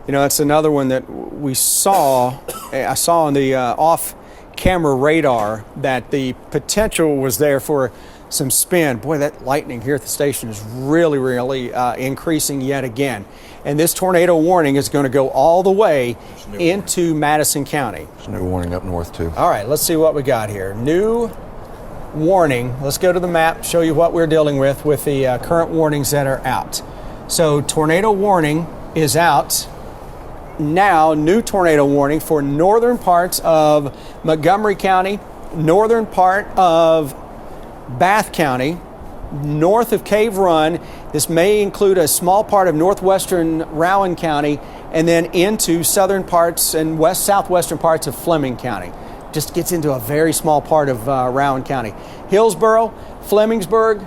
that's another one that we saw. I saw on the off-camera radar that the potential was there for some spin. Boy, that lightning here at the station is really, really increasing yet again. And this tornado warning is going to go all the way into Madison County. There's a new warning up north, too. All right, let's see what we got here. New warning. Let's go to the map, show you what we're dealing with the current warnings that are out. So tornado warning is out now. New tornado warning for northern parts of Montgomery County, northern part of Bath County, north of Cave Run. This may include a small part of northwestern Rowan County, and then into southern parts and southwestern parts of Fleming County. Just gets into a very small part of Rowan County. Hillsborough, Flemingsburg,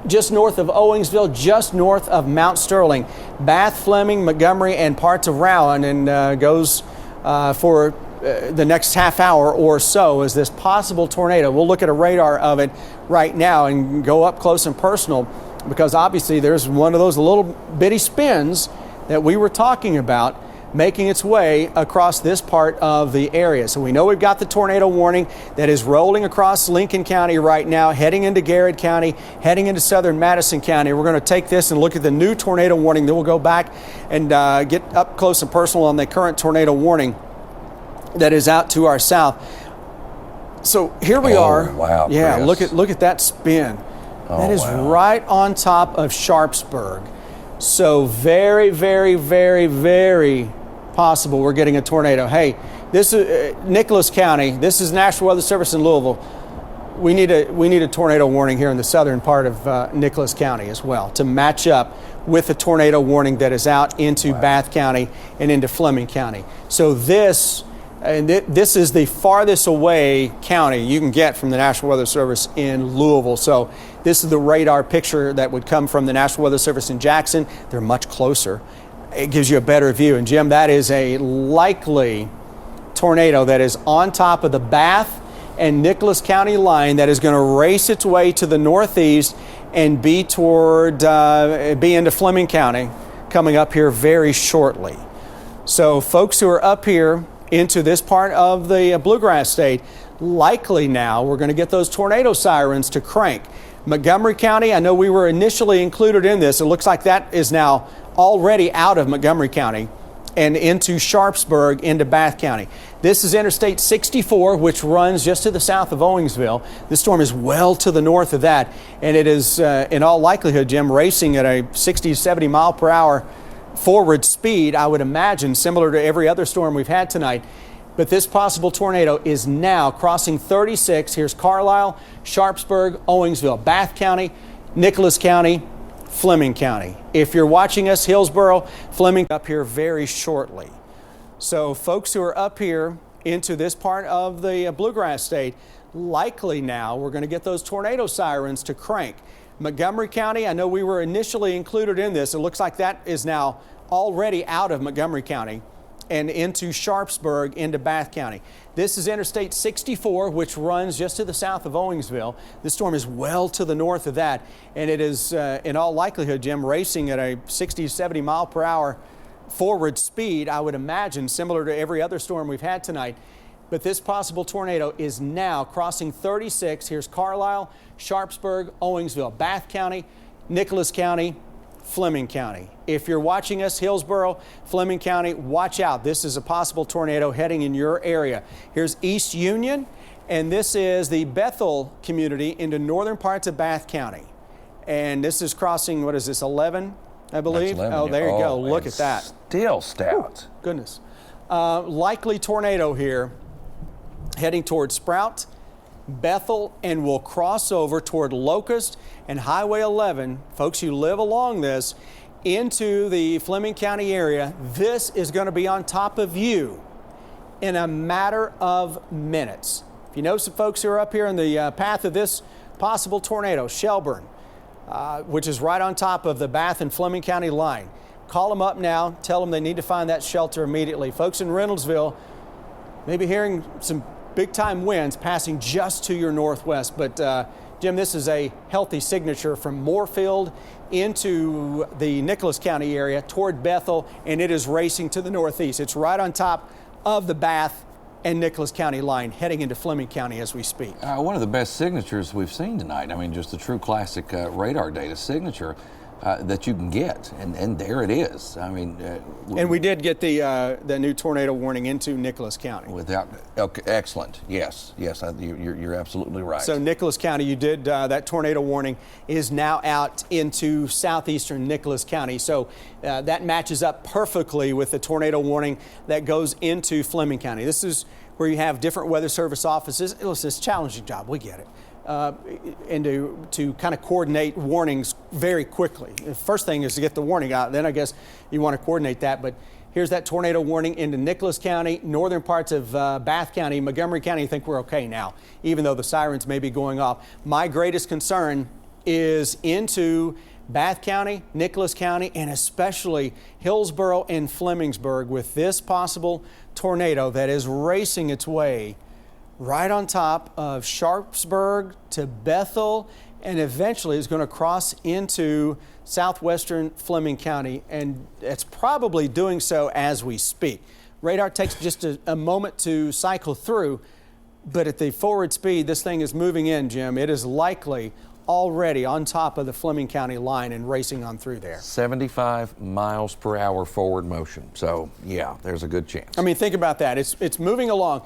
just north of Owingsville, just north of Mount Sterling. Bath, Fleming, Montgomery, and parts of Rowan, and goes for the next half hour or so as this possible tornado. We'll look at a radar of it right now and go up close and personal, because obviously there's one of those little bitty spins that we were talking about making its way across this part of the area. So we know we've got the tornado warning that is rolling across Lincoln County right now, heading into Garrett County, heading into southern Madison County. We're going to take this and look at the new tornado warning. Then we'll go back and get up close and personal on the current tornado warning that is out to our south. So here we are. Wow. Yeah, Chris. look at that spin. That is wow. right on top of Sharpsburg. So very, very, very, very possible we're getting a tornado. Hey, this is Nicholas County. This is National Weather Service in Louisville. We need a tornado warning here in the southern part of Nicholas County as well to match up with the tornado warning that is out into Bath County and into Fleming County. So this is the farthest away county you can get from the National Weather Service in Louisville. So this is the radar picture that would come from the National Weather Service in Jackson. They're much closer. It gives you a better view. And Jim, that is a likely tornado that is on top of the Bath and Nicholas County line that is going to race its way to the northeast and be into Fleming County coming up here very shortly. So folks who are up here into this part of the bluegrass state, likely now we're going to get those tornado sirens to crank. Montgomery County, I know we were initially included in this. It looks like that is now already out of Montgomery County and into Sharpsburg, into Bath County. This is Interstate 64, which runs just to the south of Owingsville. This storm is well to the north of that, and it is, in all likelihood, Jim, racing at a 60 to 70 mile per hour forward speed, I would imagine, similar to every other storm we've had tonight. But this possible tornado is now crossing 36. Here's Carlisle, Sharpsburg, Owingsville, Bath County, Nicholas County, Fleming County. If you're watching us, Hillsborough, Fleming, up here very shortly. So folks who are up here into this part of the bluegrass state, likely now we're going to get those tornado sirens to crank. Montgomery County, I know we were initially included in this. It looks like that is now already out of Montgomery County and into Sharpsburg, into Bath County. This is Interstate 64, which runs just to the south of Owingsville. This storm is well to the north of that, and it is, in all likelihood, Jim, racing at a 60 to 70 mile per hour forward speed, I would imagine, similar to every other storm we've had tonight. But this possible tornado is now crossing 36. Here's Carlisle, Sharpsburg, Owingsville, Bath County, Nicholas County, Fleming County. If you're watching us, Hillsborough, Fleming County, watch out. This is a possible tornado heading in your area. Here's East Union, and this is the Bethel community into northern parts of Bath County. And this is crossing, what is this, 11, I believe? 11, oh, there you go. Look at that. Still stout. Ooh, goodness. Likely tornado here heading toward Sprout, Bethel, and will cross over toward Locust and Highway 11. Folks, you live along this into the Fleming County area. This is going to be on top of you in a matter of minutes. If you know some folks who are up here in the path of this possible tornado, Shelburne, which is right on top of the Bath and Fleming County line, call them up now. Tell them they need to find that shelter immediately. Folks in Reynoldsville, maybe hearing some big-time winds passing just to your northwest. But, Jim, this is a healthy signature from Moorfield into the Nicholas County area toward Bethel, and it is racing to the northeast. It's right on top of the Bath and Nicholas County line, heading into Fleming County as we speak. One of the best signatures we've seen tonight. I mean, just a true classic radar data signature that you can get, and there it is. I mean, and we did get the new tornado warning into Nicholas County. Okay, excellent. Yes, you're absolutely right. So Nicholas County, you did that tornado warning is now out into southeastern Nicholas County. So that matches up perfectly with the tornado warning that goes into Fleming County. This is where you have different weather service offices. Listen, it's a challenging job. We get it. And to kind of coordinate warnings very quickly. The first thing is to get the warning out. Then I guess you want to coordinate that. But here's that tornado warning into Nicholas County, northern parts of Bath County, Montgomery County. I think we're okay now, even though the sirens may be going off. My greatest concern is into Bath County, Nicholas County, and especially Hillsborough and Flemingsburg with this possible tornado that is racing its way right on top of Sharpsburg to Bethel and eventually is going to cross into southwestern Fleming County, and it's probably doing so as we speak. Radar takes just a moment to cycle through, but at the forward speed this thing is moving in, Jim. It is likely already on top of the Fleming County line and racing on through there. 75 miles per hour forward motion. So, yeah, there's a good chance. I mean, think about that. It's moving along.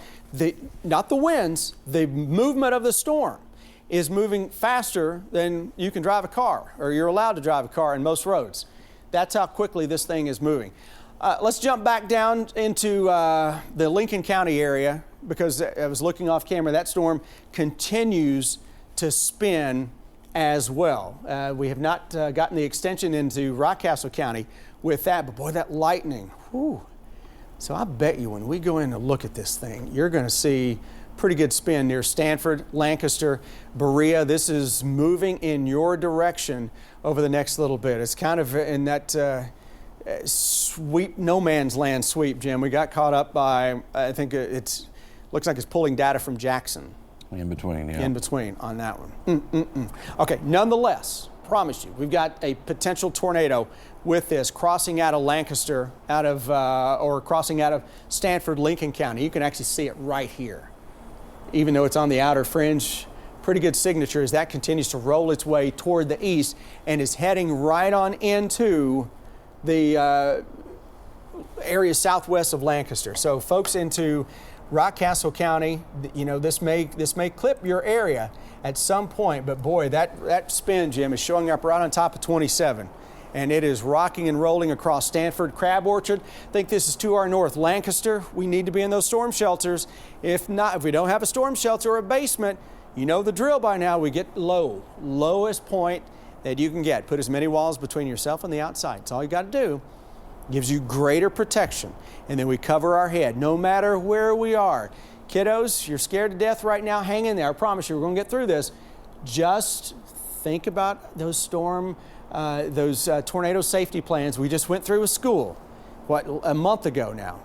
Not the winds, the movement of the storm is moving faster than you can drive a car, or you're allowed to drive a car in most roads. That's how quickly this thing is moving. Let's jump back down into the Lincoln County area, because I was looking off camera. That storm continues to spin as well. We have not gotten the extension into Rockcastle County with that, but boy, that lightning, whew. So I bet you when we go in to look at this thing, you're going to see pretty good spin near Stanford, Lancaster, Berea. This is moving in your direction over the next little bit. It's kind of in that sweep, no man's land sweep, Jim. We got caught up by, I think looks like it's pulling data from Jackson. In between, yeah. In between on that one. Okay, nonetheless, promise you, we've got a potential tornado with this crossing out of Lancaster, or crossing out of Stanford, Lincoln County. You can actually see it right here. Even though it's on the outer fringe, pretty good signature as that continues to roll its way toward the east and is heading right on into the area southwest of Lancaster. So folks into Rockcastle County, you know, this may clip your area at some point, but boy, that spin, Jim, is showing up right on top of 27. And it is rocking and rolling across Stanford, Crab Orchard. I think this is to our north. Lancaster, we need to be in those storm shelters. If we don't have a storm shelter or a basement, you know the drill by now. We get lowest point that you can get. Put as many walls between yourself and the outside. That's all you got to do. Gives you greater protection. And then we cover our head, no matter where we are. Kiddos, you're scared to death right now. Hang in there. I promise you, we're going to get through this. Just think about those tornado safety plans we just went through with school, a month ago now,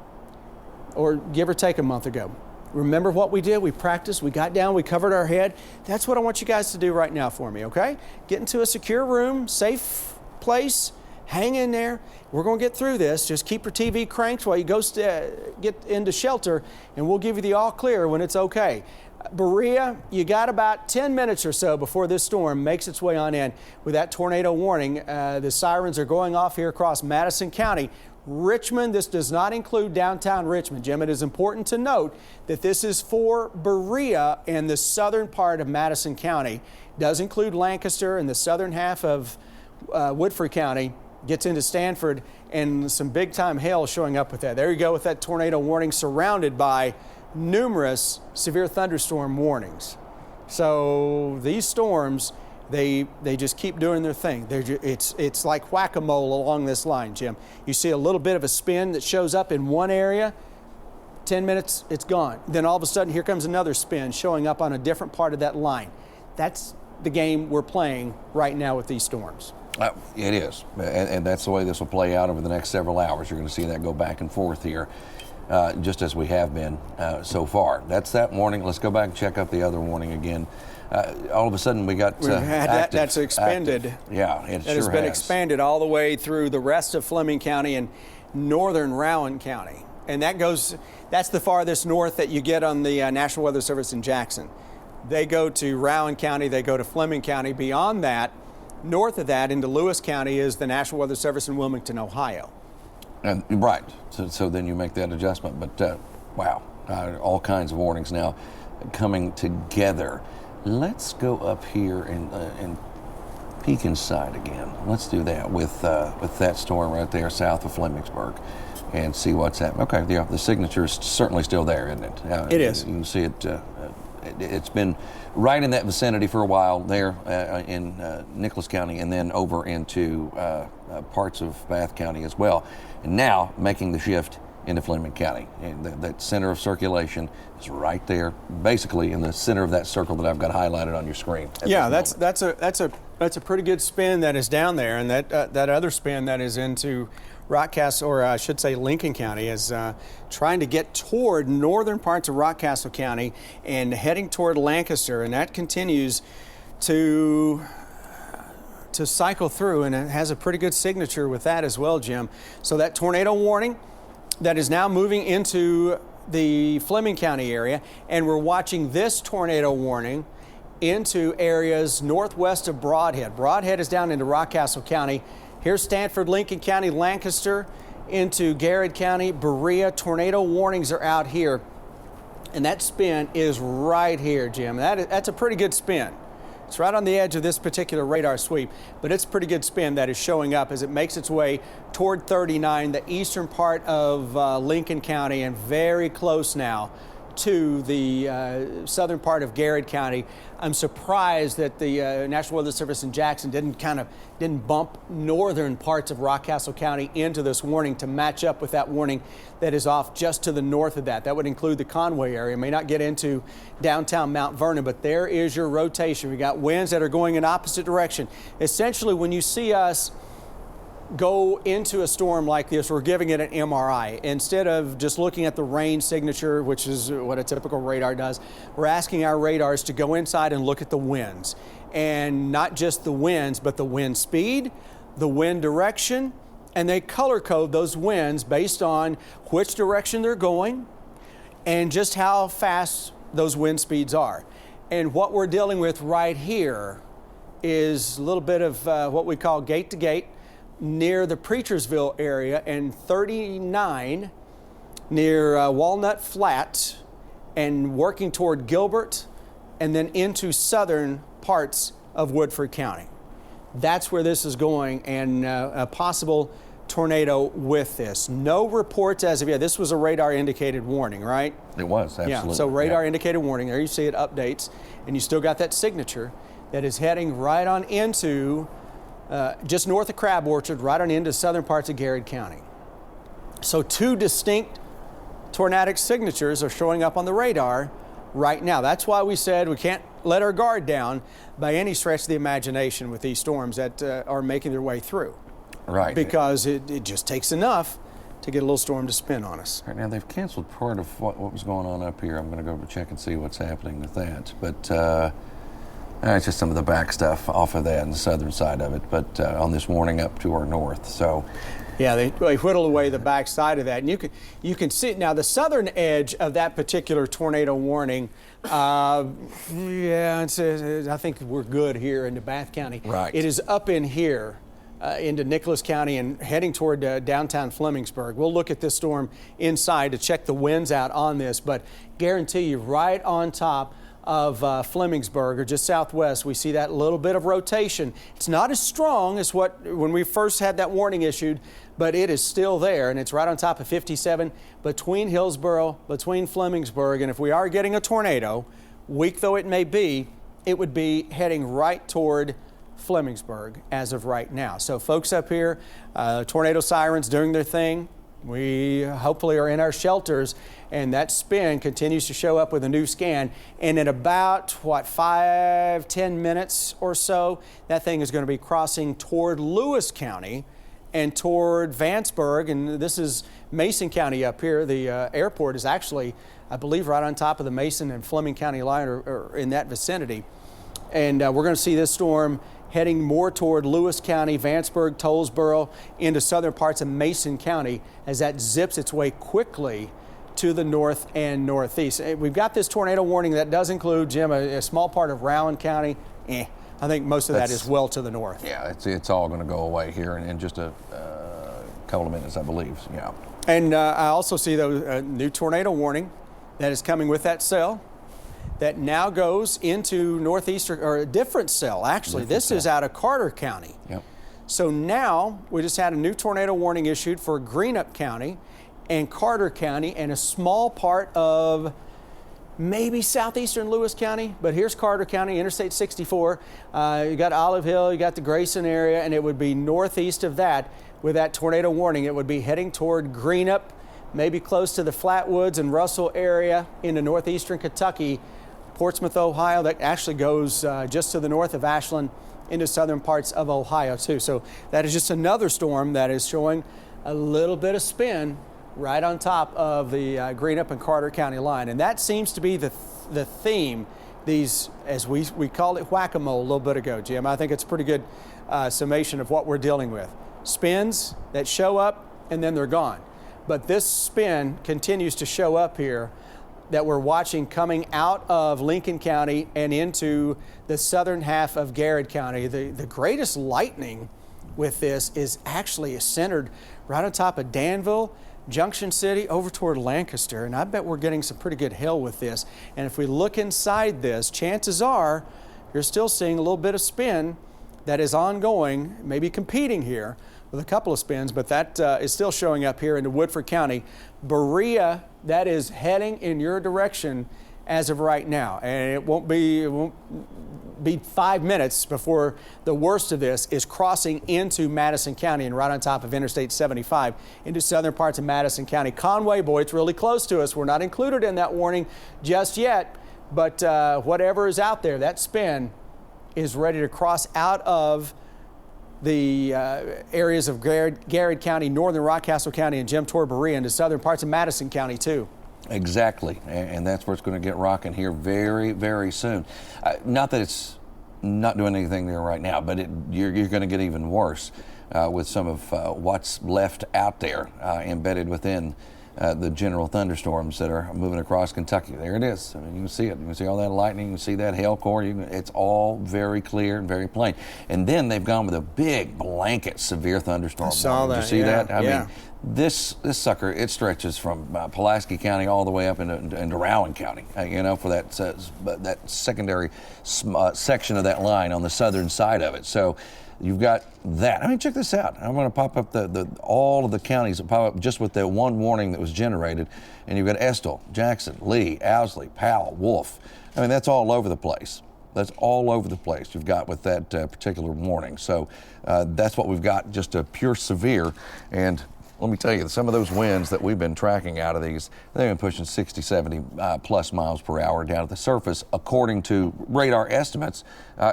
or give or take a month ago. Remember what we did? We practiced, we got down, we covered our head. That's what I want you guys to do right now for me, okay? Get into a secure room, safe place, hang in there. We're going to get through this. Just keep your TV cranked while you go get into shelter, and we'll give you the all clear when it's okay. Berea, you got about 10 minutes or so before this storm makes its way on in with that tornado warning. The sirens are going off here across Madison County. Richmond, this does not include downtown Richmond, Jim. It is important to note that this is for Berea and the southern part of Madison County. It does include Lancaster and the southern half of Woodford County. Gets into Stanford, and some big time hail showing up with that. There you go with that tornado warning, surrounded by numerous severe thunderstorm warnings. So these storms, they just keep doing their thing. It's like whack-a-mole along this line, Jim. You see a little bit of a spin that shows up in one area, 10 minutes, it's gone. Then all of a sudden, here comes another spin showing up on a different part of that line. That's the game we're playing right now with these storms. It is, and that's the way this will play out over the next several hours. You're going to see that go back and forth here, just as we have been so far. That's that warning. Let's go back and check out the other warning again. All of a sudden, we got active, that's expanded. Active. Yeah, it sure has been expanded all the way through the rest of Fleming County and northern Rowan County, and that's the farthest north that you get on the National Weather Service in Jackson. They go to Rowan County, they go to Fleming County. Beyond that, north of that into Lewis County is the National Weather Service in Wilmington, Ohio. And right, so then you make that adjustment. But wow, all kinds of warnings now coming together. Let's go up here and peek inside again. Let's do that with that storm right there south of Flemingsburg and see what's happening. Okay, yeah, the signature is certainly still there, isn't it? It is. You can see it. It's been right in that vicinity for a while there in Nicholas County, and then over into parts of Bath County as well. And now making the shift into Fleming County. And that center of circulation is right there, basically in the center of that circle that I've got highlighted on your screen. Yeah, that's a pretty good spin that is down there, and that other spin that is into Rockcastle, or I should say Lincoln County, is trying to get toward northern parts of Rockcastle County and heading toward Lancaster, and that continues to cycle through, and it has a pretty good signature with that as well, Jim. So that tornado warning that is now moving into the Fleming County area, and we're watching this tornado warning into areas northwest of Brodhead. Brodhead is down into Rockcastle County. Here's Stanford, Lincoln County, Lancaster, into Garrett County, Berea. Tornado warnings are out here, and that spin is right here, Jim. That's a pretty good spin. It's right on the edge of this particular radar sweep, but it's a pretty good spin that is showing up as it makes its way toward 39, the eastern part of Lincoln County, and very close now to the southern part of Garrett County. I'm surprised that the National Weather Service in Jackson didn't bump northern parts of Rockcastle County into this warning to match up with that warning that is off just to the north of that. That would include the Conway area. It may not get into downtown Mount Vernon, but there is your rotation. We got winds that are going in opposite direction. Essentially, when you see us go into a storm like this, we're giving it an MRI. Instead of just looking at the rain signature, which is what a typical radar does, we're asking our radars to go inside and look at the winds. And not just the winds, but the wind speed, the wind direction, and they color code those winds based on which direction they're going and just how fast those wind speeds are. And what we're dealing with right here is a little bit of what we call gate to gate, near the Preachersville area, and 39 near Walnut Flat, and working toward Gilbert and then into southern parts of Woodford County. That's where this is going, and a possible tornado with this. No reports as of yet. This was a radar indicated warning, right? It was, absolutely. Yeah, so radar indicated warning. There you see it updates, and you still got that signature that is heading right on into just north of Crab Orchard, right on into southern parts of Garrett County. So two distinct tornadic signatures are showing up on the radar right now. That's why we said we can't let our guard down by any stretch of the imagination with these storms that are making their way through. Right. Because it just takes enough to get a little storm to spin on us. Right now, they've canceled part of what was going on up here. I'm going to go check and see what's happening with that. But it's just some of the back stuff off of that and the southern side of it, but on this warning up to our north. So, yeah, they whittled away the back side of that, and you can see now the southern edge of that particular tornado warning. I think we're good here into Bath County. Right. It is up in here into Nicholas County and heading toward downtown Flemingsburg. We'll look at this storm inside to check the winds out on this, but guarantee you, right on top of Flemingsburg, or just southwest, we see that little bit of rotation. It's not as strong as when we first had that warning issued, but it is still there, and it's right on top of 57 between Hillsborough, between Flemingsburg, and if we are getting a tornado, weak though it may be, it would be heading right toward Flemingsburg as of right now. So folks up here, tornado sirens doing their thing. We hopefully are in our shelters, and that spin continues to show up with a new scan. And in about, 5-10 minutes or so, that thing is going to be crossing toward Lewis County and toward Vanceburg. And this is Mason County up here. The airport is actually, I believe, right on top of the Mason and Fleming County line, or in that vicinity. And we're going to see this storm heading more toward Lewis County, Vanceburg, Tollsboro, into southern parts of Mason County as that zips its way quickly to the north and northeast. We've got this tornado warning that does include, Jim, a small part of Rowan County. I think most of that is well to the north. Yeah, it's all going to go away here in just a couple of minutes, I believe. Yeah. And I also see a new tornado warning that is coming with that cell that now goes into northeastern, or a different cell, actually. This is out of Carter County. Yep. So now we just had a new tornado warning issued for Greenup County and Carter County and a small part of maybe southeastern Lewis County, but here's Carter County, Interstate 64. You got Olive Hill, you got the Grayson area, and it would be northeast of that with that tornado warning. It would be heading toward Greenup, maybe close to the Flatwoods and Russell area into northeastern Kentucky. Portsmouth, Ohio, that actually goes just to the north of Ashland into southern parts of Ohio too. So that is just another storm that is showing a little bit of spin right on top of the Greenup and Carter County line. And that seems to be the theme these, as we called it, whack-a-mole a little bit ago, Jim. I think it's a pretty good summation of what we're dealing with. Spins that show up and then they're gone. But this spin continues to show up here that we're watching coming out of Lincoln County and into the southern half of Garrett County. The greatest lightning with this is actually centered right on top of Danville, Junction City, over toward Lancaster, and I bet we're getting some pretty good hail with this. And if we look inside this, chances are you're still seeing a little bit of spin that is ongoing, maybe competing here with a couple of spins, but that is still showing up here into Woodford County. Berea, that is heading in your direction as of right now, and it won't be 5 minutes before the worst of this is crossing into Madison County and right on top of Interstate 75 into southern parts of Madison County. Conway, boy, it's really close to us. We're not included in that warning just yet, but whatever is out there, that spin is ready to cross out of the areas of Garrett County, northern Rockcastle County, and Jim toward Berea into southern parts of Madison County too. Exactly, and that's where it's going to get rocking here very, very soon. Not that it's not doing anything there right now, but you're going to get even worse with some of what's left out there embedded within the general thunderstorms that are moving across Kentucky. There it is. I mean, you can see it. You can see all that lightning. You can see that hail core. It's all very clear and very plain. And then they've gone with a big blanket severe thunderstorm. I saw that. Did you see yeah, that? I mean, this sucker, it stretches from Pulaski County all the way up into Rowan County, for that secondary section of that line on the southern side of it. So you've got that. I mean, check this out. I'm going to pop up all of the counties that pop up just with the one warning that was generated. And you've got Estill, Jackson, Lee, Owsley, Powell, Wolf. I mean, that's all over the place. That's all over the place you've got with that particular warning. So that's what we've got, just a pure severe. And let me tell you, some of those winds that we've been tracking out of these, they've been pushing 60, 70 plus miles per hour down at the surface, according to radar estimates,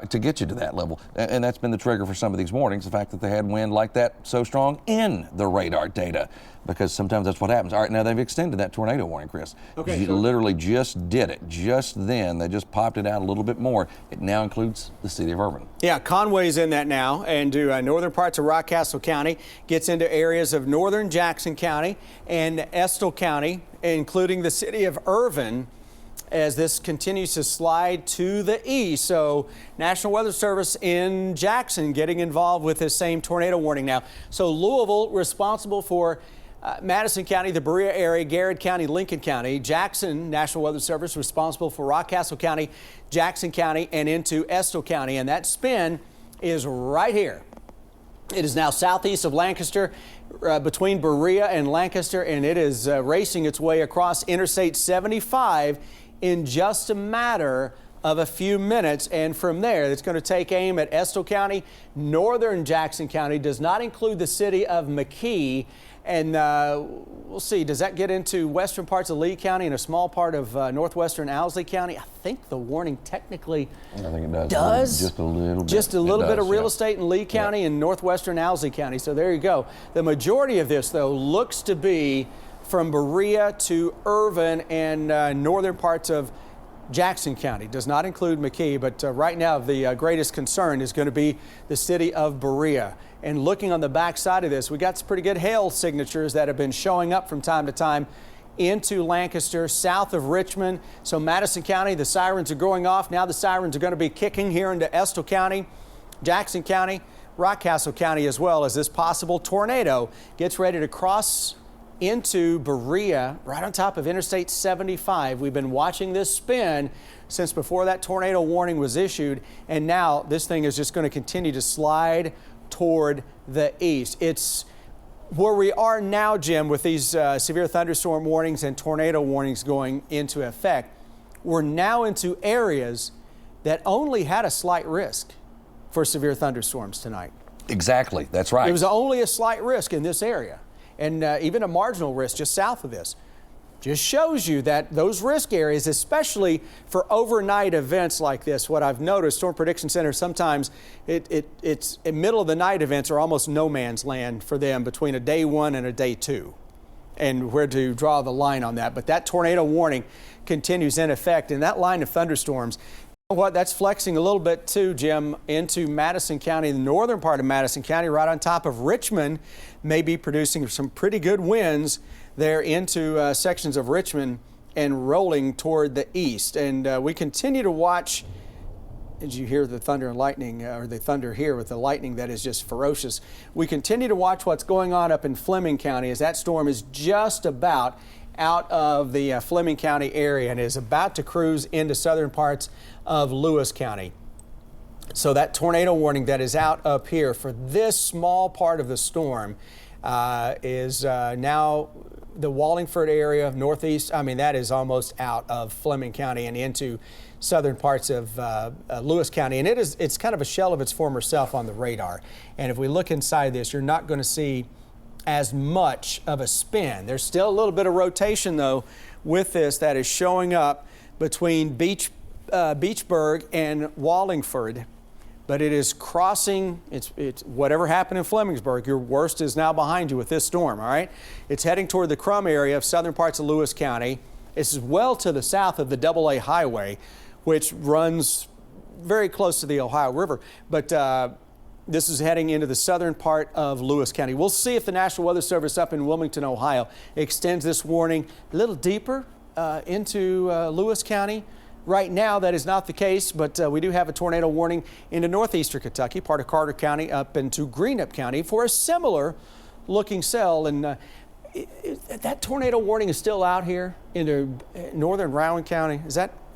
to get you to that level. And that's been the trigger for some of these warnings, the fact that they had wind like that so strong in the radar data, because sometimes that's what happens. All right, now they've extended that tornado warning, Chris. Okay, you sure. literally just did it. Just then, they just popped it out a little bit more. It now includes the city of Irvine. Yeah, Conway's in that now, and to northern parts of Rockcastle County, gets into areas of northern Jackson County and Estill County, including the city of Irvine, as this continues to slide to the east. So National Weather Service in Jackson getting involved with this same tornado warning now. So Louisville responsible for Madison County, the Berea area, Garrett County, Lincoln County. Jackson, National Weather Service responsible for Rockcastle County, Jackson County, and into Estill County. And that spin is right here. It is now southeast of Lancaster, between Berea and Lancaster, and it is racing its way across Interstate 75 in just a matter of a few minutes. And from there, it's going to take aim at Estill County. Northern Jackson County does not include the city of McKee. And we'll see, does that get into western parts of Lee County and a small part of northwestern Owsley County? I think the warning technically does. Just a little bit. Just a little bit of real yeah. estate in Lee County and northwestern Owsley County. So there you go. The majority of this, though, looks to be from Berea to Irvine and northern parts of Jackson County. Does not include McKee, but right now the greatest concern is going to be the city of Berea. And looking on the back side of this, we got some pretty good hail signatures that have been showing up from time to time into Lancaster, south of Richmond. So Madison County, the sirens are going off. Now the sirens are going to be kicking here into Estill County, Jackson County, Rockcastle County, as well as this possible tornado gets ready to cross into Berea, right on top of Interstate 75. We've been watching this spin since before that tornado warning was issued, and now this thing is just going to continue to slide toward the east. It's where we are now, Jim, with these severe thunderstorm warnings and tornado warnings going into effect. We're now into areas that only had a slight risk for severe thunderstorms tonight. Exactly, that's right. It was only a slight risk in this area, and even a marginal risk just south of this. Just shows you that those risk areas, especially for overnight events like this, what I've noticed, Storm Prediction Center, sometimes it's in middle of the night events are almost no man's land for them between a day one and a day two. and where to draw the line on that. But that tornado warning continues in effect, and that line of thunderstorms, you know what, that's flexing a little bit too, Jim, into Madison County, the northern part of Madison County, right on top of Richmond, may be producing some pretty good winds there into sections of Richmond and rolling toward the east. And we continue to watch. As you hear the thunder and lightning, or the thunder here with the lightning that is just ferocious. We continue to watch what's going on up in Fleming County as that storm is just about out of the Fleming County area and is about to cruise into southern parts of Lewis County. So that tornado warning that is out up here for this small part of the storm is now the Wallingford area, northeast. I mean, that is almost out of Fleming County and into southern parts of Lewis County. And it's kind of a shell of its former self on the radar. And if we look inside this, you're not going to see as much of a spin. There's still a little bit of rotation, though, with this that is showing up between Beachburg and Wallingford. But it is crossing, it's whatever happened in Flemingsburg, your worst is now behind you with this storm, all right? It's heading toward the Crum area of southern parts of Lewis County. It's well to the south of the AA highway, which runs very close to the Ohio River. But this is heading into the southern part of Lewis County. We'll see if the National Weather Service up in Wilmington, Ohio, extends this warning a little deeper into Lewis County. Right now, that is not the case, but we do have a tornado warning into northeastern Kentucky, part of Carter County, up into Greenup County for a similar looking cell. And that tornado warning is still out here into northern Rowan County.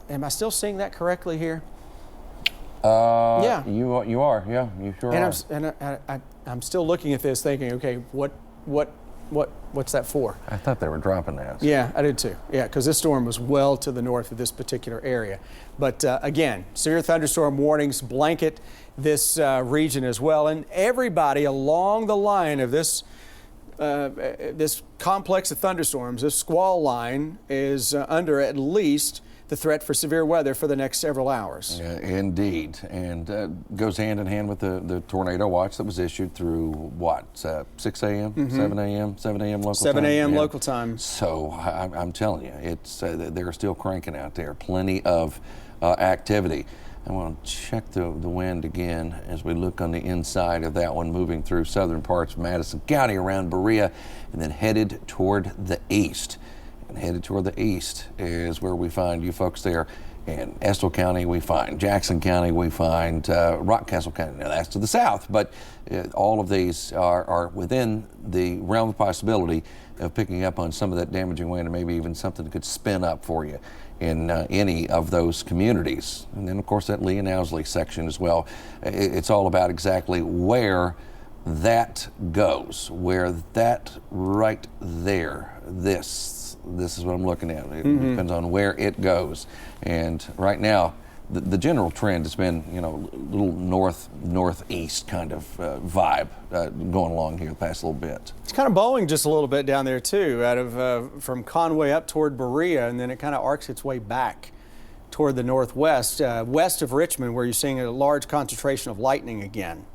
Am I still seeing that correctly here? Yeah. You are. Yeah, you sure are. I'm still looking at this thinking, okay, what's that for? I thought they were dropping that. Yeah, I did too. Yeah, because this storm was well to the north of this particular area. But again, severe thunderstorm warnings blanket this region as well. And everybody along the line of this complex of thunderstorms, this squall line, is under at least the threat for severe weather for the next several hours. Yeah, indeed, and goes hand in hand with the tornado watch that was issued through what, 6 a.m., 7 a.m., 7 a.m. local time? 7 a.m. local time. So I'm telling you, it's they're still cranking out there. Plenty of activity. I want to check the wind again as we look on the inside of that one, moving through southern parts of Madison County around Berea and then headed toward the east. And headed toward the east is where we find you folks there. In Estill County, we find Jackson County, we find Rockcastle County. Now that's to the south, but all of these are within the realm of possibility of picking up on some of that damaging wind, and maybe even something that could spin up for you in any of those communities. And then, of course, that Lee and Owsley section as well. It's all about exactly where that goes, where that right there, this is what I'm looking at. It depends on where it goes. And right now, the general trend has been, a little northeast kind of vibe going along here the past little bit. It's kind of bowing just a little bit down there too, out of from Conway up toward Berea, and then it kind of arcs its way back toward the northwest, west of Richmond, where you're seeing a large concentration of lightning again.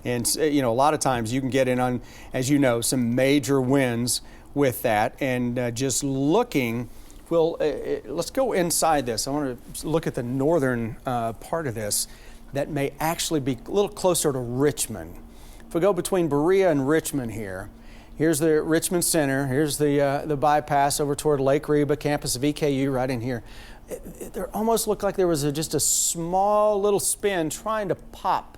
And a lot of times you can get in on, as you know, some major winds with that. And just looking, let's go inside this. I want to look at the northern part of this that may actually be a little closer to Richmond. If we go between Berea and Richmond here, here's the Richmond Center. Here's the bypass over toward Lake Reba, campus of EKU right in here. It almost looked like there was just a small little spin trying to pop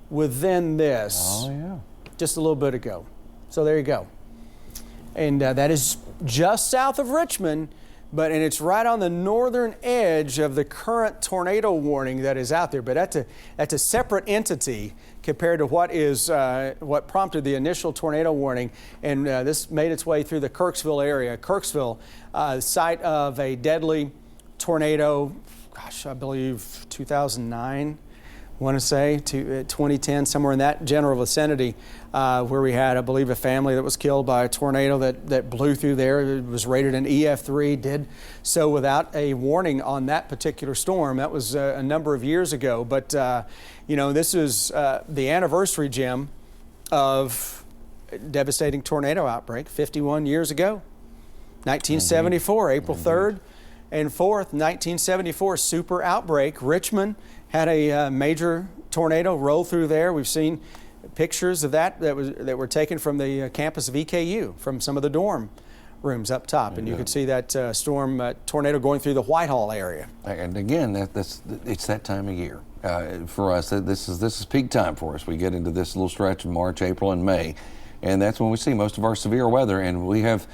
within this. Oh, yeah. Just a little bit ago. So there you go. And that is just south of Richmond, and it's right on the northern edge of the current tornado warning that is out there. But that's a separate entity compared to what prompted the initial tornado warning. And this made its way through the Kirksville area. Kirksville, site of a deadly tornado, I believe 2009. I want to say, to 2010, somewhere in that general vicinity, where we had, I believe, a family that was killed by a tornado that blew through there. It was rated an EF3, did so without a warning on that particular storm. That was a number of years ago. But, this is the anniversary, Jim, of a devastating tornado outbreak 51 years ago 1974, April 3rd and 4th, 1974, super outbreak. Richmond had a major tornado roll through there. We've seen pictures of that were taken from the campus of EKU, from some of the dorm rooms up top, and you could see that tornado going through the Whitehall area. And again, it's that time of year for us. This is peak time for us. We get into this little stretch of March, April, and May, and that's when we see most of our severe weather. And we have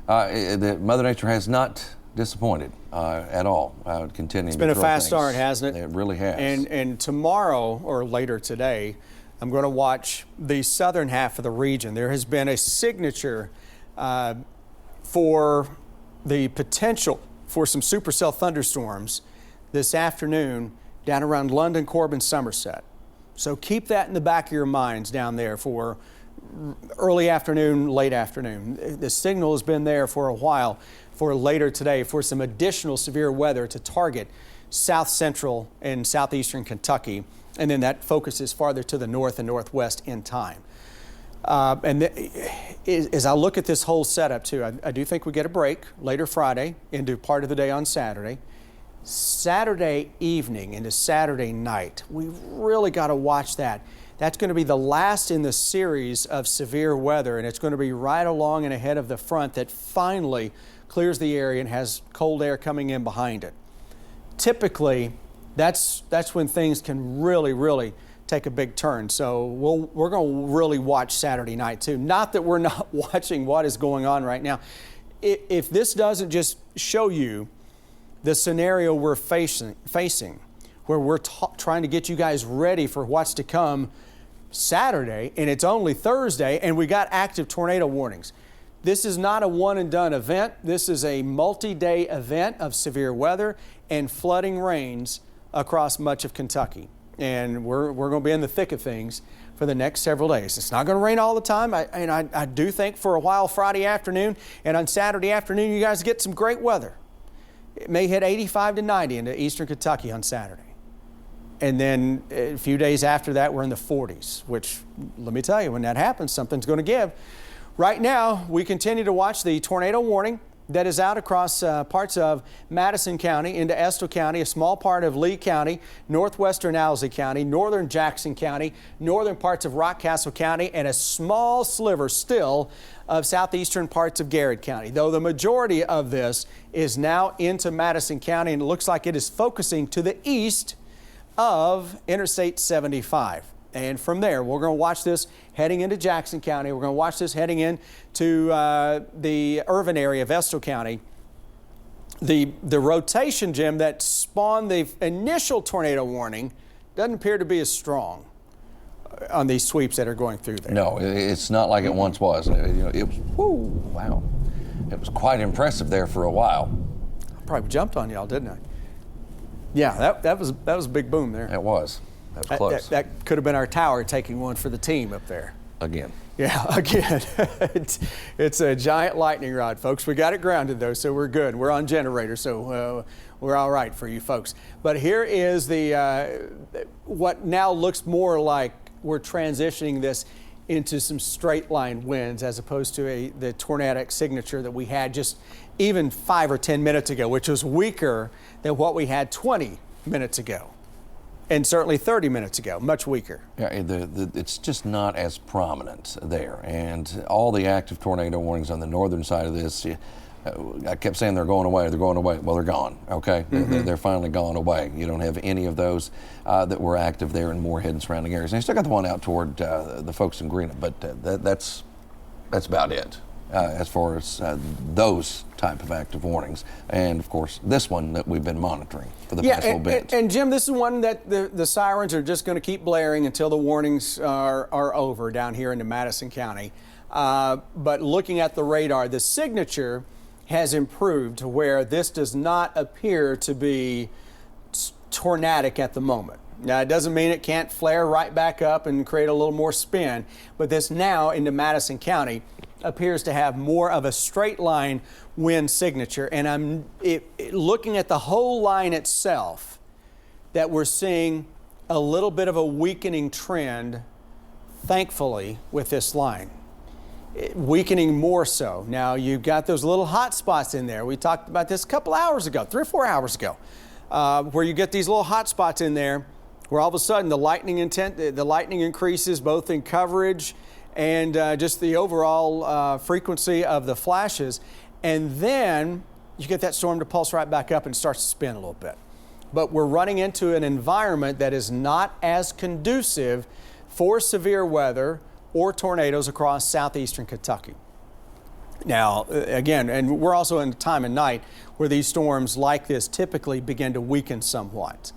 Mother Nature has not disappointed at all. Continuing. It's been a fast start, hasn't it? It really has. And tomorrow or later today, I'm going to watch the southern half of the region. There has been a signature for the potential for some supercell thunderstorms this afternoon down around London, Corbin, Somerset. So keep that in the back of your minds down there for early afternoon, late afternoon. The signal has been there for a while for later today for some additional severe weather to target south central and southeastern Kentucky, and then that focuses farther to the north and northwest in time. As I look at this whole setup too, I do think we get a break later Friday into part of the day on Saturday. Saturday evening into Saturday night, we really got to watch that. That's going to be the last in the series of severe weather, and it's going to be right along and ahead of the front that finally clears the area and has cold air coming in behind it. Typically, that's when things can really take a big turn. So we're going to really watch Saturday night too. Not that we're not watching what is going on right now. If this doesn't just show you the scenario we're facing where we're trying to get you guys ready for what's to come Saturday, and it's only Thursday, and we got active tornado warnings. This is not a one and done event. This is a multi-day event of severe weather and flooding rains across much of Kentucky. And we're going to be in the thick of things for the next several days. It's not going to rain all the time. I do think for a while Friday afternoon and on Saturday afternoon, you guys get some great weather. It may hit 85 to 90 into eastern Kentucky on Saturday. And then a few days after that, we're in the 40s, which, let me tell you, when that happens, something's going to give. Right now, we continue to watch the tornado warning that is out across parts of Madison County into Estill County, a small part of Lee County, northwestern Owsley County, northern Jackson County, northern parts of Rockcastle County, and a small sliver still of southeastern parts of Garrett County. Though the majority of this is now into Madison County, and it looks like it is focusing to the east of Interstate 75. And from there, we're going to watch this heading into Jackson County. We're going to watch this heading into the Irvin area of Estill County. The rotation, Jim, that spawned the initial tornado warning doesn't appear to be as strong on these sweeps that are going through there. No, it's not like it once was. It was, wow. It was quite impressive there for a while. I probably jumped on y'all, didn't I? Yeah, that was a big boom there. It was. That was close. That could have been our tower taking one for the team up there. Again. Yeah, again. It's a giant lightning rod, folks. We got it grounded, though, so we're good. We're on generator, so we're all right for you folks. But here is what now looks more like we're transitioning this into some straight line winds as opposed to the tornadic signature that we had just even 5 or 10 minutes ago, which was weaker than what we had 20 minutes ago. And certainly 30 minutes ago, much weaker. Yeah, it's just not as prominent there. And all the active tornado warnings on the northern side of this, I kept saying they're going away. Well, they're gone, okay? Mm-hmm. They're finally gone away. You don't have any of those that were active there in Moorhead and surrounding areas. And you still got the one out toward the folks in Greenup, but that's about it. As far as those type of active warnings. And, of course, this one that we've been monitoring for the past little bit. And, Jim, this is one that the sirens are just going to keep blaring until the warnings are over down here into Madison County. But looking at the radar, the signature has improved to where this does not appear to be tornadic at the moment. Now, it doesn't mean it can't flare right back up and create a little more spin, but this now into Madison County appears to have more of a straight line wind signature. And I'm looking at the whole line itself, that we're seeing a little bit of a weakening trend, thankfully, with this line. weakening more so. Now you've got those little hot spots in there. We talked about this a couple hours ago, 3 or 4 hours ago, where you get these little hot spots in there where all of a sudden the lightning increases both in coverage and just the overall frequency of the flashes. And then you get that storm to pulse right back up and starts to spin a little bit. But we're running into an environment that is not as conducive for severe weather or tornadoes across southeastern Kentucky. Now, again, and we're also in a time of night where these storms like this typically begin to weaken somewhat.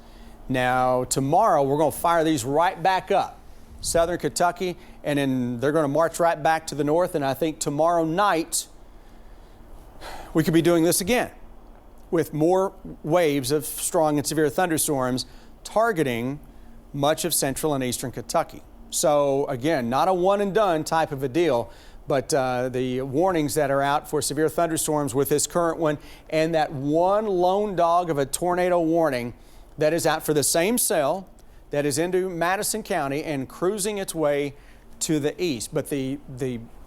Now, tomorrow we're going to fire these right back up, southern Kentucky, and then they're going to march right back to the north. And I think tomorrow night we could be doing this again with more waves of strong and severe thunderstorms targeting much of central and eastern Kentucky. So again, not a one and done type of a deal, but the warnings that are out for severe thunderstorms with this current one and that one lone dog of a tornado warning that is out for the same cell that is into Madison County and cruising its way to the east. But the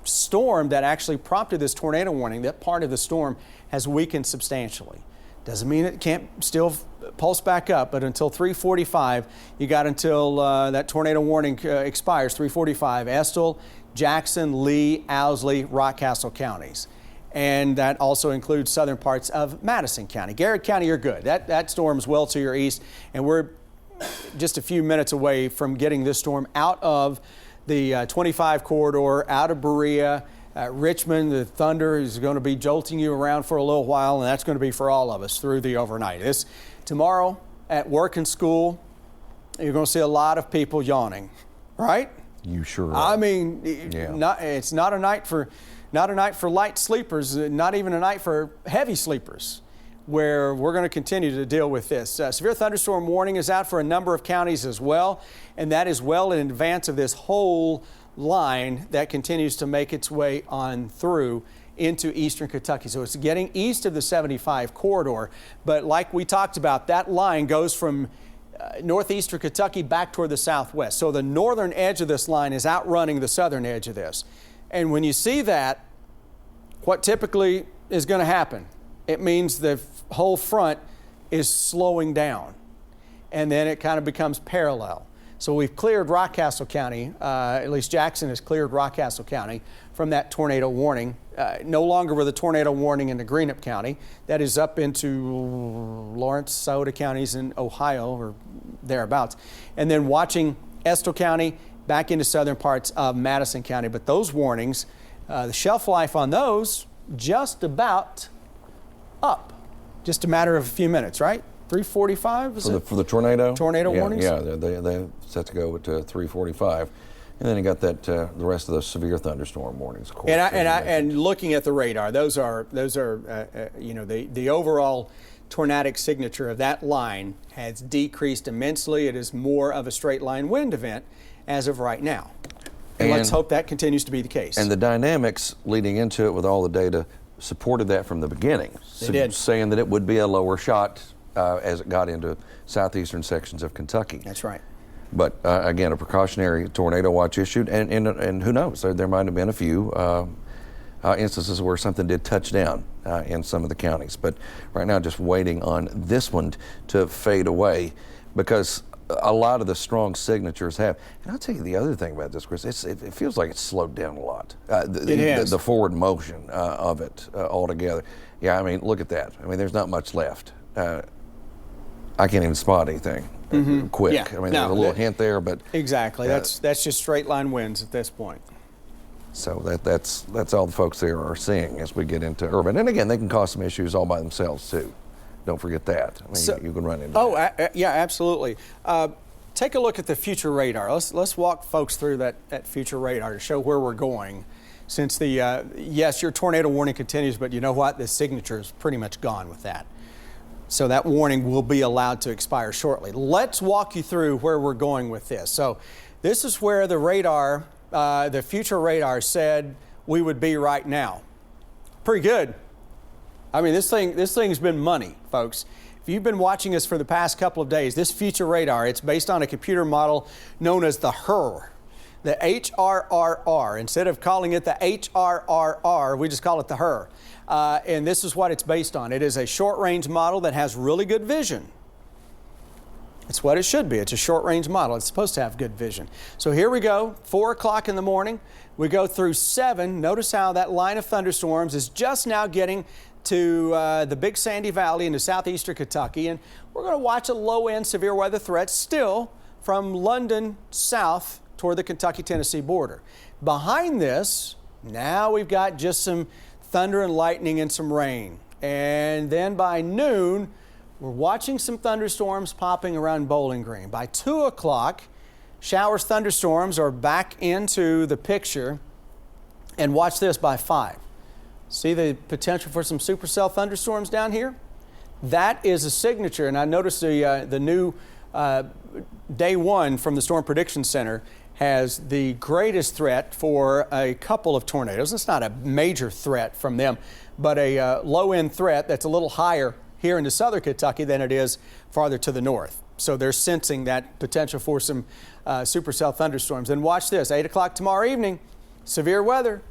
storm that actually prompted this tornado warning, that part of the storm has weakened substantially. Doesn't mean it can't still pulse back up, but until 3:45, you got until that tornado warning expires, 3:45, Estill, Jackson, Lee, Owsley, Rockcastle counties. And that also includes southern parts of Madison County. Garrett County, you're good. That storm is well to your east, and we're just a few minutes away from getting this storm out of the 25 corridor, out of Berea. Richmond, the thunder is going to be jolting you around for a little while, and that's going to be for all of us through the overnight. Tomorrow at work and school, you're going to see a lot of people yawning, right? You sure are. I mean, Yeah. It's not a night for light sleepers, not even a night for heavy sleepers, where we're going to continue to deal with this. Severe thunderstorm warning is out for a number of counties as well, and that is well in advance of this whole line that continues to make its way on through into eastern Kentucky. So it's getting east of the 75 corridor, but like we talked about, that line goes from northeastern Kentucky back toward the southwest. So the northern edge of this line is outrunning the southern edge of this. And when you see that, what typically is going to happen? It means the whole front is slowing down, and then it kind of becomes parallel. So we've cleared Rockcastle County, at least Jackson has cleared Rockcastle County from that tornado warning. No longer with a tornado warning into Greenup County. That is up into Lawrence, Sauter counties in Ohio or thereabouts. And then watching Estill County back into southern parts of Madison County. But those warnings, the shelf life on those just about up. Just a matter of a few minutes, right? 3:45 for the tornado warnings. Yeah, they set to go to 3:45, and then you got that the rest of the severe thunderstorm warnings. Of course, and looking at the radar, those are the overall tornadic signature of that line has decreased immensely. It is more of a straight line wind event as of right now. And let's hope that continues to be the case. And the dynamics leading into it with all the data supported that from the beginning. They did. Saying that it would be a lower shot as it got into southeastern sections of Kentucky. That's right. But again, a precautionary tornado watch issued, and who knows, there might have been a few instances where something did touch down in some of the counties. But right now, just waiting on this one to fade away, because a lot of the strong signatures have. And I'll tell you the other thing about this, Chris, it feels like it's slowed down a lot. The forward motion of it altogether. Yeah, I mean, look at that. I mean, there's not much left. I can't even spot anything quick. Yeah. I mean, there's a little hint there, but exactly. That's just straight line winds at this point. So that's all the folks there are seeing as we get into urban. And again, they can cause some issues all by themselves too. Don't forget that. I mean, you can run into that. Yeah, absolutely. Take a look at the future radar. Let's walk folks through that future radar to show where we're going. Since yes, your tornado warning continues, but you know what? The signature is pretty much gone with that. So that warning will be allowed to expire shortly. Let's walk you through where we're going with this. So this is where the radar, the future radar said we would be right now. Pretty good. I mean, this thing's been money, folks. If you've been watching us for the past couple of days, this future radar, it's based on a computer model known as the HRR. The HRRR. Instead of calling it the HRRR, we just call it the HRR. And this is what it's based on. It is a short-range model that has really good vision. It's what it should be. It's a short-range model. It's supposed to have good vision. So here we go, 4 o'clock in the morning. We go through 7. Notice how that line of thunderstorms is just now getting to the Big Sandy Valley into southeastern Kentucky. And we're going to watch a low-end severe weather threat still from London south toward the Kentucky-Tennessee border. Behind this, now we've got just some thunder and lightning and some rain. And then by noon, we're watching some thunderstorms popping around Bowling Green. By 2 o'clock, showers, thunderstorms are back into the picture. And watch this by 5. See the potential for some supercell thunderstorms down here? That is a signature. And I noticed the new day 1 from the Storm Prediction Center has the greatest threat for a couple of tornadoes. It's not a major threat from them, but a low-end threat that's a little higher here into southern Kentucky than it is farther to the north. So they're sensing that potential for some supercell thunderstorms. And watch this, 8 o'clock tomorrow evening, severe weather.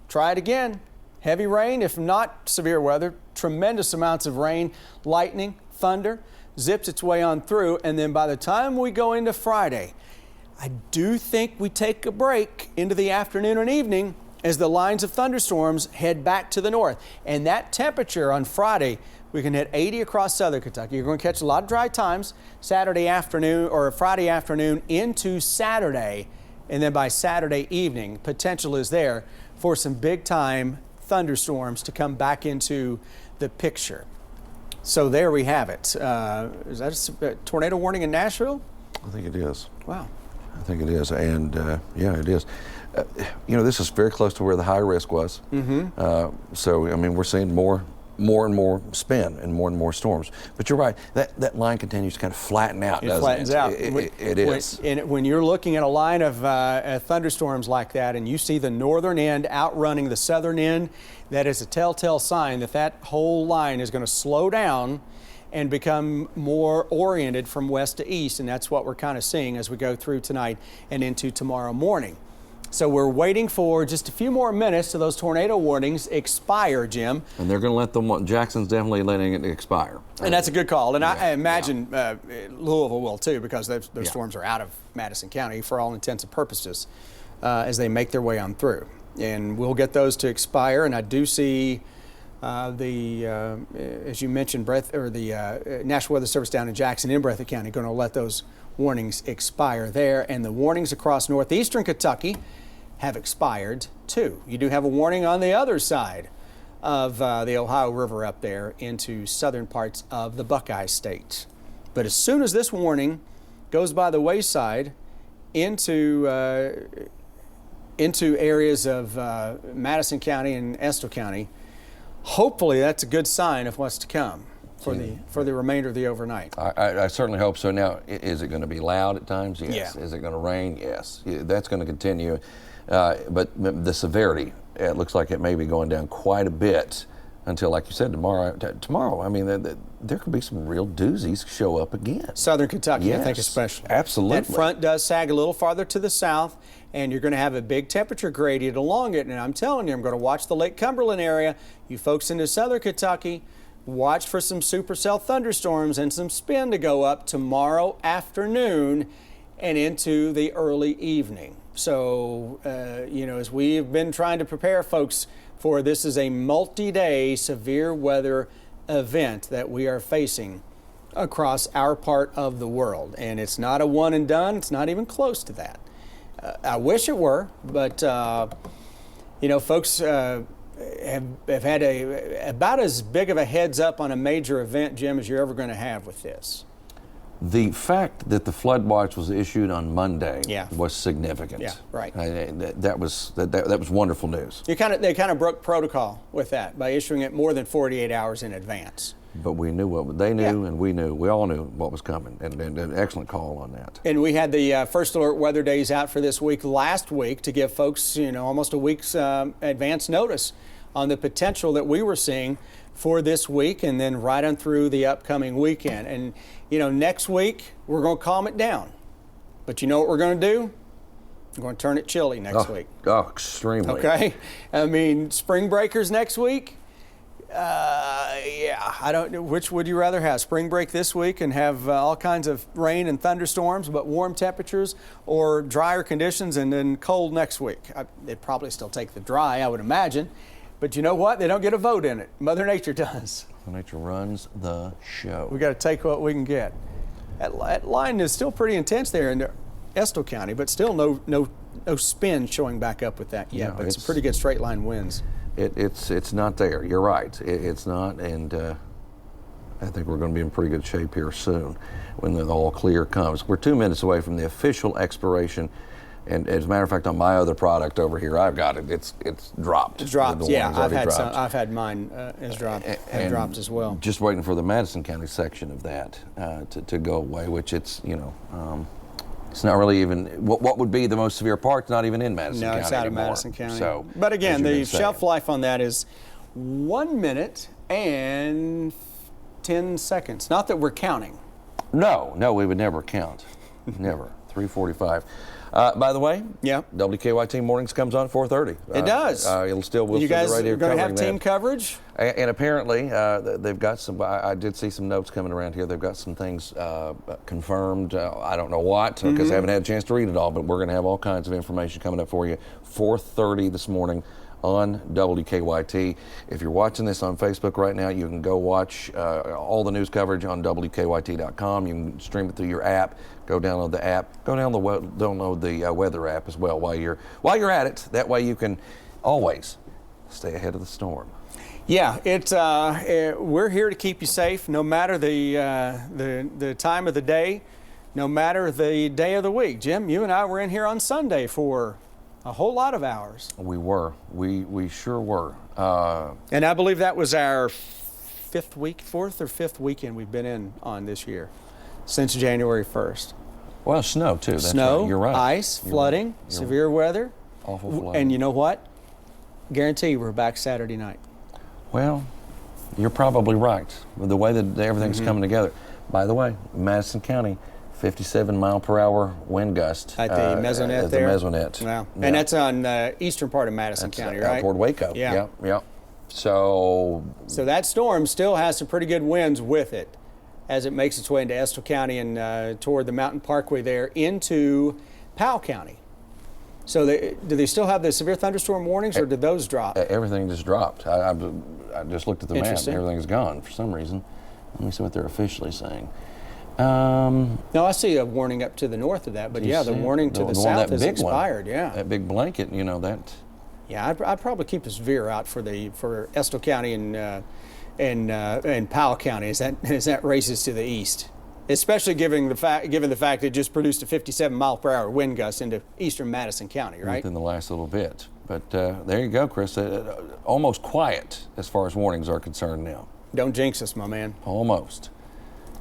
Try it again. Heavy rain, if not severe weather, tremendous amounts of rain, lightning, thunder, zips its way on through. And then by the time we go into Friday, I do think we take a break into the afternoon and evening as the lines of thunderstorms head back to the north. And that temperature on Friday, we can hit 80 across southern Kentucky. You're going to catch a lot of dry times Saturday afternoon or Friday afternoon into Saturday. And then by Saturday evening, potential is there for some big time thunderstorms to come back into the picture. So there we have it. Is that a tornado warning in Nashville? I think it is. Wow. I think it is, and yeah, it is. This is very close to where the high risk was. So, I mean, we're seeing more and more spin and more storms. But you're right, that line continues to kind of flatten out, doesn't it? Flattens out. It is. When you're looking at a line of thunderstorms like that and you see the northern end outrunning the southern end, that is a telltale sign that that whole line is going to slow down and become more oriented from west to east. And that's what we're kind of seeing as we go through tonight and into tomorrow morning. So we're waiting for just a few more minutes till those tornado warnings expire, Jim. And they're going to let them, Jackson's definitely letting it expire. And that's a good call. And I imagine Louisville will too, because those storms are out of Madison County for all intents and purposes as they make their way on through. And we'll get those to expire. And I do see as you mentioned, the National Weather Service down in Jackson in Breathitt County going to let those warnings expire there. And the warnings across northeastern Kentucky have expired too. You do have a warning on the other side of the Ohio River up there into southern parts of the Buckeye State. But as soon as this warning goes by the wayside into areas of Madison County and Estill County, hopefully that's a good sign of what's to come for the remainder of the overnight. I certainly hope so. Now, is it going to be loud at times? Yes. Yeah. Is it going to rain? Yes. That's going to continue. But the severity, it looks like it may be going down quite a bit until, like you said, tomorrow. I mean, there could be some real doozies show up again. Southern Kentucky, yes, I think especially. Absolutely. That front does sag a little farther to the south, and you're going to have a big temperature gradient along it. And I'm telling you, I'm going to watch the Lake Cumberland area. You folks into southern Kentucky, watch for some supercell thunderstorms and some spin to go up tomorrow afternoon and into the early evening. So, as we've been trying to prepare folks for, this is a multi-day severe weather event that we are facing across our part of the world. And it's not a one and done. It's not even close to that. I wish it were, but, folks have had about as big of a heads up on a major event, Jim, as you're ever going to have with this. The fact that the flood watch was issued on Monday was significant. Yeah, right. That was wonderful news. They kind of broke protocol with that by issuing it more than 48 hours in advance. But we knew what they knew, and we knew. We all knew what was coming, and an excellent call on that. And we had the first alert weather days out for this week last week to give folks, almost a week's advance notice on the potential that we were seeing for this week, and then right on through the upcoming weekend. And next week we're going to calm it down. But you know what we're going to do? Going to turn it chilly next week. Oh, extremely. Okay. I mean, spring breakers next week. Yeah, I don't know. Which would you rather have? Spring break this week and have all kinds of rain and thunderstorms, but warm temperatures, or drier conditions and then cold next week? They'd probably still take the dry, I would imagine. But you know what? They don't get a vote in it. Mother Nature does. Mother Nature runs the show. We got to take what we can get. That line is still pretty intense there in Estill County, but still no spin showing back up with that yet. No, but it's pretty good straight line winds. It's not there. You're right. It's not, and I think we're going to be in pretty good shape here soon when the all clear comes. We're 2 minutes away from the official expiration, and as a matter of fact, on my other product over here, I've got it. It's dropped. It's dropped. Yeah, dropped. I've had mine has dropped. Have dropped as well. Just waiting for the Madison County section of that to go away, which it's it's not really even what would be the most severe part. It's not even in Madison County. No, it's out of anymore. Madison County. So, but again, the shelf life on that is 1 minute and 10 seconds. Not that we're counting. No, we would never count. Never. 3:45. By the way, yeah, WKYT Mornings comes on at 4:30. It does. We'll still you guys right here going to have that. team coverage? And apparently, they've got some. I did see some notes coming around here. They've got some things confirmed. I don't know what because I haven't had a chance to read it all. But we're going to have all kinds of information coming up for you. 4:30 this morning on WKYT. If you're watching this on Facebook right now, you can go watch all the news coverage on WKYT.com. You can stream it through your app. Go download the app. Go download the weather app as well while you're at it. That way you can always stay ahead of the storm. Yeah, we're here to keep you safe, no matter the time of the day, no matter the day of the week. Jim, you and I were in here on Sunday for a whole lot of hours. We were. We sure were. And I believe that was our fourth or fifth weekend we've been in on this year, since January 1st. Well, snow too. That's snow, right. You're right. ice, flooding, severe weather. Awful flooding. And you know what? Guarantee we're back Saturday night. Well, you're probably right with the way that everything's coming together. By the way, Madison County, 57 mile per hour wind gust at the Maisonette there. The Maisonette. Wow. Yeah. And that's on the eastern part of Madison County, right? Toward Waco. Yeah. Yep. So that storm still has some pretty good winds with it as it makes its way into Estill County and toward the Mountain Parkway there into Powell County. So do they still have the severe thunderstorm warnings, or did those drop? Everything just dropped. I just looked at the map and everything's gone for some reason. Let me see what they're officially saying. No, I see a warning up to the north of that, but yeah, the warning to the south has expired. Yeah, that big blanket, that. Yeah, I'd probably keep a severe out for Estill County and Powell County as that races to the east, especially given the fact it just produced a 57 mile per hour wind gust into eastern Madison County, right? Within the last little bit, but there you go, Chris. Almost quiet as far as warnings are concerned now. Don't jinx us, my man. Almost.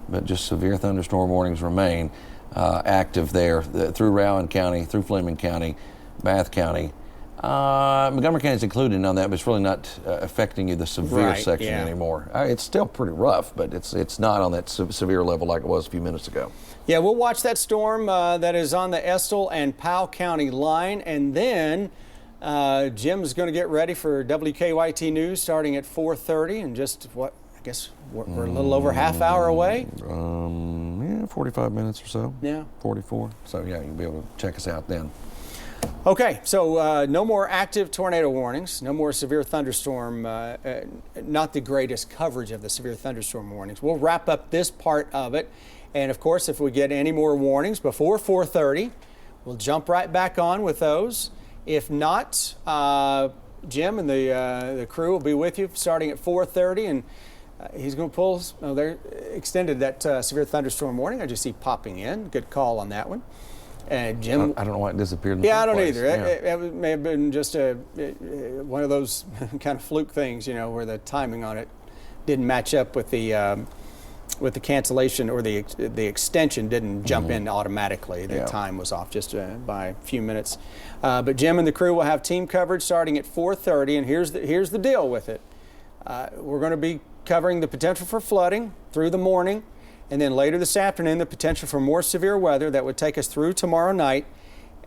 But just severe thunderstorm warnings remain active there through Rowan County, through Fleming County, Bath County. Montgomery County is included on that, but it's really not affecting you the severe section anymore. It's still pretty rough, but it's not on that severe level like it was a few minutes ago. Yeah, we'll watch that storm that is on the Estill and Powell County line, and then Jim's going to get ready for WKYT News starting at 4:30, and just I guess we're a little over half hour away. 45 minutes or so. Yeah. 44. So yeah, you'll be able to check us out then. Okay, so no more active tornado warnings, no more severe thunderstorm, not the greatest coverage of the severe thunderstorm warnings. We'll wrap up this part of it, and of course, if we get any more warnings before 4:30, we'll jump right back on with those. If not, Jim and the crew will be with you starting at 4:30, and he's going to pull. They extended that severe thunderstorm warning. I just see popping in. Good call on that one. And Jim, I don't know why it disappeared. I don't either. Yeah. It may have been just one of those kind of fluke things, where the timing on it didn't match up with the cancellation, or the extension didn't jump in automatically. The time was off just by a few minutes. But Jim and the crew will have team coverage starting at 4:30, and here's the deal with it. We're going to be covering the potential for flooding through the morning, and then later this afternoon the potential for more severe weather that would take us through tomorrow night.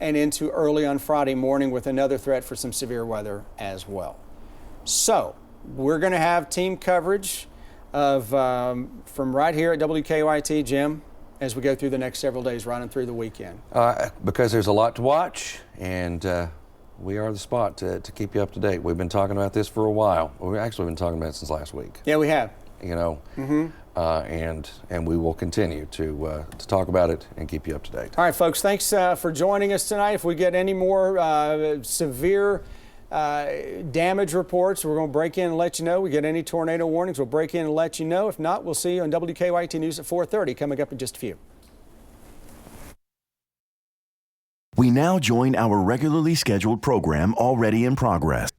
and into early on Friday morning with another threat for some severe weather as well. So we're going to have team coverage of from right here at WKYT, Jim, as we go through the next several days, running through the weekend. Because there's a lot to watch, and we are the spot to keep you up to date. We've been talking about this for a while. We've actually been talking about it since last week. Yeah, we have. You know, and we will continue to talk about it and keep you up to date. All right, folks, thanks for joining us tonight. If we get any more severe damage reports, we're going to break in and let you know. We get any tornado warnings, we'll break in and let you know. If not, we'll see you on WKYT News at 4:30 coming up in just a few. We now join our regularly scheduled program already in progress.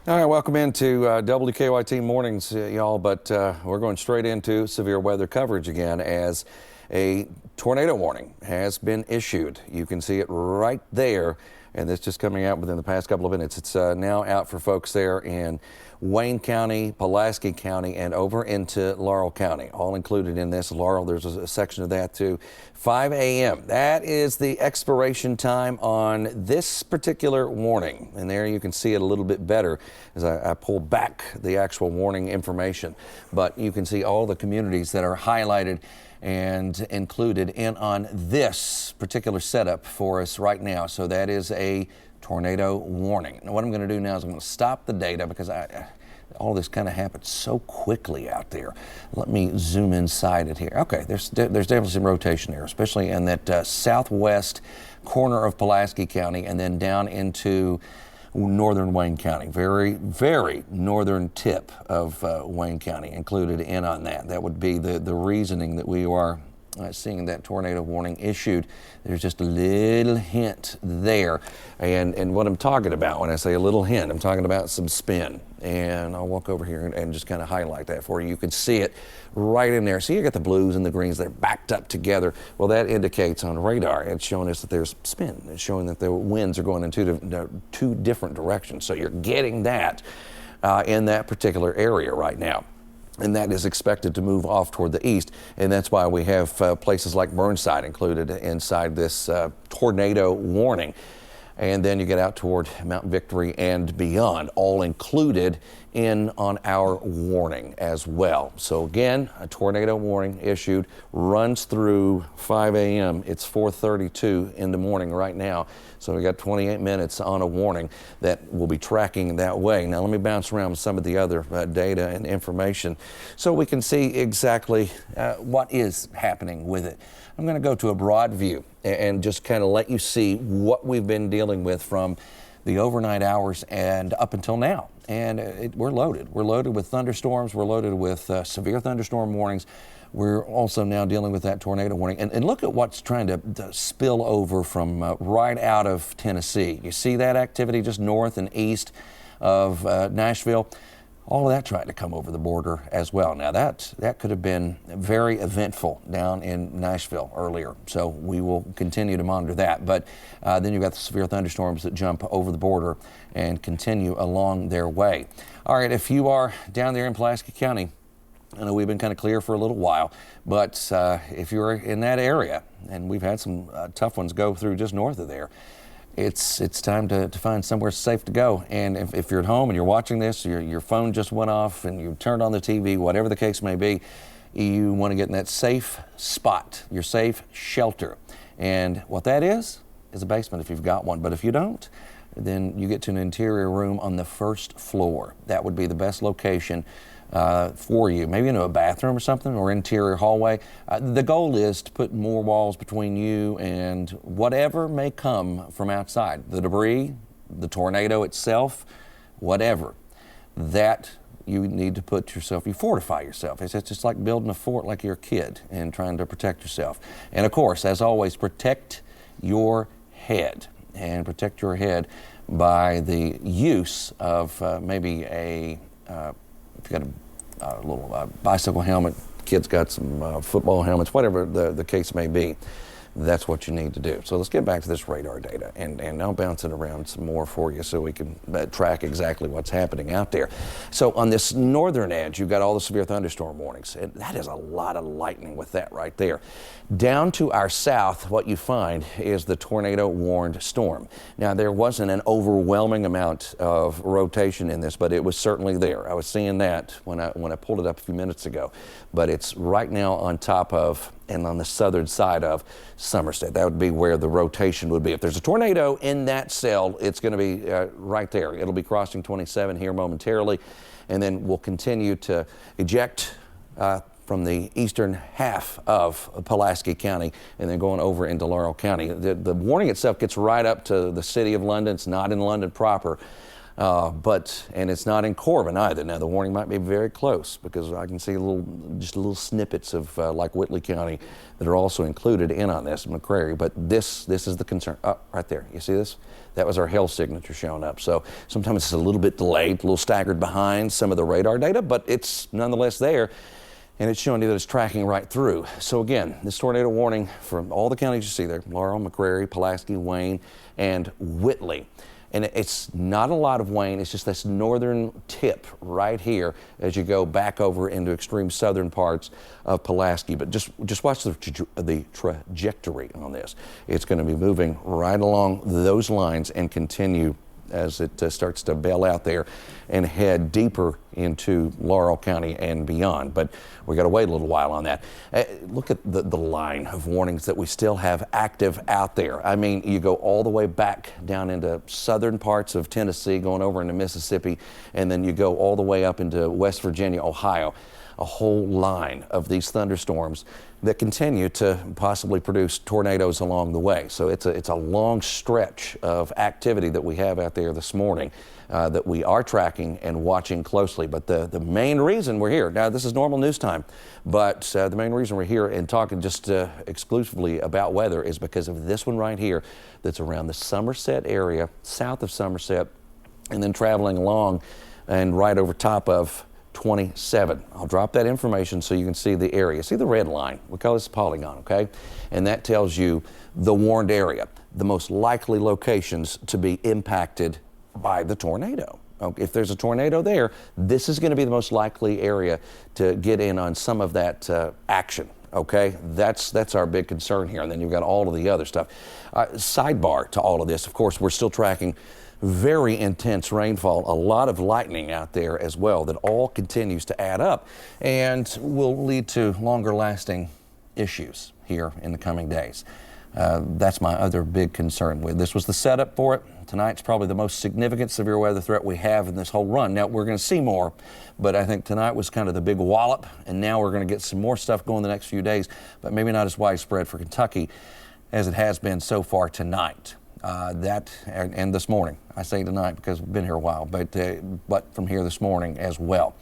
All right, welcome into WKYT Mornings, y'all, but we're going straight into severe weather coverage again as a tornado warning has been issued. You can see it right there, and it's just coming out within the past couple of minutes. It's now out for folks there in Wayne County, Pulaski County, and over into Laurel County. All included in this. Laurel, there's a section of that too. 5 a.m. That is the expiration time on this particular warning. And there you can see it a little bit better as I pull back the actual warning information. But you can see all the communities that are highlighted and included in on this particular setup for us right now. So that is a tornado warning. Now what I'm going to do now is I'm going to stop the data because all this kind of happened so quickly out there. Let me zoom inside it here. Okay, there's definitely some rotation here, especially in that southwest corner of Pulaski County and then down into northern Wayne County. Very, very northern tip of Wayne County included in on that. That would be the reasoning that we are seeing that tornado warning issued. There's just a little hint there. And what I'm talking about when I say a little hint, I'm talking about some spin. And I'll walk over here and just kind of highlight that for you. You can see it right in there. See, you got the blues and the greens, they're backed up together. Well, that indicates on radar, it's showing us that there's spin. It's showing that the winds are going in two different directions. So you're getting that in that particular area right now. And that is expected to move off toward the east. And that's why we have places like Burnside included inside this tornado warning. And then you get out toward Mount Victory and beyond, all included in on our warning as well. So again, a tornado warning issued, runs through 5 a.m. It's 4:32 in the morning right now. So we got 28 minutes on a warning that we'll be tracking that way. Now let me bounce around with some of the other data and information so we can see exactly what is happening with it. I'm going to go to a broad view and just kind of let you see what we've been dealing with from the overnight hours and up until now. And we're loaded. We're loaded with thunderstorms. We're loaded with severe thunderstorm warnings. We're also now dealing with that tornado warning. And look at what's trying to spill over from right out of Tennessee. You see that activity just north and east of Nashville? All of that trying to come over the border as well. Now that could have been very eventful down in Nashville earlier. So we will continue to monitor that. But then you've got the severe thunderstorms that jump over the border and continue along their way. All right, if you are down there in Pulaski County, I know we've been kind of clear for a little while, but if you're in that area, and we've had some tough ones go through just north of there, it's time to find somewhere safe to go. And if you're at home and you're watching this, your phone just went off and you turned on the TV, whatever the case may be, you want to get in that safe spot, your safe shelter. And what that is a basement if you've got one. But if you don't, then you get to an interior room on the first floor. That would be the best location for you, maybe into a bathroom or something, or interior hallway. The goal is to put more walls between you and whatever may come from outside. The debris, the tornado itself, whatever. That you need to put yourself, you fortify yourself. It's just like building a fort like you're a kid and trying to protect yourself. And of course, as always, protect your head. And protect your head by the use of maybe if you got a little bicycle helmet, kids got some football helmets, whatever the case may be. that's what you need to do. So let's get back to this radar data, and I'll bounce it around some more for you so we can track exactly what's happening out there. So on this northern edge, you've got all the severe thunderstorm warnings, and that is a lot of lightning with that right there. Down to our south, what you find is the tornado warned storm. Now, there wasn't an overwhelming amount of rotation in this, but it was certainly there. I was seeing that when I pulled it up a few minutes ago, but it's right now on top of and on the southern side of Somerset. That would be where the rotation would be. If there's a tornado in that cell, it's going to be right there. It'll be crossing 27 here momentarily, and then we'll continue to eject from the eastern half of Pulaski County and then going over into Laurel County. The warning itself gets right up to the city of London. It's not in London proper. And it's not in Corbin either. Now, the warning might be very close because I can see just little snippets of like Whitley County that are also included in on this, McCrary. But this is the concern. Right there. You see this? That was our hail signature showing up. So sometimes it's a little bit delayed, a little staggered behind some of the radar data, but it's nonetheless there. And it's showing you that it's tracking right through. So again, this tornado warning from all the counties you see there, Laurel, McCrary, Pulaski, Wayne, and Whitley. And it's not a lot of Wayne, it's just this northern tip right here as you go back over into extreme southern parts of Pulaski. But just watch the trajectory on this. It's going to be moving right along those lines and continue as it starts to bail out there and head deeper into Laurel County and beyond. But we got to wait a little while on that. Look at the line of warnings that we still have active out there. I mean, you go all the way back down into southern parts of Tennessee, going over into Mississippi, and then you go all the way up into West Virginia, Ohio. A whole line of these thunderstorms that continue to possibly produce tornadoes along the way. So it's a long stretch of activity that we have out there this morning that we are tracking and watching closely. But the main reason we're here, now this is normal news time, but the main reason we're here and talking just exclusively about weather is because of this one right here that's around the Somerset area, south of Somerset, and then traveling along and right over top of 27. I'll drop that information so you can see the area. See the red line? We call this a polygon, okay? And that tells you the warned area, the most likely locations to be impacted by the tornado. If there's a tornado there, this is going to be the most likely area to get in on some of that action. Okay, that's our big concern here. And then you've got all of the other stuff. Sidebar to all of this, of course, we're still tracking very intense rainfall, a lot of lightning out there as well that all continues to add up and will lead to longer lasting issues here in the coming days. That's my other big concern with this. Was the setup for it. Tonight's probably the most significant severe weather threat we have in this whole run. Now, we're going to see more, but I think tonight was kind of the big wallop, and now we're going to get some more stuff going the next few days, but maybe not as widespread for Kentucky as it has been so far tonight. And this morning. I say tonight because we've been here a while, but from here this morning as well.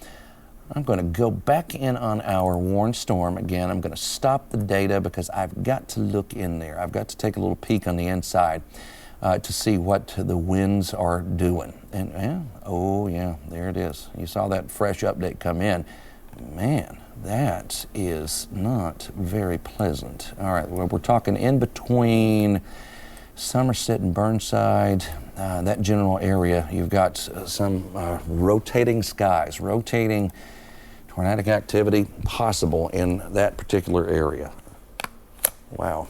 I'm going to go back in on our warned storm again. I'm going to stop the data because I've got to look in there. I've got to take a little peek on the inside to see what the winds are doing. And oh yeah, there it is. You saw that fresh update come in. Man, that is not very pleasant. All right, well, we're talking in between Somerset and Burnside, that general area. You've got some rotating skies, rotating tornadic activity possible in that particular area. Wow.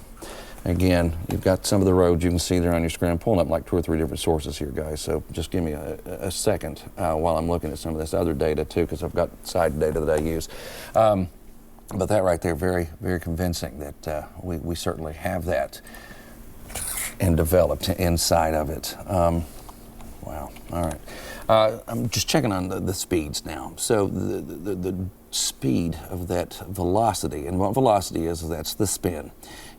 Again, you've got some of the roads you can see there on your screen. I'm pulling up like 2 or 3 different sources here, guys, so just give me a second while I'm looking at some of this other data too, because I've got side data that I use. But that right there, very, very convincing that we certainly have that and developed inside of it. Wow. All right. I'm just checking on the speeds now. So the speed of that velocity, and what velocity is, that's the spin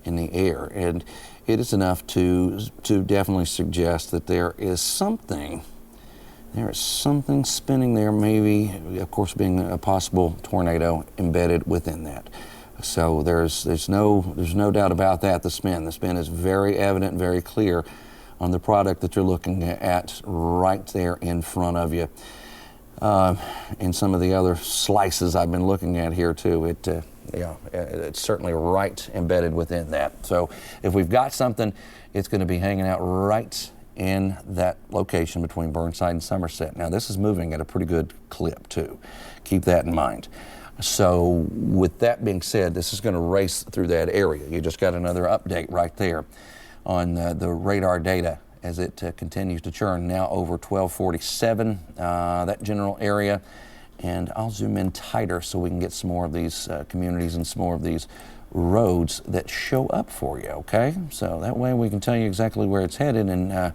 in the air, and it is enough to definitely suggest that there is something spinning there, maybe, of course, being a possible tornado embedded within that. So there's no doubt about that. The spin is very evident, very clear on the product that you're looking at right there in front of you. In some of the other slices I've been looking at here too, Yeah, it's certainly right embedded within that. So if we've got something, it's going to be hanging out right in that location between Burnside and Somerset. Now, this is moving at a pretty good clip, too. Keep that in mind. So with that being said, this is going to race through that area. You just got another update right there on the radar data as it continues to churn, now over 1247, that general area. And I'll zoom in tighter so we can get some more of these communities and some more of these roads that show up for you, okay? So that way we can tell you exactly where it's headed and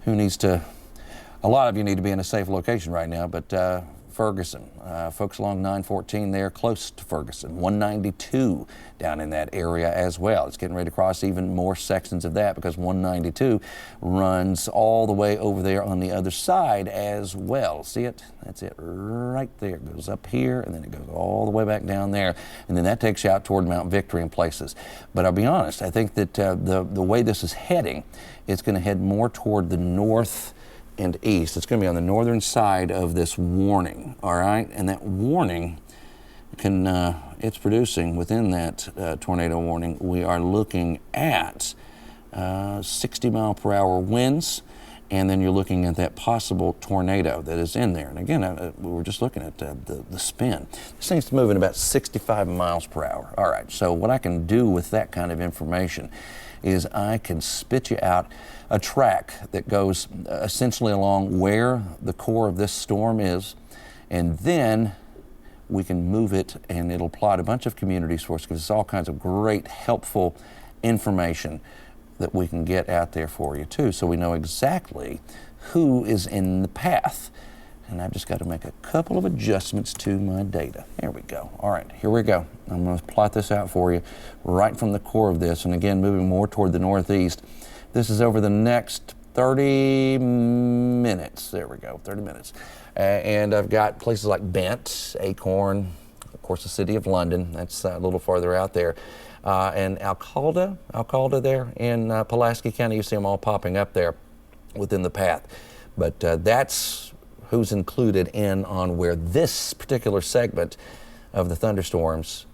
who needs to, a lot of you need to be in a safe location right now, but Ferguson, folks along 914 there, close to Ferguson, 192 down in that area as well. It's getting ready to cross even more sections of that because 192 runs all the way over there on the other side as well. See it? That's it right there. It goes up here and then it goes all the way back down there, and then that takes you out toward Mount Victory in places. But I'll be honest, I think that the way this is heading, it's going to head more toward the north and east. It's going to be on the northern side of this warning, all right? And that warning can, it's producing within that tornado warning, we are looking at 60 mile per hour winds, and then you're looking at that possible tornado that is in there. And again, we were just looking at the spin. This thing's moving about 65 miles per hour. All right, so what I can do with that kind of information is I can spit you out a track that goes essentially along where the core of this storm is, and then we can move it and it'll plot a bunch of communities for us because it's all kinds of great, helpful information that we can get out there for you too, so we know exactly who is in the path. And I've just got to make a couple of adjustments to my data. There we go. All right, here we go. I'm going to plot this out for you right from the core of this, and again, moving more toward the northeast. This is over the next 30 minutes. There we go, 30 minutes. And I've got places like Bent, Acorn, of course, the city of London. That's a little farther out there. And Alcalde there in Pulaski County. You see them all popping up there within the path. But that's who's included in on where this particular segment of the thunderstorms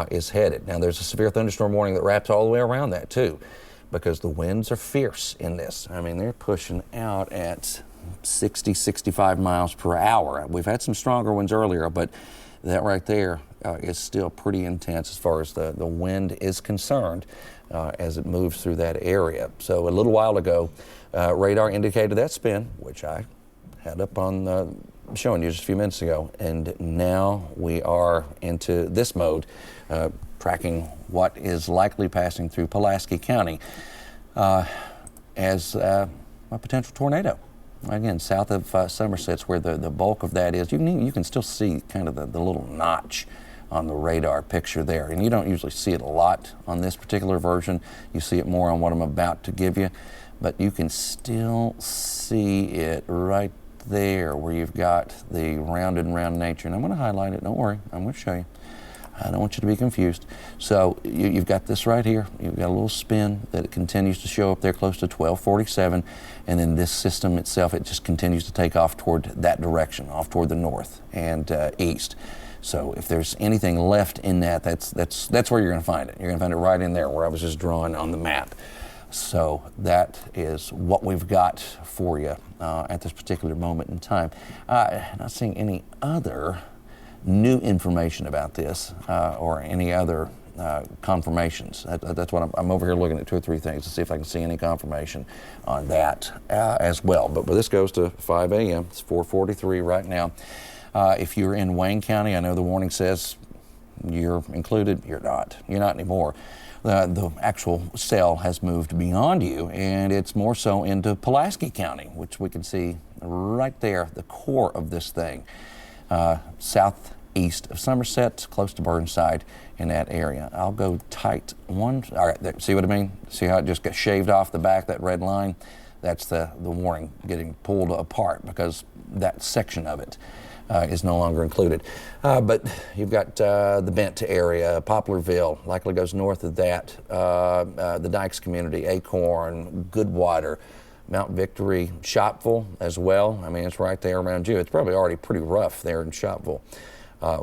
is headed. Now, there's a severe thunderstorm warning that wraps all the way around that too, because the winds are fierce in this. I mean, they're pushing out at 60, 65 miles per hour. We've had some stronger winds earlier, but that right there is still pretty intense as far as the wind is concerned as it moves through that area. So a little while ago, radar indicated that spin, which I had up on showing you just a few minutes ago, and now we are into this mode, tracking what is likely passing through Pulaski County as a potential tornado. Again, south of Somerset's where the bulk of that is. You can still see kind of the little notch on the radar picture there, and you don't usually see it a lot on this particular version. You see it more on what I'm about to give you, but you can still see it right there where you've got the rounded and round nature. And I'm going to highlight it. Don't worry, I'm going to show you. I don't want you to be confused. So you've got this right here. You've got a little spin that continues to show up there close to 1247, and then this system itself, it just continues to take off toward that direction, off toward the north and east. So if there's anything left in that, that's where you're going to find it. You're going to find it right in there where I was just drawing on the map. So that is what we've got for you at this particular moment in time. Not seeing any other new information about this or any other confirmations. That's what I'm over here looking at 2 or 3 things to see if I can see any confirmation on that as well. But this goes to 5 a.m. It's 4:43 right now. If you're in Wayne County, I know the warning says you're included. You're not. You're not anymore. The actual cell has moved beyond you, and it's more so into Pulaski County, which we can see right there, the core of this thing. Southeast of Somerset, close to Burnside in that area. I'll go tight one. All right, there, see what I mean? See how it just got shaved off the back, that red line? That's the warning getting pulled apart because that section of it is no longer included. But you've got the Bent area, Poplarville, likely goes north of that, the Dykes community, Acorn, Goodwater, Mount Victory, Shopville as well. I mean, it's right there around you. It's probably already pretty rough there in Shopville.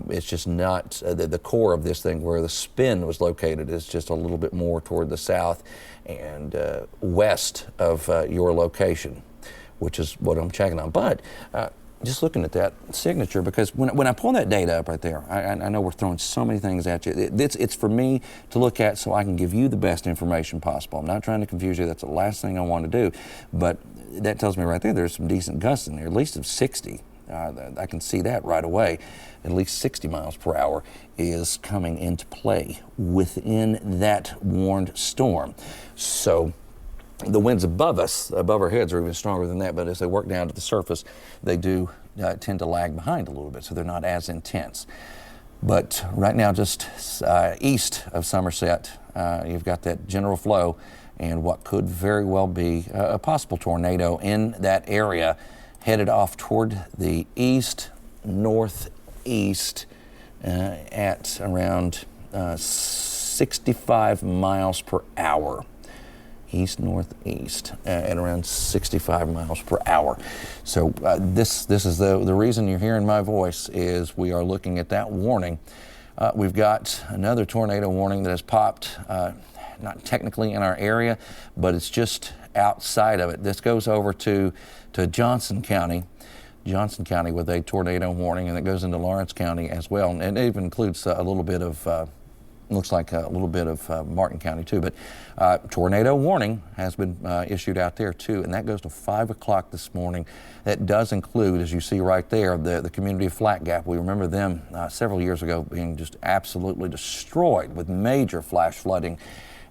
It's just not the core of this thing where the spin was located is just a little bit more toward the south and west of your location, which is what I'm checking on. But just looking at that signature, because when I pull that data up right there, I know we're throwing so many things at you. It's for me to look at so I can give you the best information possible. I'm not trying to confuse you. That's the last thing I want to do. But that tells me right there there's some decent gusts in there, at least of 60. I can see that right away. At least 60 miles per hour is coming into play within that warned storm. So the winds above us, above our heads, are even stronger than that, but as they work down to the surface, they do tend to lag behind a little bit, so they're not as intense. But right now, just east of Somerset, you've got that general flow and what could very well be a possible tornado in that area, headed off toward the east, northeast at around 65 miles per hour. East northeast at around 65 miles per hour. So this is the reason you're hearing my voice is we are looking at that warning. We've got another tornado warning that has popped, not technically in our area, but it's just outside of it. This goes over to Johnson County with a tornado warning, and it goes into Lawrence County as well, and it even includes a little bit of looks like a little bit of Martin County too, but tornado warning has been issued out there too, and that goes to 5 o'clock this morning. That does include, as you see right there, the community of Flat Gap. We remember them several years ago being just absolutely destroyed with major flash flooding,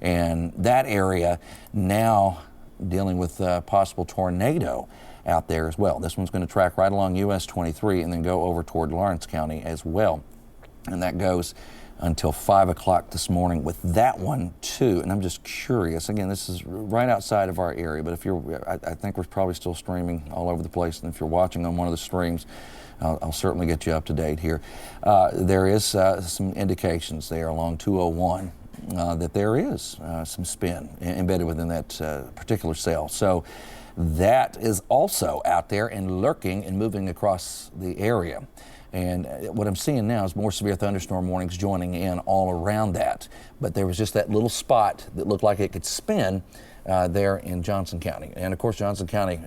and that area now dealing with possible tornado out there as well. This one's going to track right along US 23 and then go over toward Lawrence County as well, and that goes until 5 o'clock this morning with that one too. And I'm just curious, again, this is right outside of our area, but if you're, I think we're probably still streaming all over the place, and if you're watching on one of the streams, I'll certainly get you up to date here. There is some indications there along 201 that there is some spin embedded within that particular cell. So that is also out there and lurking and moving across the area. And what I'm seeing now is more severe thunderstorm warnings joining in all around that. But there was just that little spot that looked like it could spin there in Johnson County. And of course, Johnson County,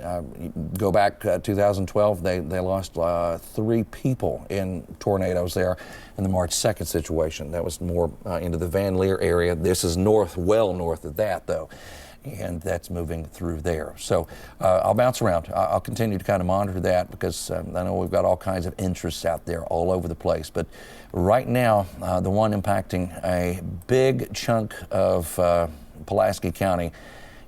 go back 2012, they lost 3 people in tornadoes there in the March 2nd situation. That was more into the Van Leer area. This is well north of that, though. And that's moving through there. So I'll bounce around. I'll continue to kind of monitor that because I know we've got all kinds of interests out there all over the place. But right now, the one impacting a big chunk of Pulaski County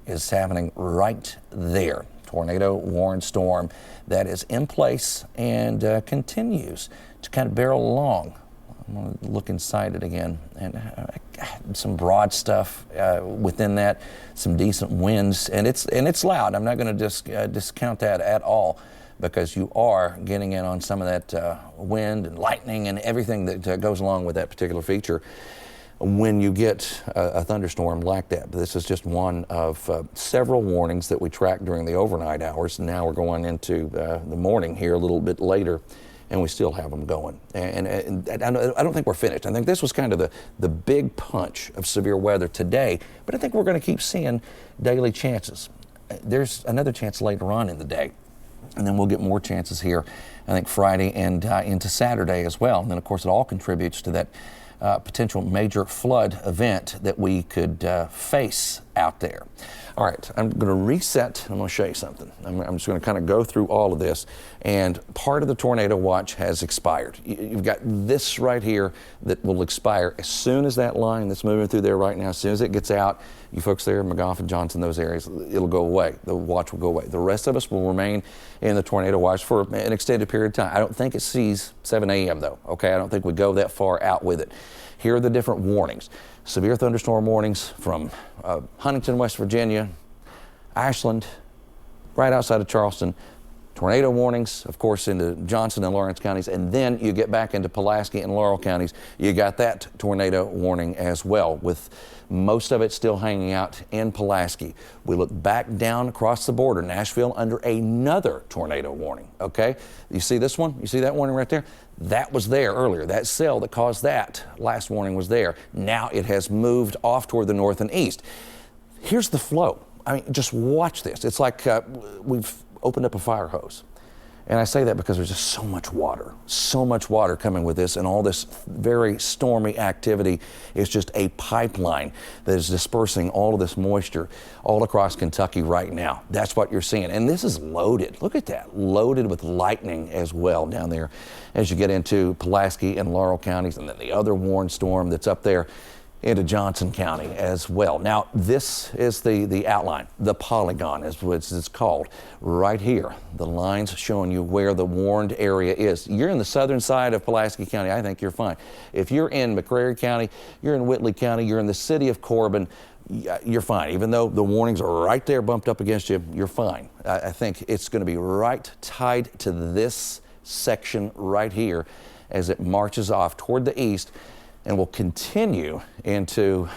is happening right there. Tornado warned storm that is in place and continues to kind of barrel along. I'm going to look inside it again, and some broad stuff within that, some decent winds, and it's loud. I'm not going to discount that at all, because you are getting in on some of that wind and lightning and everything that goes along with that particular feature when you get a thunderstorm like that. But this is just one of several warnings that we tracked during the overnight hours. Now we're going into the morning here a little bit later, and we still have them going. And I don't think we're finished. I think this was kind of the big punch of severe weather today, but I think we're going to keep seeing daily chances. There's another chance later on in the day, and then we'll get more chances here, I think Friday and into Saturday as well. And then, of course, it all contributes to that potential major flood event that we could face out there. All right, I'm going to reset. I'm going to show you something. I'm just going to kind of go through all of this. And part of the tornado watch has expired. You've got this right here that will expire as soon as that line that's moving through there right now, as soon as it gets out, you folks there, McGoffin, Johnson, those areas, it'll go away. The watch will go away. The rest of us will remain in the tornado watch for an extended period of time. I don't think it sees 7 a.m. though, okay? I don't think we go that far out with it. Here are the different warnings. Severe thunderstorm warnings from Huntington, West Virginia, Ashland, right outside of Charleston, tornado warnings, of course, into Johnson and Lawrence counties, and then you get back into Pulaski and Laurel counties, you got that tornado warning as well, with most of it still hanging out in Pulaski. We look back down across the border, Nashville under another tornado warning, okay? You see this one? You see that warning right there? That was there earlier. That cell that caused that last warning was there. Now it has moved off toward the north and east. Here's the flow. I mean, just watch this. It's like we've opened up a fire hose. And I say that because there's just so much water coming with this, and all this very stormy activity is just a pipeline that is dispersing all of this moisture all across Kentucky right now. That's what you're seeing. And this is loaded. Look at that, loaded with lightning as well down there as you get into Pulaski and Laurel counties, and then the other warned storm that's up there into Johnson County as well. Now, this is the outline, the polygon is what it's called. Right here, the lines showing you where the warned area is. You're in the southern side of Pulaski County, I think you're fine. If you're in McCreary County, you're in Whitley County, you're in the city of Corbin, you're fine. Even though the warnings are right there bumped up against you, you're fine. I think it's going to be right tied to this section right here as it marches off toward the east, and will continue into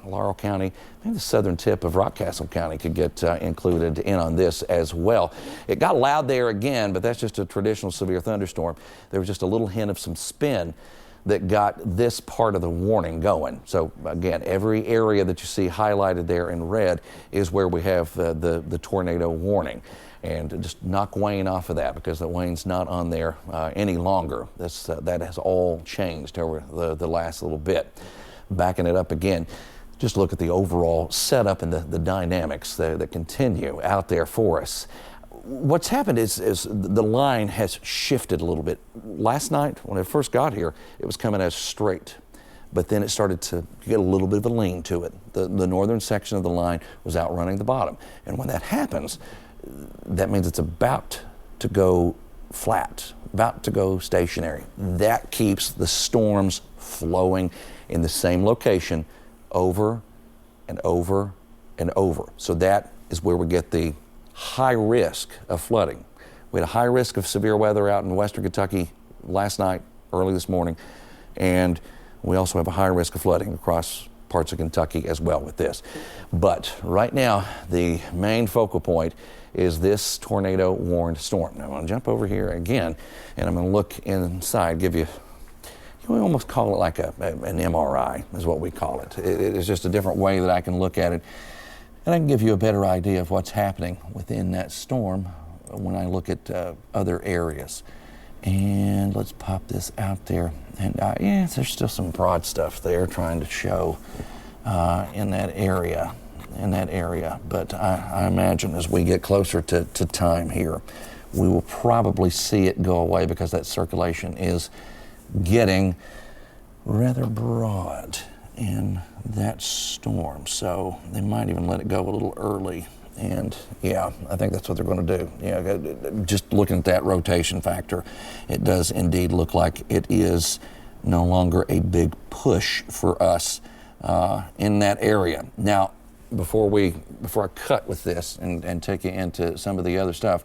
Laurel County. Maybe the southern tip of Rockcastle County could get included in on this as well. It got loud there again, but that's just a traditional severe thunderstorm. There was just a little hint of some spin that got this part of the warning going. So again, every area that you see highlighted there in red is where we have the tornado warning. And just knock Wayne off of that, because the Wayne's not on there any longer. That has all changed over the last little bit. Backing it up again, just look at the overall setup and the dynamics that continue out there for us. What's happened is the line has shifted a little bit. Last night, when I first got here, it was coming as straight, but then it started to get a little bit of a lean to it. The northern section of the line was outrunning the bottom. And when that happens, that means it's about to go flat, about to go stationary. That keeps the storms flowing in the same location over and over and over. So that is where we get the high risk of flooding. We had a high risk of severe weather out in western Kentucky last night, early this morning, and we also have a high risk of flooding across parts of Kentucky as well with this. But right now, the main focal point is this tornado warned storm. Now I'm going to jump over here again, and I'm going to look inside, give you, we almost call it like an MRI is what we call it. It is just a different way that I can look at it, and I can give you a better idea of what's happening within that storm when I look at other areas. And let's pop this out there. And yeah, there's still some broad stuff there trying to show in that area. But I imagine as we get closer to time here, we will probably see it go away, because that circulation is getting rather broad in that storm. So they might even let it go a little early. And yeah, I think that's what they're going to do. Yeah, just looking at that rotation factor, it does indeed look like it is no longer a big push for us in that area. Now, before I cut with this and take you into some of the other stuff,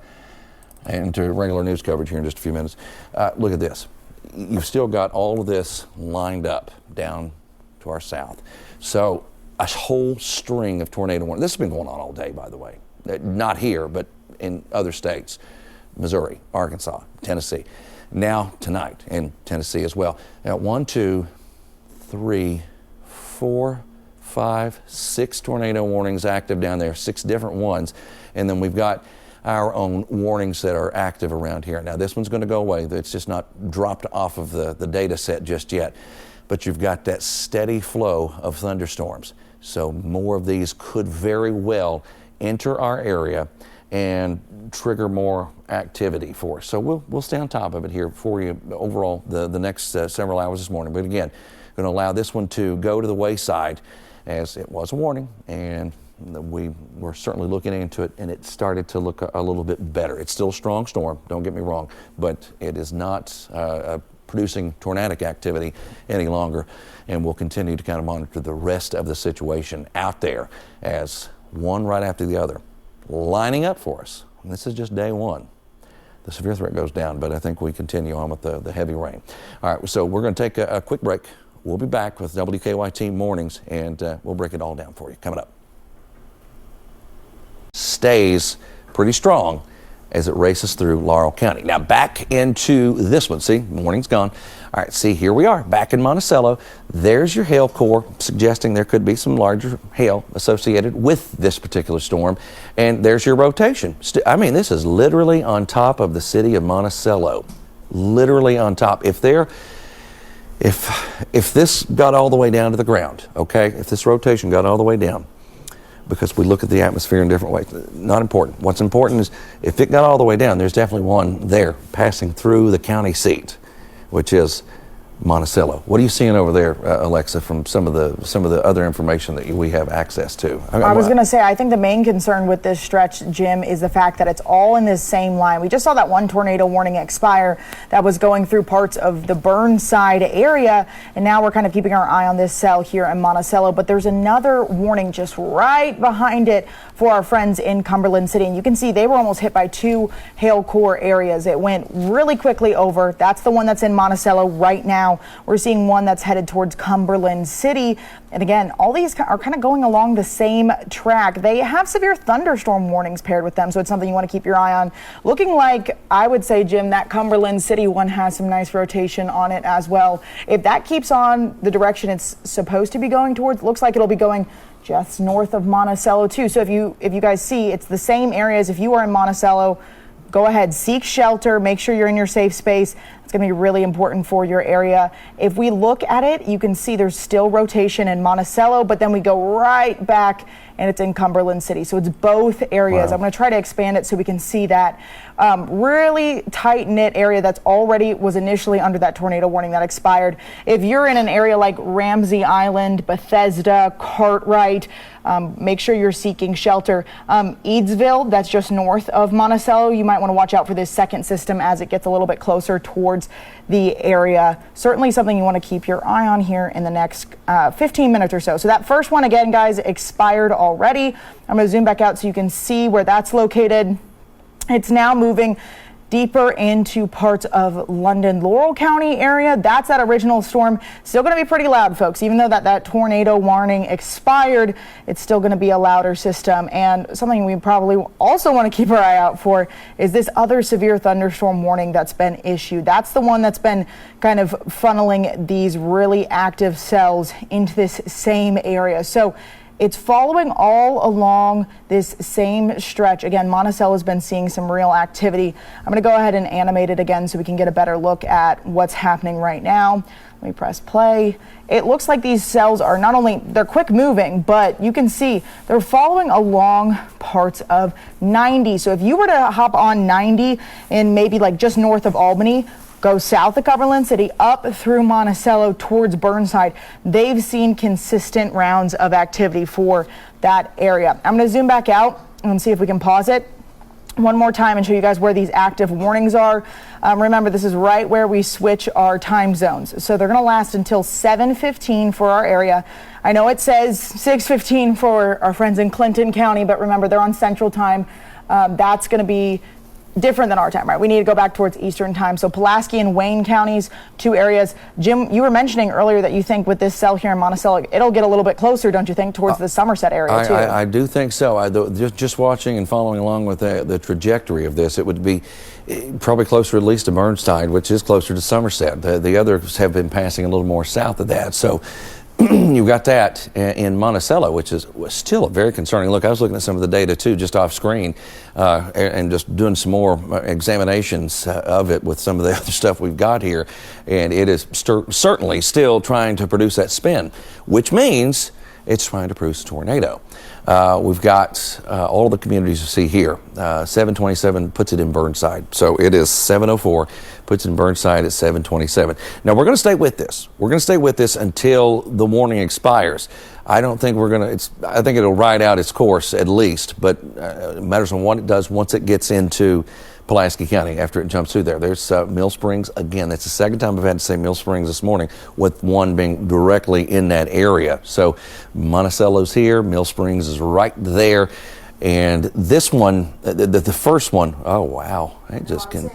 into regular news coverage here in just a few minutes, look at this. You've still got all of this lined up down to our south. So a whole string of tornado warnings. This has been going on all day, by the way. Not here, but in other states. Missouri, Arkansas, Tennessee. Now, tonight in Tennessee as well. Now, 1, 2, 3, 4, 5, 6 tornado warnings active down there, 6 different ones. And then we've got our own warnings that are active around here. Now, this one's going to go away. It's just not dropped off of the data set just yet. But you've got that steady flow of thunderstorms. So more of these could very well enter our area and trigger more activity for us. So we'll stay on top of it here for you overall the next several hours this morning. But again, going to allow this one to go to the wayside, as it was a warning, and we were certainly looking into it, and it started to look a little bit better. It's still a strong storm, don't get me wrong, but it is not producing tornadic activity any longer, and we'll continue to kind of monitor the rest of the situation out there as one right after the other lining up for us. And this is just day one. the severe threat goes down, but I think we continue on with the heavy rain. All right, so we're going to take a quick break. We'll be back with WKYT Mornings, and we'll break it all down for you. Coming up. Stays pretty strong as it races through Laurel County. Now back into this one. See, morning's gone. All right, see, here we are back in Monticello. There's your hail core suggesting there could be some larger hail associated with this particular storm. And there's your rotation. I mean, this is literally on top of the city of Monticello. Literally on top. If this got all the way down to the ground, okay, if this rotation got all the way down, because we look at the atmosphere in different ways. Not important. What's important is if it got all the way down, there's definitely one there passing through the county seat, which is Monticello. What are you seeing over there, Alexa, from some of the other information that we have access to? I was going to say, I think the main concern with this stretch, Jim, is the fact that it's all in this same line. We just saw that one tornado warning expire that was going through parts of the Burnside area, and now we're kind of keeping our eye on this cell here in Monticello. But there's another warning just right behind it for our friends in Cumberland City, and you can see they were almost hit by 2 hail core areas. It went really quickly over. That's the one that's in Monticello right now. We're seeing one that's headed towards Cumberland City. And again, all these are kind of going along the same track. They have severe thunderstorm warnings paired with them, so it's something you want to keep your eye on. Looking like, I would say, Jim, that Cumberland City one has some nice rotation on it as well. If that keeps on the direction it's supposed to be going towards, looks like it'll be going just north of Monticello too. So if you guys see, it's the same areas. If you are in Monticello, go ahead, seek shelter, make sure you're in your safe space. It's going to be really important for your area. If we look at it, you can see there's still rotation in Monticello, but then we go right back and it's in Cumberland City. So it's both areas. Wow. I'm going to try to expand it so we can see that. Really tight-knit area that's already was initially under that tornado warning that expired. If you're in an area like Ramsey Island, Bethesda, Cartwright, make sure you're seeking shelter. Eadsville, that's just north of Monticello, you might want to watch out for this second system as it gets a little bit closer towards the area. Certainly something you want to keep your eye on here in the next 15 minutes or so. So that first one, again, guys, expired already. I'm going to zoom back out so you can see where that's located. It's now moving deeper into parts of London, Laurel County area. That's that original storm. Still going to be pretty loud, folks. Even though that tornado warning expired, it's still going to be a louder system. And something we probably also want to keep our eye out for is this other severe thunderstorm warning that's been issued. That's the one that's been kind of funneling these really active cells into this same area. So it's following all along this same stretch. Again, Monticello has been seeing some real activity. I'm going to go ahead and animate it again so we can get a better look at what's happening right now. Let me press play. It looks like these cells are not only, they're quick moving, but you can see they're following along parts of 90. So if you were to hop on 90 in maybe like just north of Albany, go south of Cumberland City, up through Monticello towards Burnside, they've seen consistent rounds of activity for that area. I'm going to zoom back out and see if we can pause it one more time and show you guys where these active warnings are. Remember, this is right where we switch our time zones. So they're going to last until 7:15 for our area. I know it says 6:15 for our friends in Clinton County, but remember, they're on Central Time. That's going to be different than our time, right? We need to go back towards Eastern Time. So Pulaski and Wayne counties, 2 areas. Jim, you were mentioning earlier that you think with this cell here in Monticello, it'll get a little bit closer, don't you think, towards the Somerset area too? I do think so. Just watching and following along with the trajectory of this, it would be probably closer at least to Burnside, which is closer to Somerset. The others have been passing a little more south of that. So you've got that in Monticello, which is still a very concerning look. I was looking at some of the data too, just off screen, and just doing some more examinations of it with some of the other stuff we've got here, and it is certainly still trying to produce that spin, which means it's trying to produce a tornado. We've got all of the communities you see here. 727 puts it in Burnside. So it is 704, puts it in Burnside at 727. Now we're going to stay with this. We're going to stay with this until the warning expires. I don't think we're going to, I think it'll ride out its course at least, but it matters on what it does once it gets into Pulaski County after it jumps through there. There's Mill Springs. Again, that's the second time I've had to say Mill Springs this morning, with one being directly in that area. So Monticello's here, Mill Springs is right there. And this one, the first one, oh wow, it just can.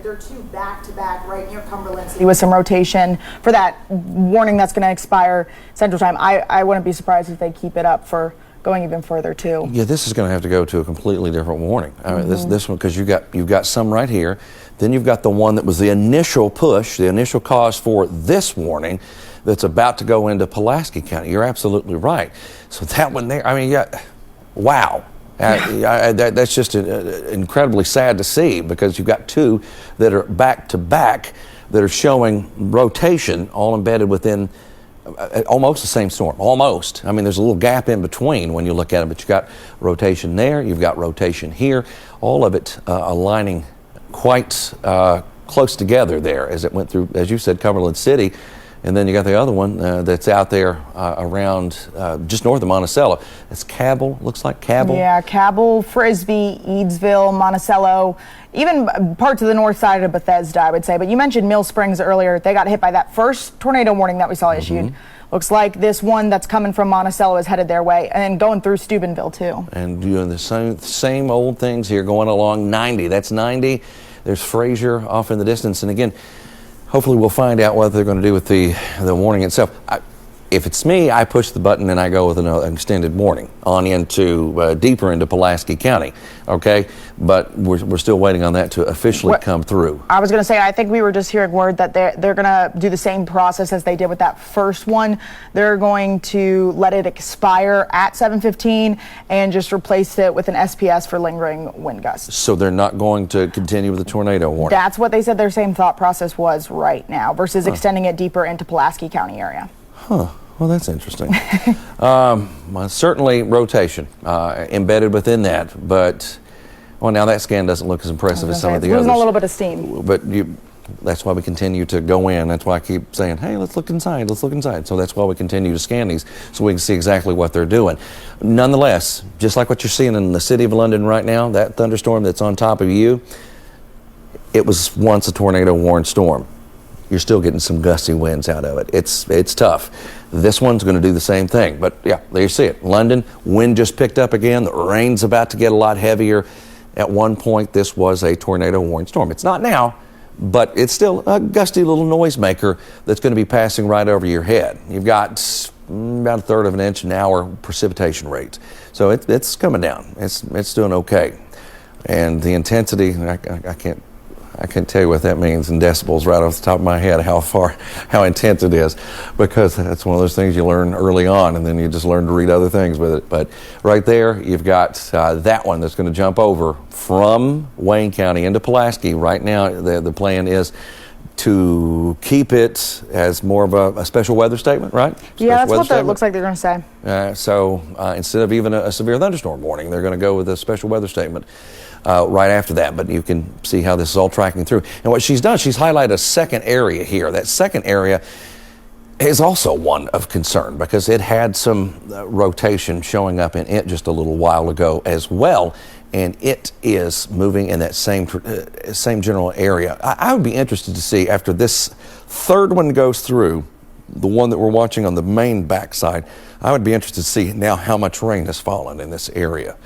They're two back-to-back right near Cumberland City with some rotation for that warning that's going to expire Central Time. I wouldn't be surprised if they keep it up for going even further too. Yeah, this is going to have to go to a completely different warning. I mean, this one, because you've got some right here, then you've got the one that was the initial push, the initial cause for this warning that's about to go into Pulaski County. You're absolutely right. So that one there, I mean, yeah, wow. That's just incredibly sad to see, because you've got two that are back to back that are showing rotation all embedded within almost the same storm. Almost. I mean, there's a little gap in between when you look at it, but you've got rotation there, you've got rotation here, all of it aligning quite close together there as it went through, as you said, Cumberland City. And then you got the other one that's out there around just north of Monticello. It's Cabell, looks like Cabell. Yeah, Cabell, Frisbee, Eadsville, Monticello, even parts of the north side of Bethesda, I would say. But you mentioned Mill Springs earlier. They got hit by that first tornado warning that we saw issued. Looks like this one that's coming from Monticello is headed their way, and then going through Steubenville too. And doing the same old things here, going along 90. That's 90. There's Fraser off in the distance. And again, hopefully we'll find out what they're going to do with the warning itself. If it's me, I push the button and I go with an extended warning on into deeper into Pulaski County. Okay, but we're still waiting on that to officially come through. I was going to say, I think we were just hearing word that they're going to do the same process as they did with that first one. They're going to let it expire at 7:15 and just replace it with an SPS for lingering wind gusts. So they're not going to continue with the tornado warning. That's what they said their same thought process was right now, versus extending it deeper into Pulaski County area. Huh. Well, that's interesting. Certainly rotation embedded within that, but well, now that scan doesn't look as impressive as some of the others. Losing a little bit of steam. But that's why we continue to go in. That's why I keep saying, hey, let's look inside. Let's look inside. So that's why we continue to scan these so we can see exactly what they're doing. Nonetheless, just like what you're seeing in the city of London right now, that thunderstorm that's on top of you, it was once a tornado warned storm. You're still getting some gusty winds out of it. It's tough. This one's going to do the same thing. But yeah, there you see it. London, wind just picked up again. The rain's about to get a lot heavier. At one point, this was a tornado warning storm. It's not now, but it's still a gusty little noisemaker that's going to be passing right over your head. You've got about 1/3 of an inch an hour precipitation rate. So it's coming down. It's doing okay. And the intensity, I can't tell you what that means in decibels right off the top of my head, how intense it is, because that's one of those things you learn early on, and then you just learn to read other things with it. But right there, you've got that one that's going to jump over from Wayne County into Pulaski. Right now, the plan is to keep it as more of a special weather statement, right? Yeah, that's what that looks like they're going to say. So instead of even a severe thunderstorm warning, they're going to go with a special weather statement right after that. But you can see how this is all tracking through. And what she's done, she's highlighted a second area here. That second area is also one of concern because it had some rotation showing up in it just a little while ago as well. And it is moving in that same general area. I would be interested to see after this third one goes through, the one that we're watching on the main backside, I would be interested to see now how much rain has fallen in this area.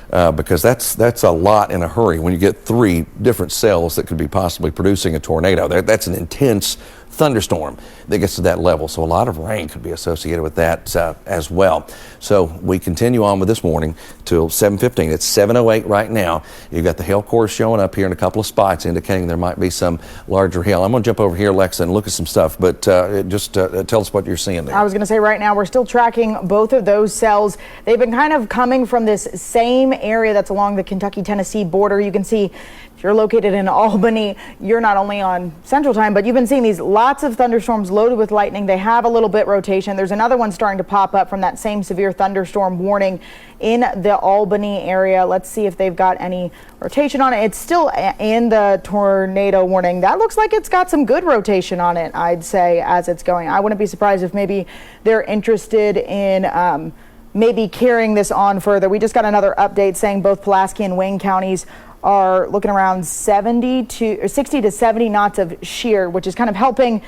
Because that's a lot in a hurry when you get 3 different cells that could be possibly producing a tornado. That's an intense thunderstorm that gets to that level. So a lot of rain could be associated with that as well. So we continue on with this warning till 7:15. It's 7:08 right now. You've got the hail cores showing up here in a couple of spots indicating there might be some larger hail. I'm going to jump over here, Lexa, and look at some stuff, but just tell us what you're seeing there. I was going to say right now we're still tracking both of those cells. They've been kind of coming from this same area that's along the Kentucky-Tennessee border. You can see if you're located in Albany, you're not only on Central Time, but you've been seeing these lots of thunderstorms loaded with lightning. They have a little bit rotation. There's another one starting to pop up from that same severe thunderstorm warning in the Albany area. Let's see if they've got any rotation on it. It's still in the tornado warning. That looks like it's got some good rotation on it, I'd say, as it's going. I wouldn't be surprised if maybe they're interested in maybe carrying this on further. We just got another update saying both Pulaski and Wayne counties are looking around 60 to 70 knots of shear, which is kind of helping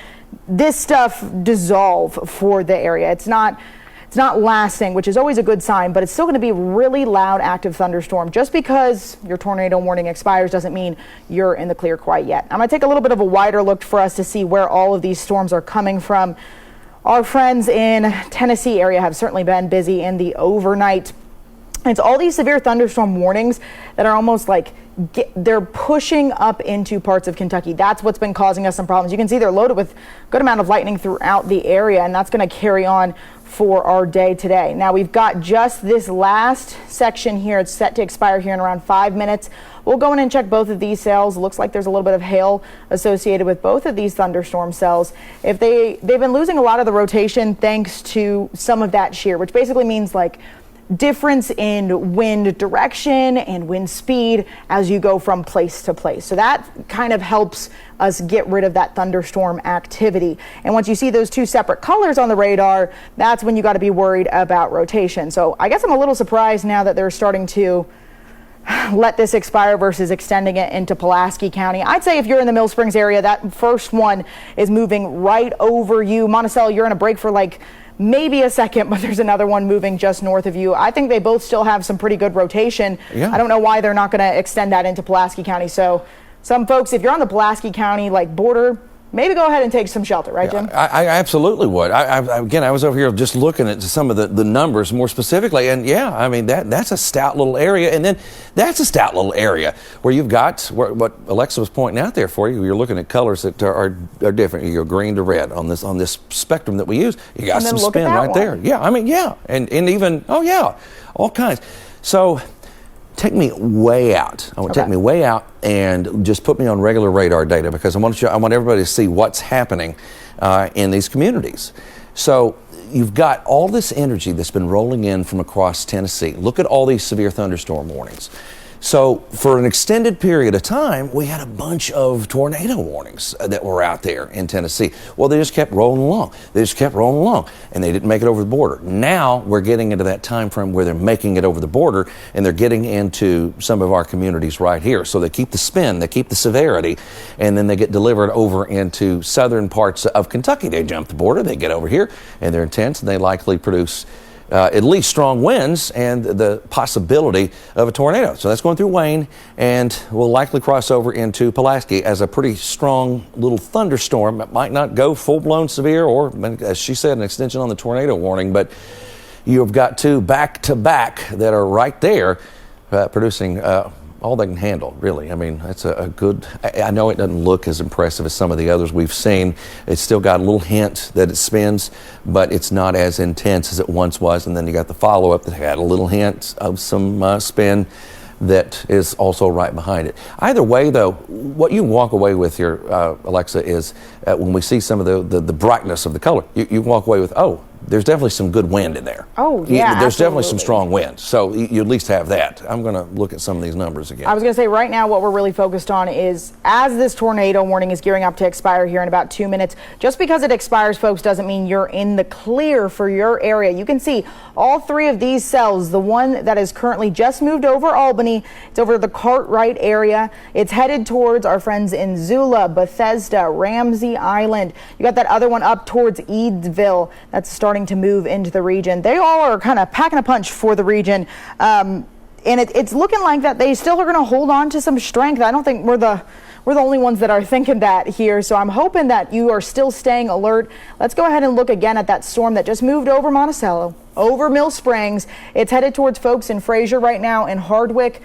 this stuff dissolve for the area. It's not It's not lasting, which is always a good sign, but it's still going to be really loud, active thunderstorm. Just because your tornado warning expires doesn't mean you're in the clear quite yet. I'm going to take a little bit of a wider look for us to see where all of these storms are coming from. Our friends in Tennessee area have certainly been busy in the overnight. It's all these severe thunderstorm warnings that are almost like they're pushing up into parts of Kentucky. That's what's been causing us some problems. You can see they're loaded with a good amount of lightning throughout the area, and that's going to carry on for our day today. Now we've got just this last section here. It's set to expire here in around 5 minutes. We'll go in and check both of these cells. Looks like there's a little bit of hail associated with both of these thunderstorm cells. If they've been losing a lot of the rotation thanks to some of that shear, which basically means like difference in wind direction and wind speed as you go from place to place. So that kind of helps us get rid of that thunderstorm activity. And once you see those two separate colors on the radar, that's when you got to be worried about rotation. So I guess I'm a little surprised now that they're starting to let this expire versus extending it into Pulaski County. I'd say if you're in the Mill Springs area, that first one is moving right over you. Monticello, you're in a break for like maybe a second, but there's another one moving just north of you. I think they both still have some pretty good rotation. Yeah. I don't know why they're not going to extend that into Pulaski County. So some folks, if you're on the Pulaski County like border, maybe go ahead and take some shelter, right, Jim? I absolutely would. Again, I was over here just looking at some of the numbers more specifically, and yeah, I mean, that's a stout little area, and then that's a stout little area where you've got what Alexa was pointing out there for you. You're looking at colors that are different. You're green to red on this spectrum that we use. You got some spin right there. Yeah, I mean, yeah, and even all kinds. So take me way out. I want to take me way out and just put me on regular radar data, because I want everybody to see what's happening in these communities. So you've got all this energy that's been rolling in from across Tennessee. Look at all these severe thunderstorm warnings. So for an extended period of time, we had a bunch of tornado warnings that were out there in Tennessee. Well, they just kept rolling along. And they didn't make it over the border. Now we're getting into that time frame where they're making it over the border, and they're getting into some of our communities right here. So they keep the spin, they keep the severity, and then they get delivered over into southern parts of Kentucky. They jump the border, they get over here, and they're intense, and they likely produce at least strong winds and the possibility of a tornado. So that's going through Wayne, and will likely cross over into Pulaski as a pretty strong little thunderstorm. It might not go full-blown severe, or, as she said, an extension on the tornado warning, but you've got two back-to-back that are right there producing all they can handle, really. I mean, that's a good, I know it doesn't look as impressive as some of the others we've seen. It's still got a little hint that it spins, but it's not as intense as it once was. And then you got the follow-up that had a little hint of some spin that is also right behind it. Either way, though, what you walk away with here, Alexa, is when we see some of the brightness of the color, you walk away with, oh, there's definitely some good wind in there. Oh, yeah, there's definitely some strong wind. So you at least have that. I'm going to look at some of these numbers again. I was going to say, right now what we're really focused on is, as this tornado warning is gearing up to expire here in about 2 minutes, just because it expires, folks, doesn't mean you're in the clear for your area. You can see all three of these cells. The one that is currently just moved over Albany, it's over the Cartwright area. It's headed towards our friends in Zula, Bethesda, Ramsey Island. You got that other one up towards Eadsville that's starting to move into the region. They all are kind of packing a punch for the region. And it's looking like that they still are going to hold on to some strength. I don't think we're the only ones that are thinking that here. So I'm hoping that you are still staying alert. Let's go ahead and look again at that storm that just moved over Monticello, over Mill Springs. It's headed towards folks in Fraser right now, in Hardwick.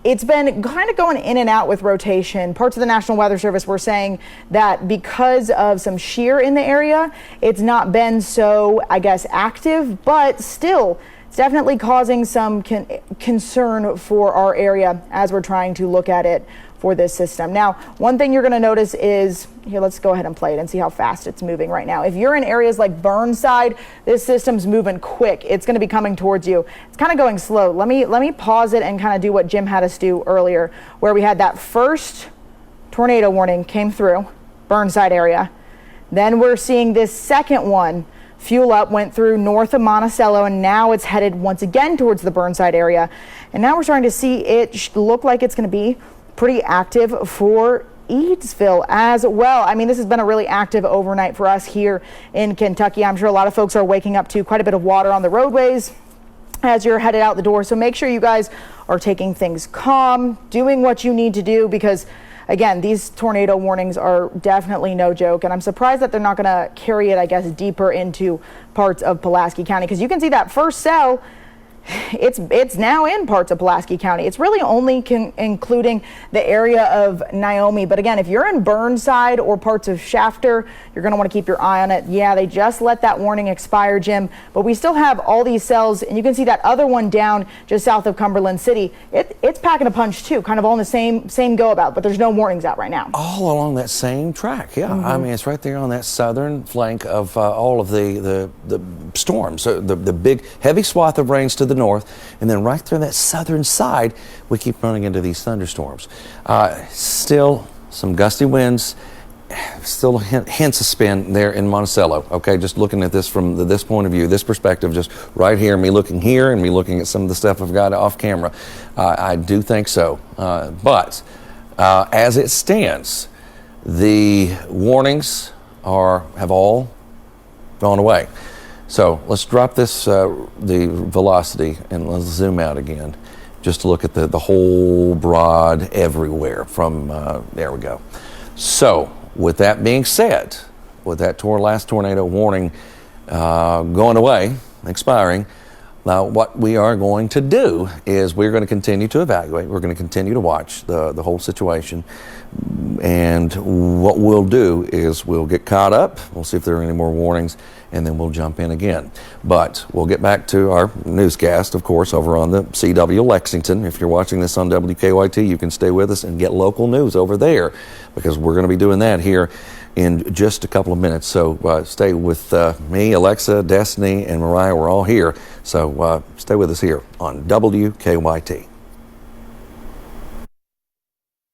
It's been kind of going in and out with rotation. Parts of the National Weather Service were saying that because of some shear in the area, it's not been so, I guess, active, but still, it's definitely causing some concern for our area as we're trying to look at it for this system. Now, one thing you're going to notice is, here, let's go ahead and play it and see how fast it's moving right now. If you're in areas like Burnside, this system's moving quick. It's going to be coming towards you. It's kind of going slow. Let me pause it and kind of do what Jim had us do earlier, where we had that first tornado warning came through Burnside area. Then we're seeing this second one fuel up, went through north of Monticello, and now it's headed once again towards the Burnside area. And now we're starting to see it look like it's going to be pretty active for Eadsville as well. I mean, this has been a really active overnight for us here in Kentucky. I'm sure a lot of folks are waking up to quite a bit of water on the roadways as you're headed out the door. So make sure you guys are taking things calm, doing what you need to do, because again, these tornado warnings are definitely no joke, and I'm surprised that they're not going to carry it, I guess, deeper into parts of Pulaski County, because you can see that first cell, it's now in parts of Pulaski County. It's really only including the area of Naomi. But again, if you're in Burnside or parts of Shafter, you're going to want to keep your eye on it. Yeah, they just let that warning expire, Jim, but we still have all these cells, and you can see that other one down just south of Cumberland City. It's packing a punch too, kind of all in the same go about, but there's no warnings out right now. All along that same track, yeah. I mean, it's right there on that southern flank of all of the storms, the big heavy swath of rains to the north, and then right through that southern side, we keep running into these thunderstorms. Still some gusty winds, still hints of spin there in Monticello. Okay, just looking at this from this point of view, this perspective, just right here, me looking here and me looking at some of the stuff I've got off camera. I do think so. But as it stands, the warnings have all gone away. So let's drop this, the velocity, and let's zoom out again, just to look at the whole broad everywhere from, there we go. So with that being said, with that last tornado warning going away, expiring, now what we are going to do is we're going to continue to evaluate, we're going to continue to watch the whole situation, and what we'll do is we'll get caught up, we'll see if there are any more warnings, and then we'll jump in again. But we'll get back to our newscast, of course, over on the CW Lexington. If you're watching this on WKYT, you can stay with us and get local news over there, because we're going to be doing that here in just a couple of minutes. So stay with me, Alexa, Destiny, and Mariah. We're all here. So stay with us here on WKYT.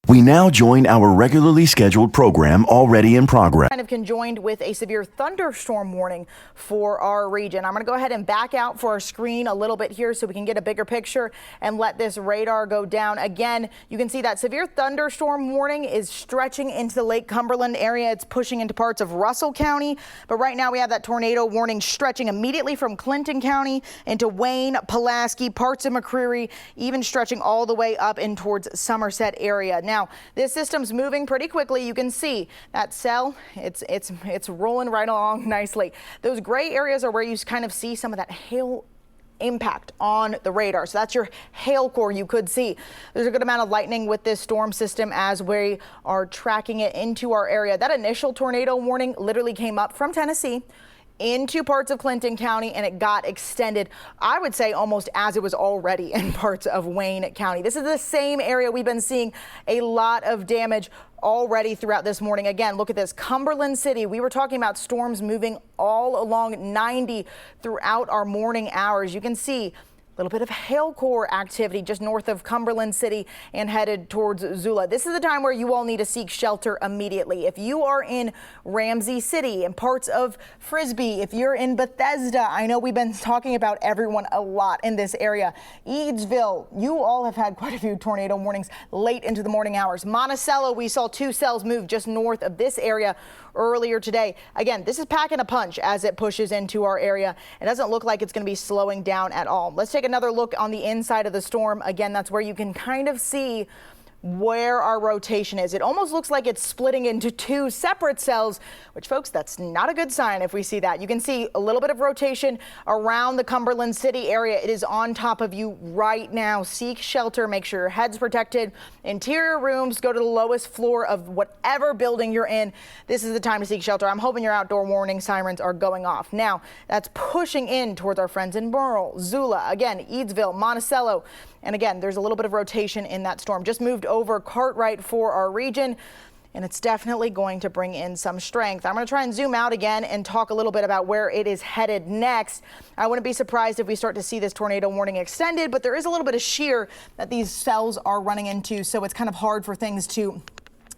We now join our regularly scheduled program already in progress. Kind of conjoined with a severe thunderstorm warning for our region. I'm going to go ahead and back out for our screen a little bit here so we can get a bigger picture and let this radar go down. Again, you can see that severe thunderstorm warning is stretching into the Lake Cumberland area. It's pushing into parts of Russell County, but right now we have that tornado warning stretching immediately from Clinton County into Wayne, Pulaski, parts of McCreary, even stretching all the way up in towards Somerset area. Now, this system's moving pretty quickly. You can see that cell, it's rolling right along nicely. Those gray areas are where you kind of see some of that hail impact on the radar. So that's your hail core you could see. There's a good amount of lightning with this storm system as we are tracking it into our area. That initial tornado warning literally came up from Tennessee into parts of Clinton County, and it got extended, I would say, almost as it was already in parts of Wayne County. This is the same area we've been seeing a lot of damage already throughout this morning. Again, look at this. Cumberland City, we were talking about storms moving all along 90 throughout our morning hours. You can see a little bit of hail core activity just north of Cumberland City and headed towards Zula. This is the time where you all need to seek shelter immediately. If you are in Ramsey City and parts of Frisbee, if you're in Bethesda, I know we've been talking about everyone a lot in this area. Eadsville, you all have had quite a few tornado warnings late into the morning hours. Monticello, we saw 2 cells move just north of this area earlier today. Again, this is packing a punch as it pushes into our area. It doesn't look like it's going to be slowing down at all. Let's take another look on the inside of the storm. Again, that's where you can kind of see where our rotation is. It almost looks like it's splitting into 2 separate cells, which, folks, that's not a good sign if we see that. You can see a little bit of rotation around the Cumberland City area. It is on top of you right now. Seek shelter. Make sure your head's protected. Interior rooms, go to the lowest floor of whatever building you're in. This is the time to seek shelter. I'm hoping your outdoor warning sirens are going off. Now, that's pushing in towards our friends in Burl, Zula, again, Eadsville, Monticello. And again, there's a little bit of rotation in that storm. Just moved over Cartwright for our region, and it's definitely going to bring in some strength. I'm going to try and zoom out again and talk a little bit about where it is headed next. I wouldn't be surprised if we start to see this tornado warning extended, but there is a little bit of shear that these cells are running into, so it's kind of hard for things to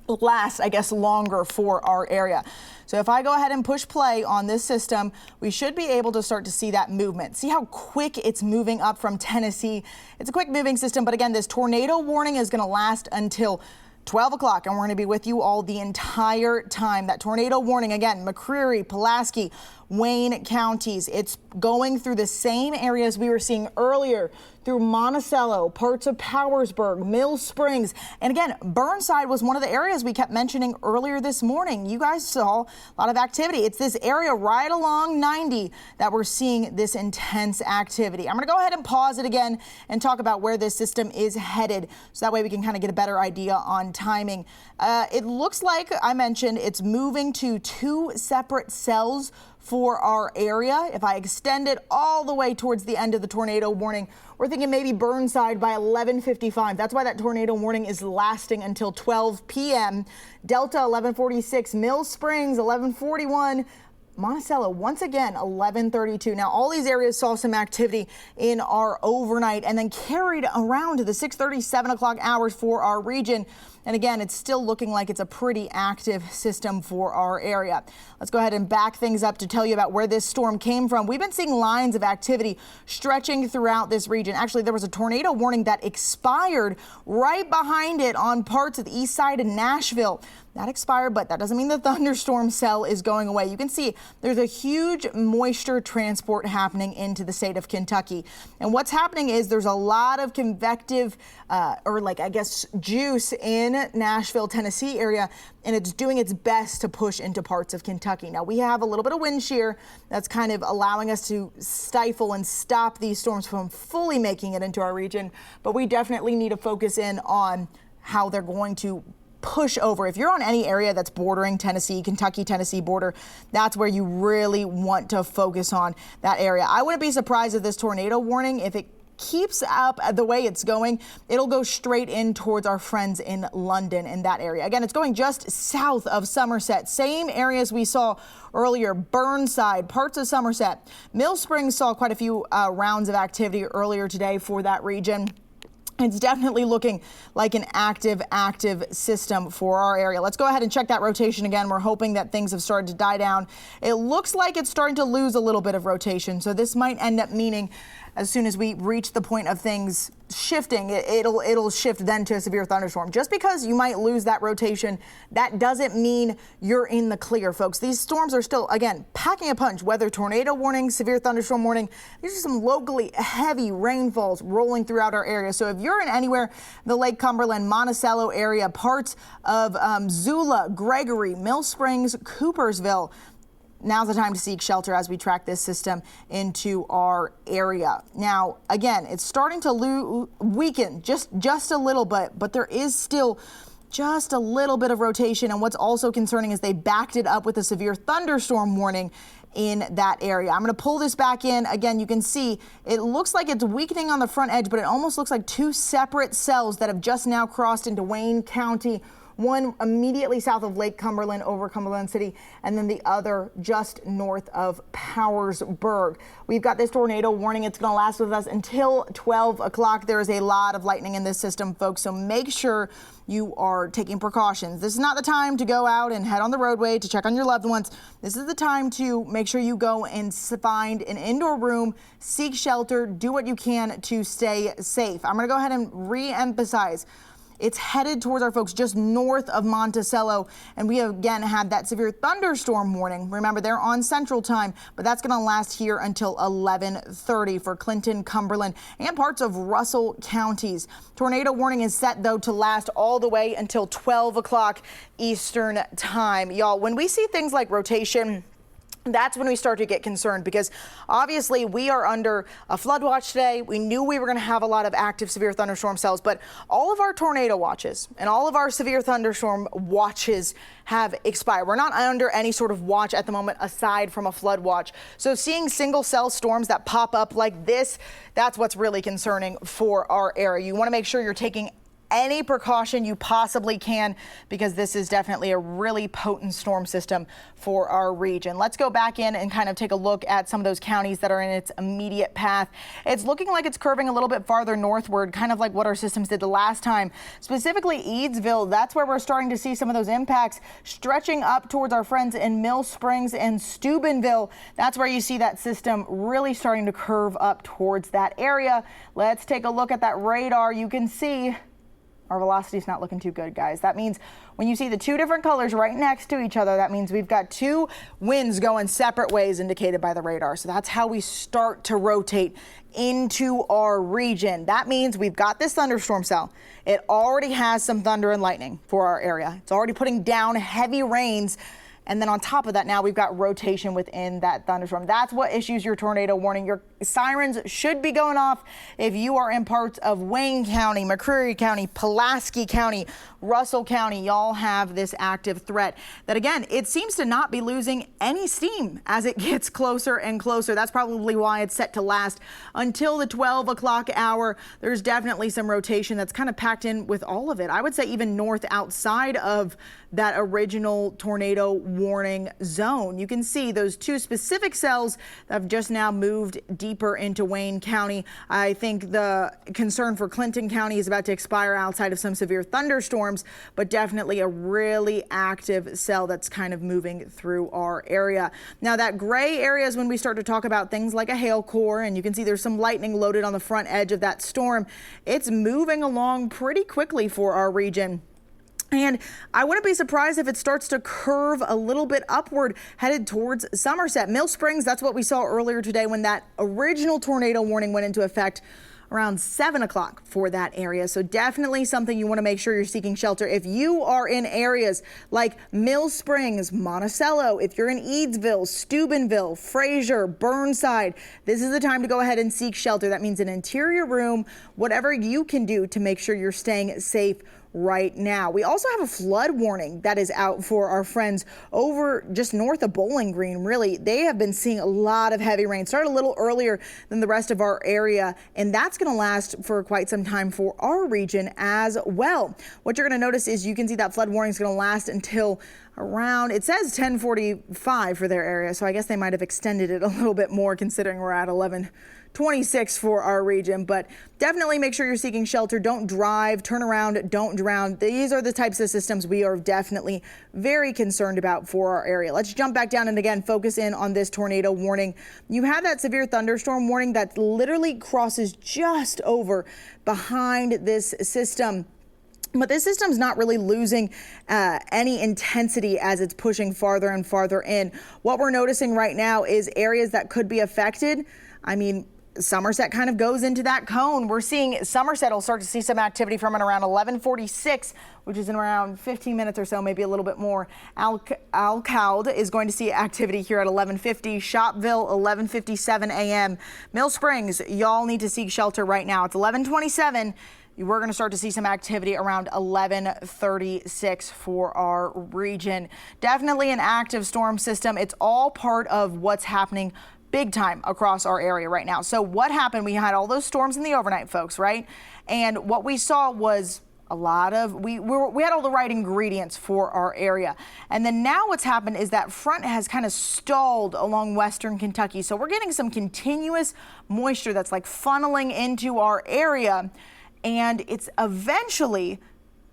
last, I guess, longer for our area. So if I go ahead and push play on this system, we should be able to start to see that movement. See how quick it's moving up from Tennessee. It's a quick moving system, but again, this tornado warning is going to last until 12 o'clock, and we're going to be with you all the entire time. That tornado warning, again, McCreary, Pulaski, Wayne counties. It's going through the same areas we were seeing earlier, through Monticello, parts of Powersburg, Mill Springs. And again, Burnside was one of the areas we kept mentioning earlier this morning. You guys saw a lot of activity. It's this area right along 90 that we're seeing this intense activity. I'm going to go ahead and pause it again and talk about where this system is headed, so that way we can kind of get a better idea on timing. It looks like I mentioned it's moving to 2 separate cells for our area. If I extend it all the way towards the end of the tornado warning, we're thinking maybe Burnside by 11:55. That's why that tornado warning is lasting until 12 p.m. Delta 11:46, Mill Springs 11:41. Monticello, once again, 11:32. Now, all these areas saw some activity in our overnight and then carried around to the 6:30, 7 o'clock hours for our region. And again, it's still looking like it's a pretty active system for our area. Let's go ahead and back things up to tell you about where this storm came from. We've been seeing lines of activity stretching throughout this region. Actually, there was a tornado warning that expired right behind it on parts of the east side of Nashville. That expired, but that doesn't mean the thunderstorm cell is going away. You can see there's a huge moisture transport happening into the state of Kentucky. And what's happening is there's a lot of convective, juice in Nashville, Tennessee area, and it's doing its best to push into parts of Kentucky. Now, we have a little bit of wind shear that's kind of allowing us to stifle and stop these storms from fully making it into our region, but we definitely need to focus in on how they're going to push over. If you're on any area that's bordering Tennessee, Kentucky-Tennessee border, that's where you really want to focus on that area. I wouldn't be surprised if this tornado warning, if it keeps up the way it's going, it'll go straight in towards our friends in London in that area. Again, it's going just south of Somerset, same areas we saw earlier, Burnside, parts of Somerset. Mill Springs saw quite a few rounds of activity earlier today for that region. It's definitely looking like an active system for our area. Let's go ahead and check that rotation again. We're hoping that things have started to die down. It looks like it's starting to lose a little bit of rotation. So this might end up meaning as soon as we reach the point of things shifting, it'll shift then to a severe thunderstorm. Just because you might lose that rotation, that doesn't mean you're in the clear, folks. These storms are still, again, packing a punch. Whether tornado warning, severe thunderstorm warning, these are some locally heavy rainfalls rolling throughout our area. So if you're in anywhere, the Lake Cumberland, Monticello area, parts of Zula, Gregory, Mill Springs, Coopersville, now's the time to seek shelter as we track this system into our area. Now, again, it's starting to weaken just a little bit, but there is still just a little bit of rotation. And what's also concerning is they backed it up with a severe thunderstorm warning in that area. I'm going to pull this back in. Again, you can see it looks like it's weakening on the front edge, but it almost looks like 2 separate cells that have just now crossed into Wayne County. One immediately south of Lake Cumberland over Cumberland City, and then the other just north of Powersburg. We've got this tornado warning. It's going to last with us until 12 o'clock. There is a lot of lightning in this system, folks, so make sure you are taking precautions. This is not the time to go out and head on the roadway to check on your loved ones. This is the time to make sure you go and find an indoor room, seek shelter, do what you can to stay safe. I'm going to go ahead and re-emphasize. It's headed towards our folks just north of Monticello, and we again had that severe thunderstorm warning. Remember, they're on Central Time, but that's going to last here until 11:30 for Clinton, Cumberland, and parts of Russell counties. Tornado warning is set, though, to last all the way until 12 o'clock Eastern Time. Y'all, when we see things like rotation, that's when we start to get concerned, because obviously we are under a flood watch today. We knew we were going to have a lot of active severe thunderstorm cells, but all of our tornado watches and all of our severe thunderstorm watches have expired. We're not under any sort of watch at the moment aside from a flood watch. So seeing single cell storms that pop up like this, that's what's really concerning for our area. You want to make sure you're taking any precaution you possibly can, because this is definitely a really potent storm system for our region. Let's go back in and kind of take a look at some of those counties that are in its immediate path. It's looking like it's curving a little bit farther northward, kind of like what our systems did the last time. Specifically Eadsville, that's where we're starting to see some of those impacts stretching up towards our friends in Mill Springs and Steubenville. That's where you see that system really starting to curve up towards that area. Let's take a look at that radar. You can see our velocity is not looking too good, guys. That means when you see the two different colors right next to each other, that means we've got two winds going separate ways indicated by the radar. So that's how we start to rotate into our region. That means we've got this thunderstorm cell. It already has some thunder and lightning for our area. It's already putting down heavy rains. And then on top of that, now we've got rotation within that thunderstorm. That's what issues your tornado warning. Your sirens should be going off if you are in parts of Wayne County, McCreary County, Pulaski County, Russell County. Y'all have this active threat that, again, it seems to not be losing any steam as it gets closer and closer. That's probably why it's set to last until the 12 o'clock hour. There's definitely some rotation that's kind of packed in with all of it. I would say even north outside of that original tornado warning zone. You can see those two specific cells that have just now moved deeper into Wayne County. I think the concern for Clinton County is about to expire outside of some severe thunderstorms, but definitely a really active cell that's kind of moving through our area. Now that gray area is when we start to talk about things like a hail core, and you can see there's some lightning loaded on the front edge of that storm. It's moving along pretty quickly for our region. And I wouldn't be surprised if it starts to curve a little bit upward, headed towards Somerset. Mill Springs, that's what we saw earlier today when that original tornado warning went into effect around 7 o'clock for that area. So definitely something you want to make sure you're seeking shelter. If you are in areas like Mill Springs, Monticello, if you're in Eadsville, Steubenville, Fraser, Burnside, this is the time to go ahead and seek shelter. That means an interior room, whatever you can do to make sure you're staying safe right now. We also have a flood warning that is out for our friends over just north of Bowling Green. Really, they have been seeing a lot of heavy rain. Started a little earlier than the rest of our area, and that's going to last for quite some time for our region as well. What you're going to notice is you can see that flood warning is going to last until around, it says 10:45 for their area, so I guess they might have extended it a little bit more considering we're at 11:26 for our region. But definitely make sure you're seeking shelter. Don't drive, turn around, don't drown. These are the types of systems we are definitely very concerned about for our area. Let's jump back down and again focus in on this tornado warning. You have that severe thunderstorm warning that literally crosses just over behind this system. But this system's not really losing any intensity as it's pushing farther and farther in. What we're noticing right now is areas that could be affected. I mean, Somerset kind of goes into that cone. We're seeing Somerset will start to see some activity from around 11:46, which is in around 15 minutes or so, maybe a little bit more. Alcalde is going to see activity here at 11:50. Shopville, 11:57 a.m. Mill Springs, y'all need to seek shelter right now. It's 11:27. We're going to start to see some activity around 11:36 for our region. Definitely an active storm system. It's all part of what's happening big time across our area right now. So what happened? We had all those storms in the overnight, folks, right? And what we saw was a lot of, we had all the right ingredients for our area. And then now what's happened is that front has kind of stalled along western Kentucky. So we're getting some continuous moisture that's like funneling into our area. And it's eventually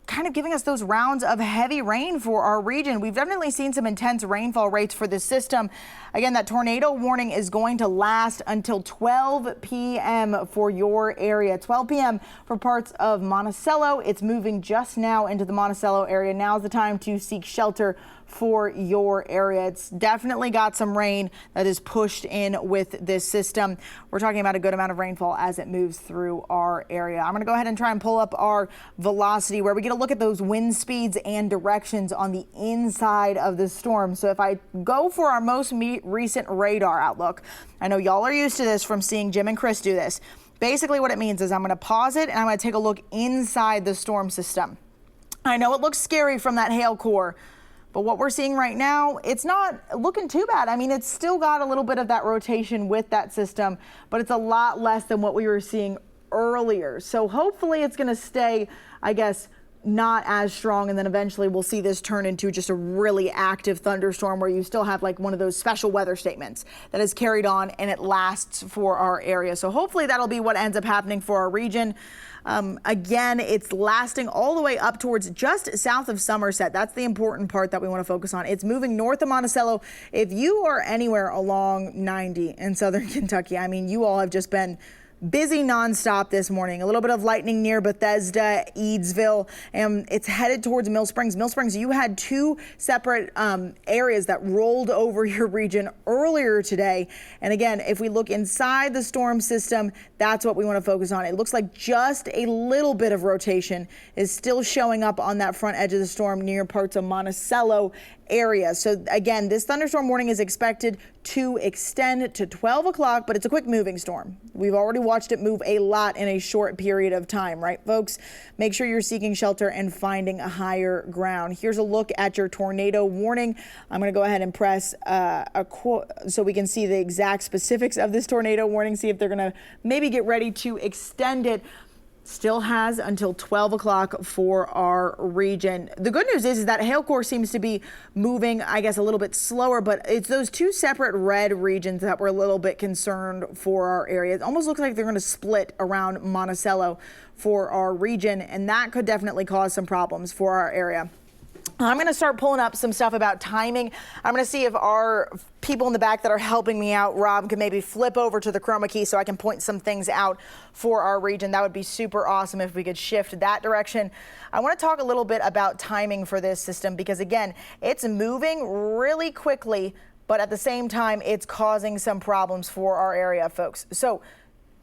kind of giving us those rounds of heavy rain for our region. We've definitely seen some intense rainfall rates for this system. Again, that tornado warning is going to last until 12 p.m. for your area. 12 p.m. for parts of Monticello. It's moving just now into the Monticello area. Now's the time to seek shelter for your area. It's definitely got some rain that is pushed in with this system. We're talking about a good amount of rainfall as it moves through our area. I'm going to go ahead and try and pull up our velocity where we get a look at those wind speeds and directions on the inside of the storm. So if I go for our most recent radar outlook, I know y'all are used to this from seeing Jim and Chris do this. Basically what it means is I'm going to pause it and I'm going to take a look inside the storm system. I know it looks scary from that hail core, but what we're seeing right now, it's not looking too bad. I mean, it's still got a little bit of that rotation with that system, but it's a lot less than what we were seeing earlier. So hopefully it's going to stay, I guess, not as strong, and then eventually we'll see this turn into just a really active thunderstorm where you still have like one of those special weather statements that is carried on and it lasts for our area. So hopefully that'll be what ends up happening for our region. Again, it's lasting all the way up towards just south of Somerset. That's the important part that we want to focus on. It's moving north of Monticello. If you are anywhere along 90 in southern Kentucky, I mean, you all have just been busy nonstop this morning. A little bit of lightning near Bethesda, Eadsville, and it's headed towards Mill Springs. Mill Springs, you had two separate areas that rolled over your region earlier today. And again, if we look inside the storm system, that's what we want to focus on. It looks like just a little bit of rotation is still showing up on that front edge of the storm near parts of Monticello area. So again, this thunderstorm warning is expected to extend to 12 o'clock, but it's a quick moving storm. We've already watched it move a lot in a short period of time, right, folks? Make sure you're seeking shelter and finding a higher ground. Here's a look at your tornado warning. I'm going to go ahead and press a quote so we can see the exact specifics of this tornado warning, see if they're going to maybe get ready to extend it. Still has until 12 o'clock for our region. The good news is that hail core seems to be moving, I guess, a little bit slower, but it's those two separate red regions that we're a little bit concerned for our area. It almost looks like they're going to split around Monticello for our region, and that could definitely cause some problems for our area. I'm going to start pulling up some stuff about timing. I'm going to see if our people in the back that are helping me out, Rob, can maybe flip over to the chroma key so I can point some things out for our region. That would be super awesome if we could shift that direction. I want to talk a little bit about timing for this system because, again, it's moving really quickly, but at the same time, it's causing some problems for our area, folks. So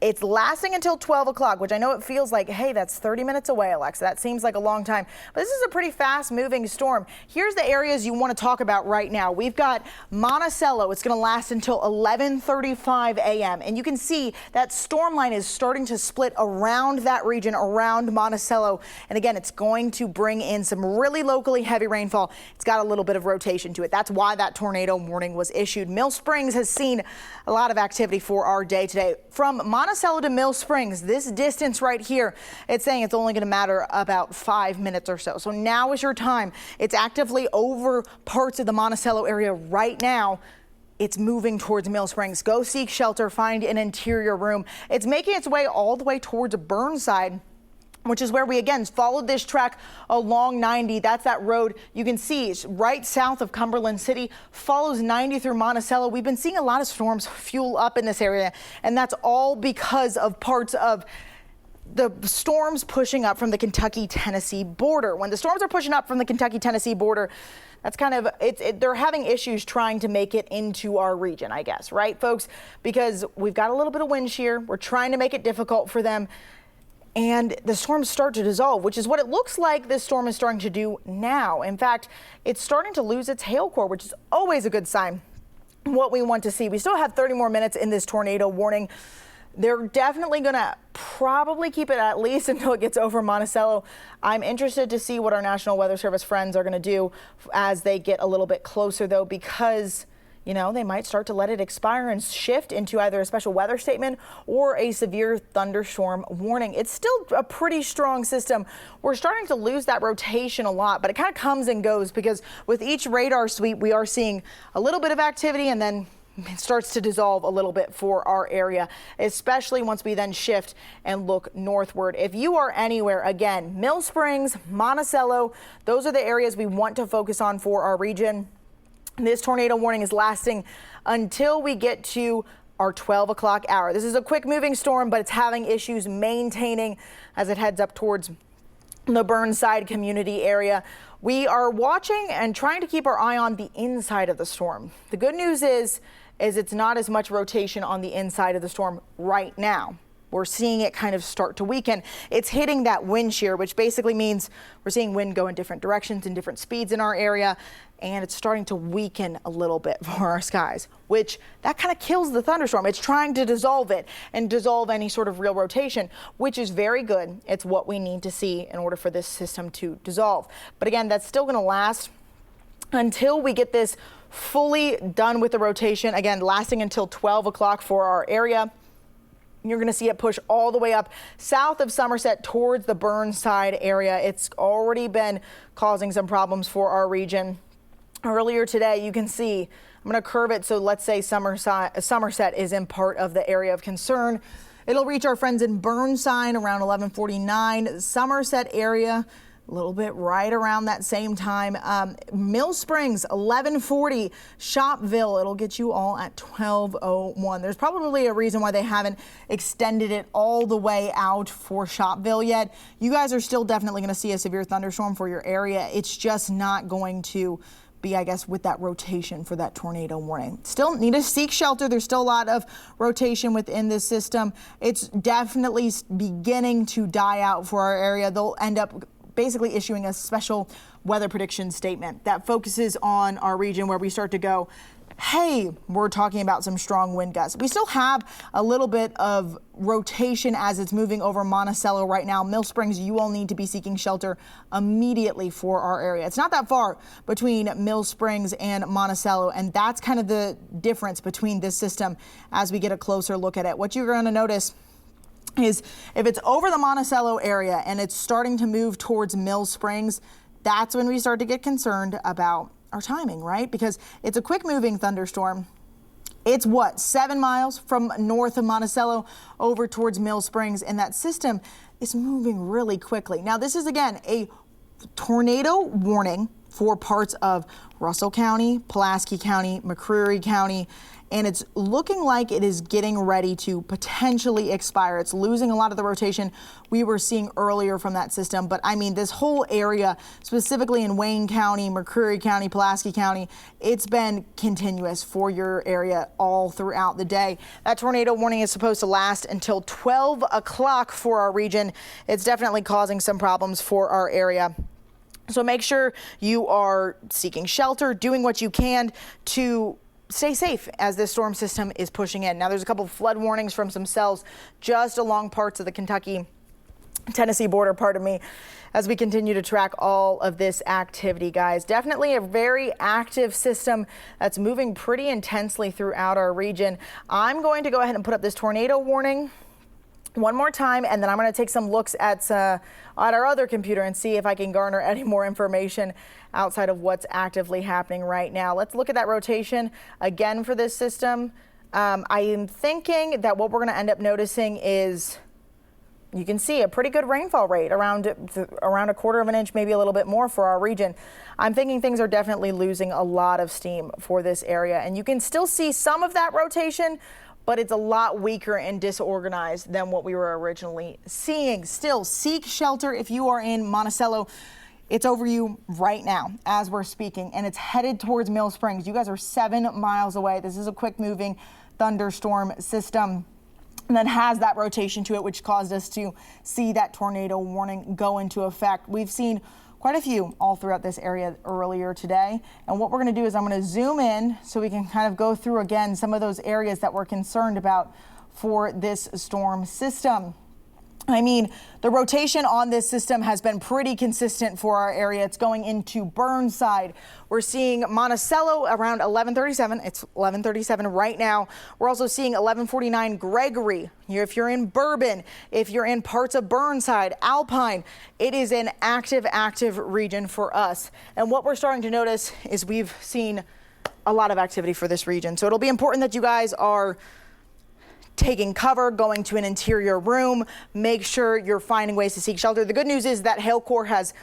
it's lasting until 12 o'clock, which I know it feels like, hey, that's 30 minutes away, Alexa. That seems like a long time. But this is a pretty fast-moving storm. Here's the areas you want to talk about right now. We've got Monticello. It's going to last until 11:35 a.m. And you can see that storm line is starting to split around that region, around Monticello. And again, it's going to bring in some really locally heavy rainfall. It's got a little bit of rotation to it. That's why that tornado warning was issued. Mill Springs has seen a lot of activity for our day today. From Monticello to Mill Springs, this distance right here, it's saying it's only going to matter about 5 minutes or so. So now is your time. It's actively over parts of the Monticello area right now. It's moving towards Mill Springs. Go seek shelter, find an interior room. It's making its way all the way towards Burnside, which is where we again followed this track along 90. That's that road you can see right south of Cumberland City, follows 90 through Monticello. We've been seeing a lot of storms fuel up in this area, and that's all because of parts of the storms pushing up from the Kentucky-Tennessee border. When the storms are pushing up from the Kentucky-Tennessee border, that's kind of, they're having issues trying to make it into our region, I guess, right, folks? Because we've got a little bit of wind shear. We're trying to make it difficult for them. And the storms start to dissolve, which is what it looks like this storm is starting to do now. In fact, it's starting to lose its hail core, which is always a good sign. What we want to see. We still have 30 more minutes in this tornado warning. They're definitely going to probably keep it at least until it gets over Monticello. I'm interested to see what our National Weather Service friends are going to do as they get a little bit closer, though, because you know, they might start to let it expire and shift into either a special weather statement or a severe thunderstorm warning. It's still a pretty strong system. We're starting to lose that rotation a lot, but it kind of comes and goes because with each radar sweep, we are seeing a little bit of activity and then it starts to dissolve a little bit for our area, especially once we then shift and look northward. If you are anywhere, again, Mill Springs, Monticello, those are the areas we want to focus on for our region. This tornado warning is lasting until we get to our 12 o'clock hour. This is a quick moving storm, but it's having issues maintaining as it heads up towards the Burnside community area. We are watching and trying to keep our eye on the inside of the storm. The good news is it's not as much rotation on the inside of the storm right now. We're seeing it kind of start to weaken. It's hitting that wind shear, which basically means we're seeing wind go in different directions and different speeds in our area, and it's starting to weaken a little bit for our skies, which that kind of kills the thunderstorm. It's trying to dissolve it and dissolve any sort of real rotation, which is very good. It's what we need to see in order for this system to dissolve. But again, that's still going to last until we get this fully done with the rotation, again, lasting until 12 o'clock for our area. You're going to see it push all the way up south of Somerset towards the Burnside area. It's already been causing some problems for our region. Earlier today, you can see, I'm going to curve it so let's say Somerset is in part of the area of concern. It'll reach our friends in Burnside around 11:49. Somerset area, a little bit right around that same time. Mill Springs, 1140. Shopville, it'll get you all at 1201. There's probably a reason why they haven't extended it all the way out for Shopville yet. You guys are still definitely going to see a severe thunderstorm for your area. It's just not going to be, I guess, with that rotation for that tornado warning. Still need to seek shelter. There's still a lot of rotation within this system. It's definitely beginning to die out for our area. They'll end up basically issuing a special weather prediction statement that focuses on our region, where we start to go, hey, we're talking about some strong wind gusts. We still have a little bit of rotation as it's moving over Monticello right now. Mill Springs, you all need to be seeking shelter immediately for our area. It's not that far between Mill Springs and Monticello, and that's kind of the difference between this system as we get a closer look at it. What you're going to notice is if it's over the Monticello area and it's starting to move towards Mill Springs, that's when we start to get concerned about our timing, right? Because it's a quick moving thunderstorm. It's 7 miles from north of Monticello over towards Mill Springs, and that system is moving really quickly. Now, this is again a tornado warning for parts of Russell County, Pulaski County, McCreary County, and it's looking like it is getting ready to potentially expire. It's losing a lot of the rotation we were seeing earlier from that system. But I mean, this whole area, specifically in Wayne County, McCreary County, Pulaski County, it's been continuous for your area all throughout the day. That tornado warning is supposed to last until 12 o'clock for our region. It's definitely causing some problems for our area. So make sure you are seeking shelter, doing what you can to stay safe as this storm system is pushing in. Now, there's a couple of flood warnings from some cells just along parts of the Kentucky-Tennessee border, as we continue to track all of this activity, guys. Definitely a very active system that's moving pretty intensely throughout our region. I'm going to go ahead and put up this tornado warning one more time, and then I'm going to take some looks at our other computer and see if I can garner any more information outside of what's actively happening right now. Let's look at that rotation again for this system. I am thinking that what we're going to end up noticing is, you can see a pretty good rainfall rate, around a quarter of an inch, maybe a little bit more for our region. I'm thinking things are definitely losing a lot of steam for this area, and you can still see some of that rotation, but it's a lot weaker and disorganized than what we were originally seeing. Still, seek shelter if you are in Monticello. It's over you right now as we're speaking, and it's headed towards Mill Springs. You guys are 7 miles away. This is a quick moving thunderstorm system that has that rotation to it, which caused us to see that tornado warning go into effect. We've seen quite a few all throughout this area earlier today. And what we're going to do is I'm going to zoom in so we can kind of go through again some of those areas that we're concerned about for this storm system. I mean, the rotation on this system has been pretty consistent for our area. It's going into Burnside. We're seeing Monticello around 1137. It's 1137 right now. We're also seeing 1149 Gregory. If you're in Bourbon, if you're in parts of Burnside, Alpine, it is an active region for us. And what we're starting to notice is we've seen a lot of activity for this region. So it'll be important that you guys are taking cover, going to an interior room, make sure you're finding ways to seek shelter. The good news is that hail core has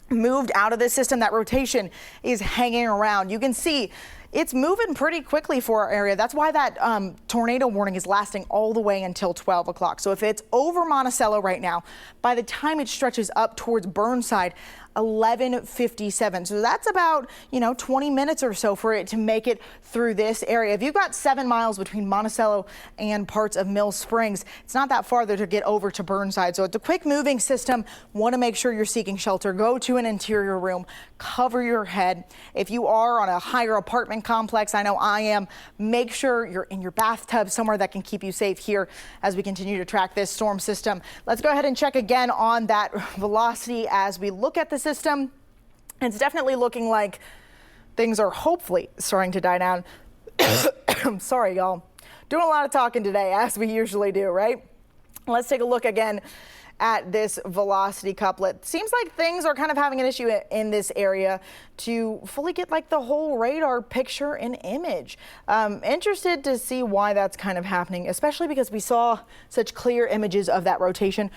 moved out of this system. That rotation is hanging around. You can see it's moving pretty quickly for our area. That's why that tornado warning is lasting all the way until 12 o'clock. So if it's over Monticello right now, by the time it stretches up towards Burnside, 11:57. So that's about, 20 minutes or so for it to make it through this area. If you've got 7 miles between Monticello and parts of Mill Springs, it's not that farther to get over to Burnside. So it's a quick moving system. Want to make sure you're seeking shelter. Go to an interior room, cover your head. If you are on a higher apartment complex, I know I am, make sure you're in your bathtub, somewhere that can keep you safe here as we continue to track this storm system. Let's go ahead and check again on that velocity as we look at the system. It's definitely looking like things are hopefully starting to die down. I'm sorry, y'all. Doing a lot of talking today, as we usually do, right? Let's take a look again at this velocity couplet. Seems like things are kind of having an issue in this area to fully get like the whole radar picture and image. Interested to see why that's kind of happening, especially because we saw such clear images of that rotation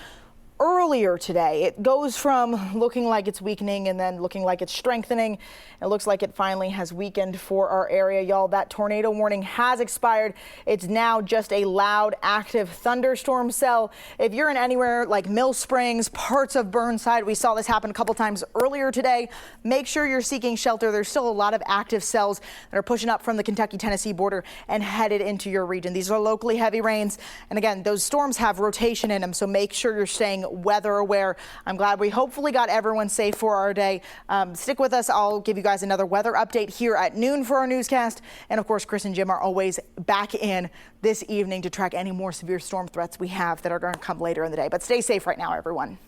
earlier today. It goes from looking like it's weakening and then looking like it's strengthening. It looks like it finally has weakened for our area, y'all. That tornado warning has expired. It's now just a loud, active thunderstorm cell. If you're in anywhere like Mill Springs, parts of Burnside, we saw this happen a couple times earlier today. Make sure you're seeking shelter. There's still a lot of active cells that are pushing up from the Kentucky-Tennessee border and headed into your region. These are locally heavy rains. And again, those storms have rotation in them, so make sure you're staying weather aware. I'm glad we hopefully got everyone safe for our day. Stick with us. I'll give you guys another weather update here at noon for our newscast. And of course, Chris and Jim are always back in this evening to track any more severe storm threats we have that are going to come later in the day. But stay safe right now, everyone.